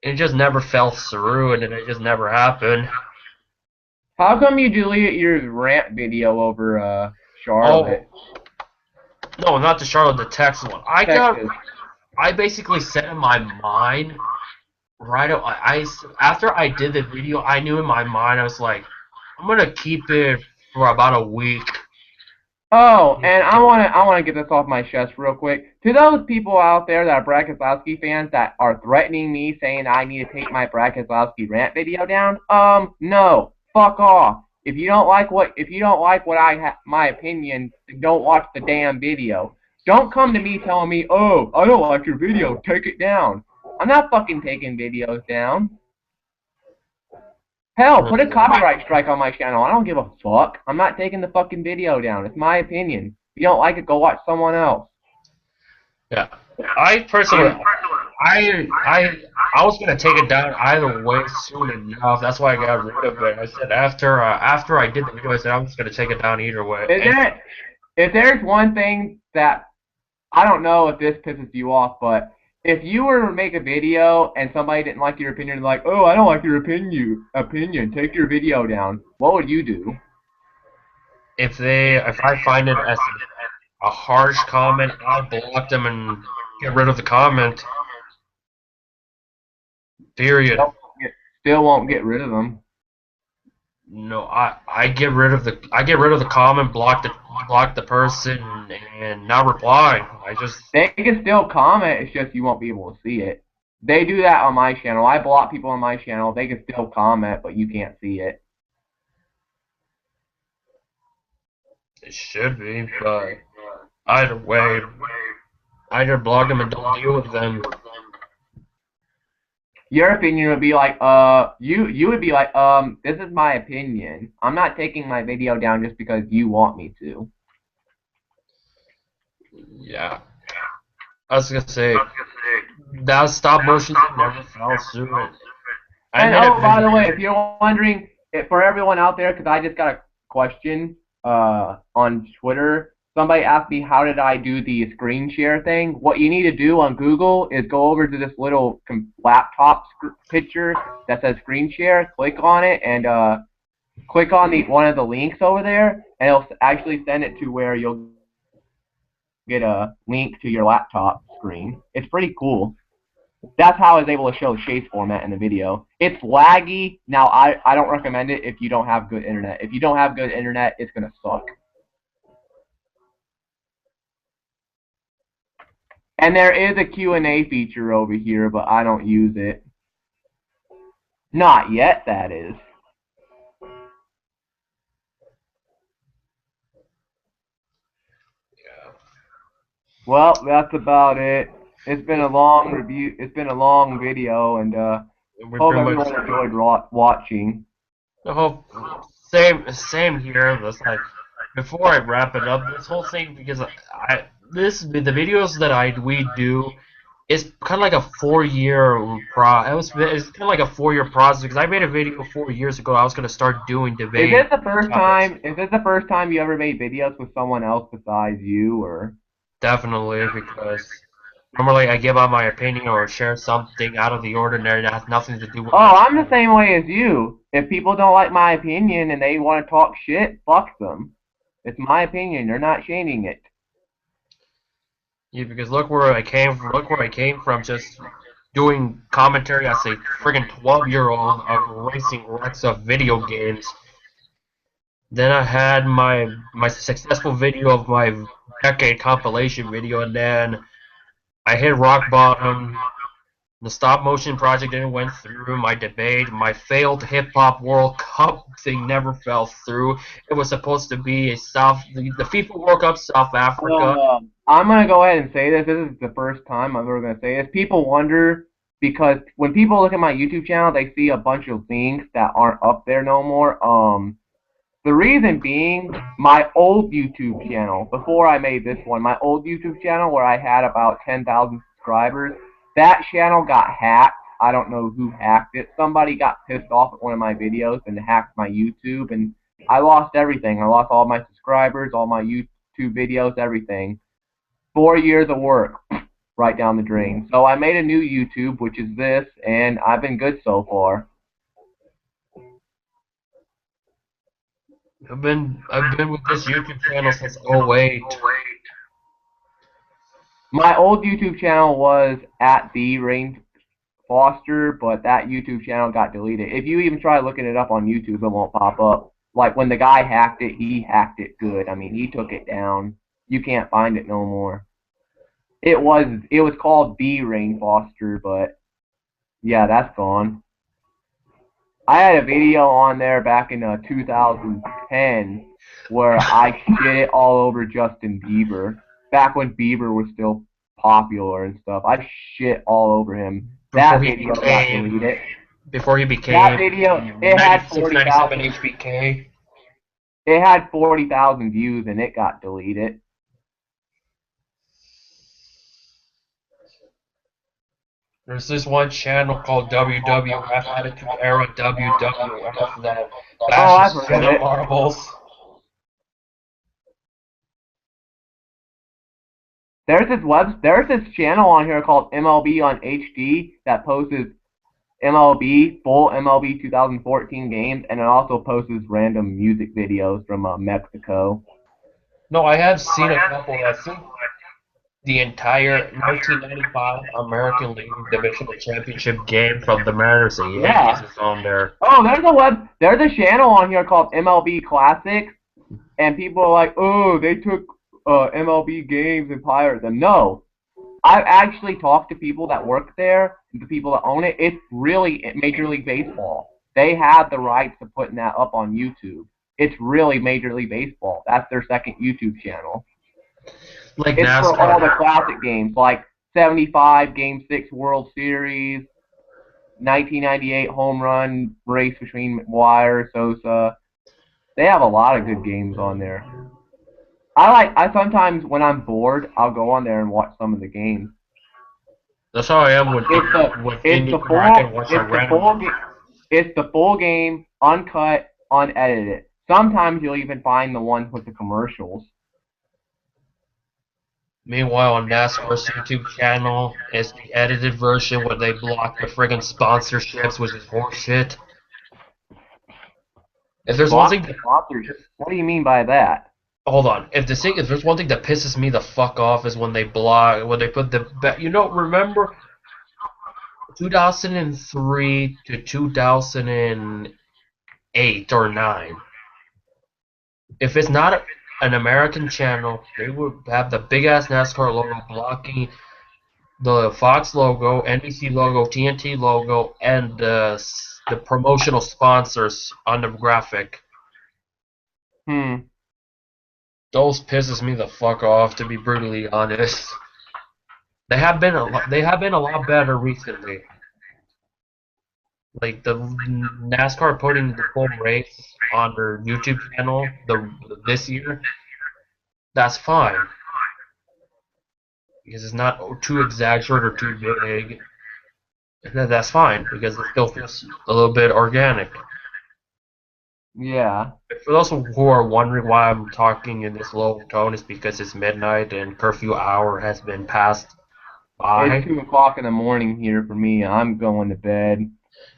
It just never fell through, and it just never happened. How come you deleted your rant video over Oh Charlotte, no, not the Charlotte the Tex one. Texas? I basically set in my mind right. After I did the video, I knew in my mind I was like, I'm gonna keep it for about a week. Oh, and I wanna get this off my chest real quick. To those people out there that are Brad Keselowski fans that are threatening me saying I need to take my Brad Keselowski rant video down, no, fuck off. If you don't like what my opinion, then don't watch the damn video. Don't come to me telling me, oh, I don't like your video, take it down. I'm not fucking taking videos down. Hell, put a copyright strike on my channel. I don't give a fuck. I'm not taking the fucking video down. It's my opinion. If you don't like it, go watch someone else. Yeah, I personally, I I was gonna take it down either way soon enough. That's why I got rid of it. I said after I did the video, I said I'm just gonna take it down either way. Is And there, if there's one thing that I don't know if this pisses you off, but if you were to make a video and somebody didn't like your opinion, like, oh, I don't like your opinion, take your video down. What would you do? if I find it as a harsh comment, I'll block them and get rid of the comment. Period. Still won't get rid of them. No, I get rid of the comment, block the person, and not reply. I just They can still comment. It's just you won't be able to see it. They do that on my channel. I block people on my channel. They can still comment, but you can't see it. it should be, but either way, either block them and don't deal with them. Your opinion would be like, you would be like, this is my opinion. I'm not taking my video down just because you want me to. Yeah, I was gonna say that stop motion thing never fell through. I And made a oh, by the video. way, if you're wondering, for everyone out there, because I just got a question on Twitter. Somebody asked me how did I do the screen share thing. What you need to do on Google is go over to this little laptop picture that says screen share. Click on it and click on the one of the links over there, and it'll actually send it to where you'll get a link to your laptop screen. It's pretty cool. That's how I was able to show chase format in the video. It's laggy. Now, I don't recommend it if you don't have good internet. If you don't have good internet, it's going to suck. And there is a Q&A feature over here, but I don't use it. Not yet, that is. Well, that's about it. It's been a long review. It's been a long video, and We hope pretty much everyone enjoyed watching. the whole same here. That's like before I wrap it up, this whole thing because the videos that we do is kind of like a 4 year it's kind of like a 4 year process because I made a video 4 years ago. I was gonna start doing debate topics. Is this the first time you ever made videos with someone else besides you, or? Definitely because normally I give out my opinion or share something out of the ordinary that has nothing to do with Oh, my I'm the channel. same way as you. If people don't like my opinion and they want to talk shit, fuck them. It's my opinion. They're not changing it. Yeah, because look where I came from. Look where I came from. Just doing commentary as a friggin' 12-year-old of racing wrecks of video games. Then I had my successful video of my decade compilation video, and then I hit rock bottom. The stop motion project didn't went through. My debate, my failed hip hop World Cup thing never fell through. It was supposed to be the FIFA World Cup South Africa. I'm gonna go ahead and say this. This is the first time I'm ever gonna say this. People wonder because when people look at my YouTube channel, they see a bunch of links that aren't up there no more. The reason being, my old YouTube channel, before I made this one, my old YouTube channel where I had about 10,000 subscribers, that channel got hacked. I don't know who hacked it. Somebody got pissed off at one of my videos and hacked my YouTube, and I lost everything. I lost all my subscribers, all my YouTube videos, everything. 4 years of work right down the drain. So I made a new YouTube, which is this, and I've been good so far. I've been with this YouTube channel since '08. My old YouTube channel was at the Rain Foster, but that YouTube channel got deleted. If you even try looking it up on YouTube, it won't pop up. Like when the guy hacked it, he hacked it good. I mean, he took it down. You can't find it no more. It was called the Rain Foster, but yeah, that's gone. I had a video on there back in 2010 where I shit it all over Justin Bieber. Back when Bieber was still popular and stuff. I shit all over him. Before That he video got became deleted. before he became That video, it had 96, 97 40,000. HBK. It had 40,000 views and it got deleted. There's this one channel called WWF Attitude Era WWF that Oh, I've bashes heard of Jenna it. Marbles. There's this channel on here called MLB on HD that posts full MLB 2014 games, and it also posts random music videos from Mexico. No, I have seen a couple. I think the entire 1995 American League Divisional Championship game from the Mariners and Yeah. Yankees is on there. Oh, there's a channel on here called MLB Classics, and people are like, oh, they took MLB games and pirated them. No, I've actually talked to people that work there, the people that own it. It's really Major League Baseball. They have the rights to putting that up on YouTube. It's really Major League Baseball. That's their second YouTube channel. Like It's for all the NASCAR. classic games, like 75 Game 6 World Series, 1998 home run race between McGuire, Sosa. They have a lot of good games on there. I sometimes when I'm bored, I'll go on there and watch some of the games. That's how I am with It's Indy the Crack and watch a it's the random. it's the full game, uncut, unedited. Sometimes you'll even find the ones with the commercials. Meanwhile, on NASCAR's YouTube channel, it's the edited version where they block the friggin' sponsorships, which is horseshit. If there's one thing, Sponsors. What do you mean by that? hold on. If there's one thing that pisses me the fuck off is when they put remember 2003 to 2008 or 9. If it's not an American channel, they would have the big ass NASCAR logo blocking the Fox logo, NBC logo, TNT logo, and the promotional sponsors on the graphic. Those pisses me the fuck off, to be brutally honest. They have been a lot better recently. Like the NASCAR putting the full race on their YouTube channel this year, that's fine because it's not too exaggerated or too big. That's fine because it still feels a little bit organic. Yeah. For those who are wondering why I'm talking in this low tone, it's because it's midnight and curfew hour has been passed by. It's 2 o'clock in the morning here for me. I'm going to bed.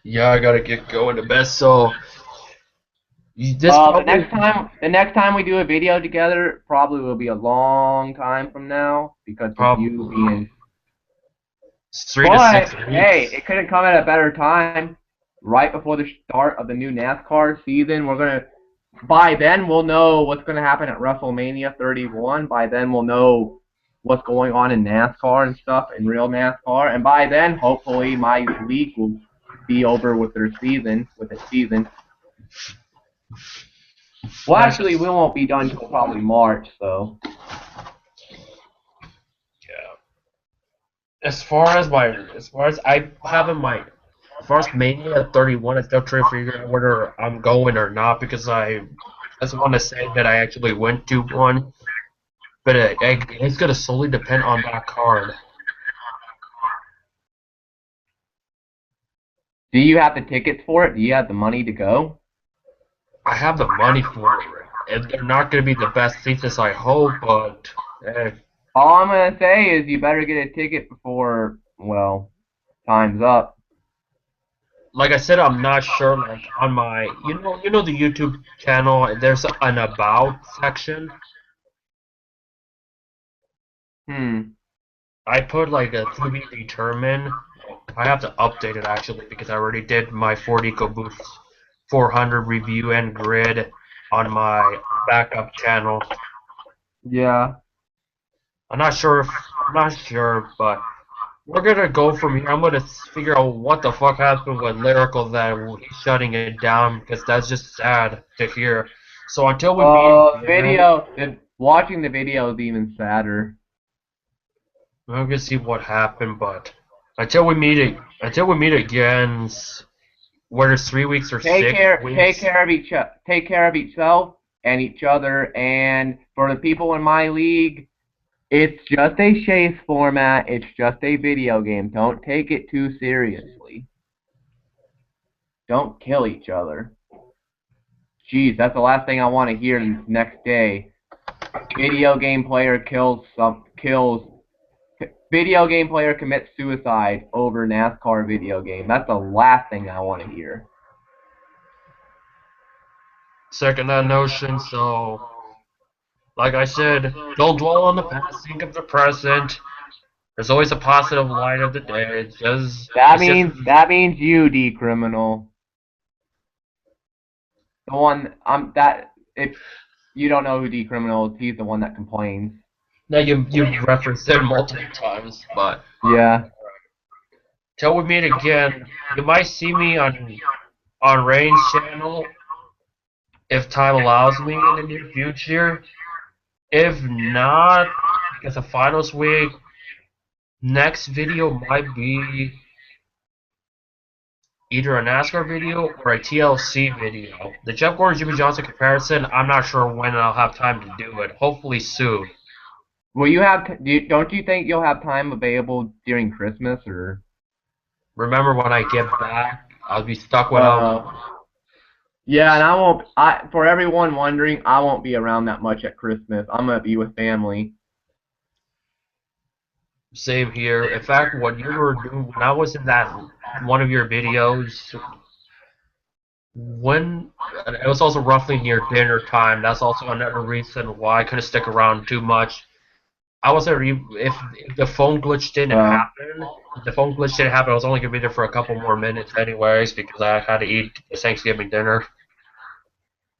Yeah, I gotta get going to bed. So The next time we do a video together probably will be a long time from now because of you being. 3 to 6 But weeks. hey, it couldn't come at a better time. Right before the start of the new NASCAR season, by then we'll know what's gonna happen at WrestleMania 31. By then we'll know what's going on in NASCAR and stuff, in real NASCAR. And by then, hopefully, my league will be over with its season. Well, That's actually, just we won't be done until probably March, so. yeah. As far as Mania 31, I still trying to figure out whether I'm going or not because I just want to say that I actually went to one, but it's gonna solely depend on that card. Do you have the tickets for it? Do you have the money to go? I have the money for it, and they're not gonna be the best seats as I hope, but All I'm gonna say is you better get a ticket before, well, time's up. like I said, I'm not sure. Like on my, you know the YouTube channel, there's an about section. Hmm. I put like a to be determined. I have to update it actually because I already did my 40 Boost 400 review and grid on my backup channel. Yeah. I'm not sure, but we're gonna go from here. I'm gonna figure out what the fuck happened with Lyrical that he's shutting it down because that's just sad to hear. So until we meet again, Watching the video is even sadder. we're gonna see what happened. But until we meet again, whether it's 3 weeks or six weeks. Take care of yourself and each other. And for the people in my league, it's just a chase format. It's just a video game. Don't take it too seriously. Don't kill each other. Jeez, that's the last thing I want to hear the next day. Video game player video game player commits suicide over NASCAR video game. That's the last thing I want to hear. Second that notion, so like I said, don't dwell on the past, think of the present. There's always a positive light of the day. It's just That means you, D criminal. The one that if you don't know who D criminal is, he's the one that complains. now you referenced it multiple times, but Yeah. till we meet again, you might see me on Rain's channel if time allows me in the near future. If not, because of finals week, next video might be either a NASCAR video or a TLC video. The Jeff Gordon Jimmy Johnson comparison, I'm not sure when I'll have time to do it. Hopefully soon. Will you don't you think you'll have time available during Christmas or? Remember when I get back, I'll be stuck without. Uh, yeah, and I won't. For everyone wondering, I won't be around that much at Christmas. I'm gonna be with family. Same here. In fact, what you were doing when I was in that one of your videos, when it was also roughly near dinner time. That's also another reason why I couldn't stick around too much. I wasn't if the phone glitch didn't happen. If the phone glitch didn't happen, I was only gonna be there for a couple more minutes anyways because I had to eat Thanksgiving dinner.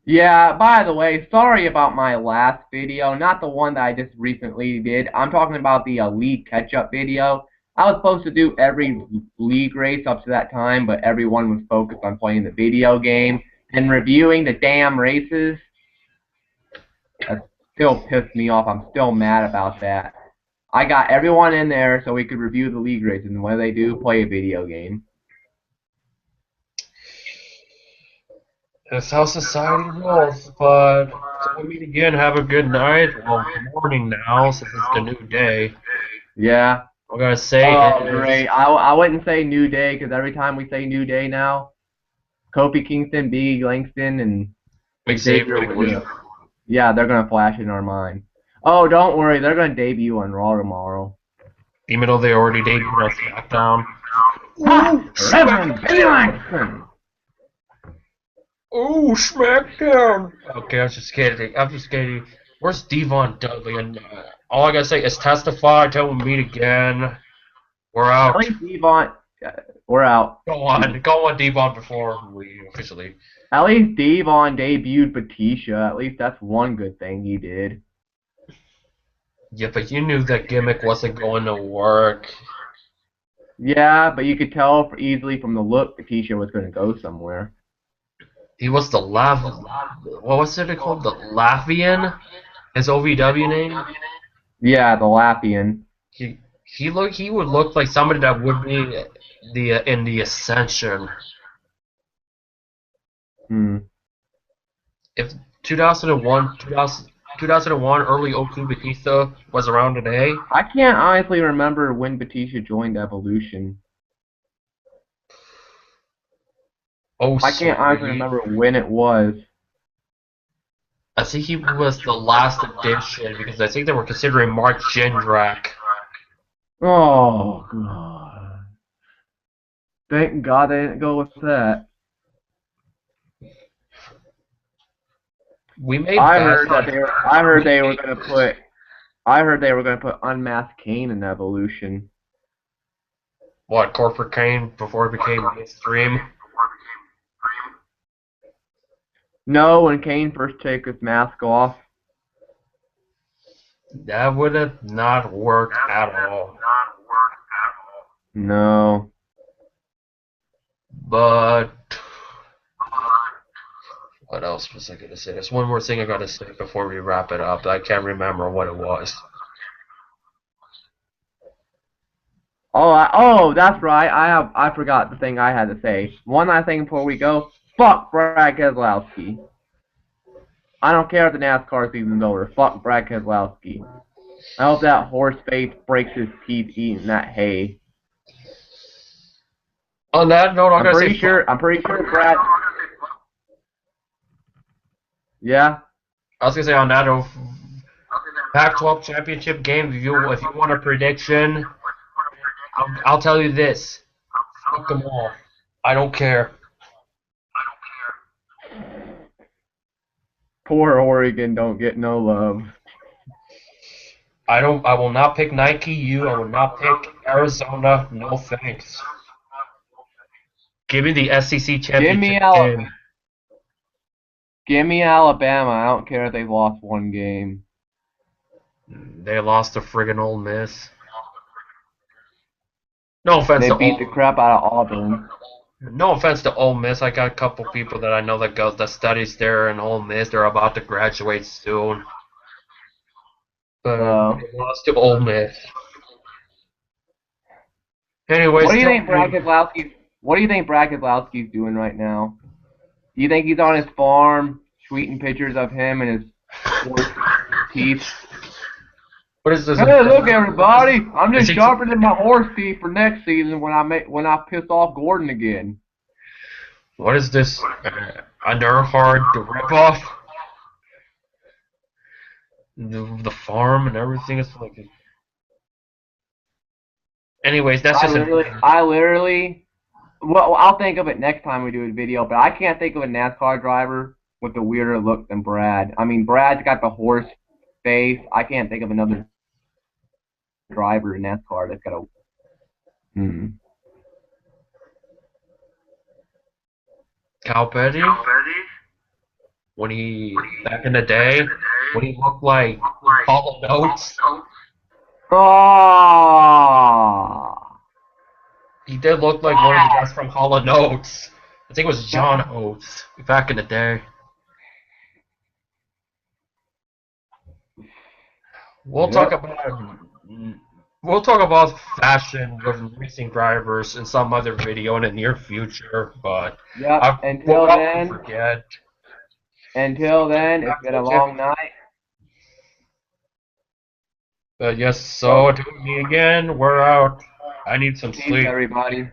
Yeah, by the way, sorry about my last video, not the one that I just recently did. I'm talking about the league catch-up video. I was supposed to do every league race up to that time, but everyone was focused on playing the video game and reviewing the damn races. That still pissed me off. I'm still mad about that. I got everyone in there so we could review the league races, and what do they do? Play a video game. That's how society rolls. But until we meet again, have a good night. Well, morning now since it's the new day. Yeah. What I'm gonna say Oh, is great. I wouldn't say New Day, because every time we say New Day now, Kofi Kingston, Big Langston, and Xavier Xavier Woods. Woods. Yeah, they're going to flash in our mind. Oh, don't worry. They're going to debut on Raw tomorrow. Even though they already debuted on SmackDown. Ha! Reverend Big Langston! Oh, SmackDown! Okay, I'm just kidding. I'm just kidding. Where's Devon Dudley? And all I gotta say is testify till we meet again. We're At out. least Devon... We're out. Go on, Devon before we officially. At least Devon debuted Batista. At least that's one good thing he did. Yeah, but you knew that gimmick wasn't going to work. Yeah, but you could tell easily from the look Batista was going to go somewhere. He was the what was it called? The Latvian? His OVW name? Yeah, the Latvian. He would look like somebody that would be in the Ascension. Hmm. If 2001, 2001 early '02 Batista was around today, I can't honestly remember when Batista joined Evolution. oh I can't honestly three, remember when it was. I think he was the last edition because I think they were considering Mark Jindrak. Oh, God. Thank God they didn't go with that. We made I bets heard that on they were. I heard we they were made gonna put. I heard they were gonna put Unmasked Kane in Evolution. what Corporate Kane before it became mainstream. No, when Kane first took his mask off. That would have not worked at all. No. But what else was I gonna say? There's one more thing I gotta say before we wrap it up. I can't remember what it was. Oh, that's right. I forgot the thing I had to say. One last thing before we go. Fuck Brad Keselowski. I don't care if the NASCAR season's over. Fuck Brad Keselowski. I hope that horse face breaks his teeth eating that hay. On that note, I'm I'm gonna say pretty fuck. sure. I'm pretty sure Brad. Yeah. I was gonna say on that note, Pac-12 championship game. If you want a prediction, I'll tell you this: fuck them all. I don't care. Poor Oregon don't get no love. I don't. I will not pick Nike. I will not pick Arizona. No thanks. Give me the SEC Give championship me Al. game. Give me Alabama. I don't care if they've lost one game. They lost to friggin' Ole Miss. No offense They to beat the crap out of Auburn. No offense to Ole Miss. I got a couple people that I know that studies there in Ole Miss. They're about to graduate soon. But Uh, they lost to Ole Miss. Anyways, what do you still think Brad Keselowski's? What do you think Brad Keselowski's doing right now? Do you think he's on his farm tweeting pictures of him and his horse teeth? what is this? Hey, look, everybody! I'm Is just he, sharpening my horse teeth for next season when I piss off Gordon again. what is this? A Earnhardt ripoff? The farm and everything is like. Anyways, that's just an. I literally, well, I'll think of it next time we do a video, but I can't think of a NASCAR driver with a weirder look than Brad. I mean, Brad's got the horse face. I can't think of another driver in NASCAR that's got a. Hmm. Cal Petty, when he back in the day, when he looked like Hollow Notes, Oh, he did look like one of the guys from Hollow Notes. I think it was John Oates back in the day. We'll talk yep. about we'll talk about fashion with racing drivers in some other video in the near future, but Yep. I will probably forget. Until then, it's been a Back to long night. But yes, so So, to me again, we're out. I need some peace, sleep. everybody.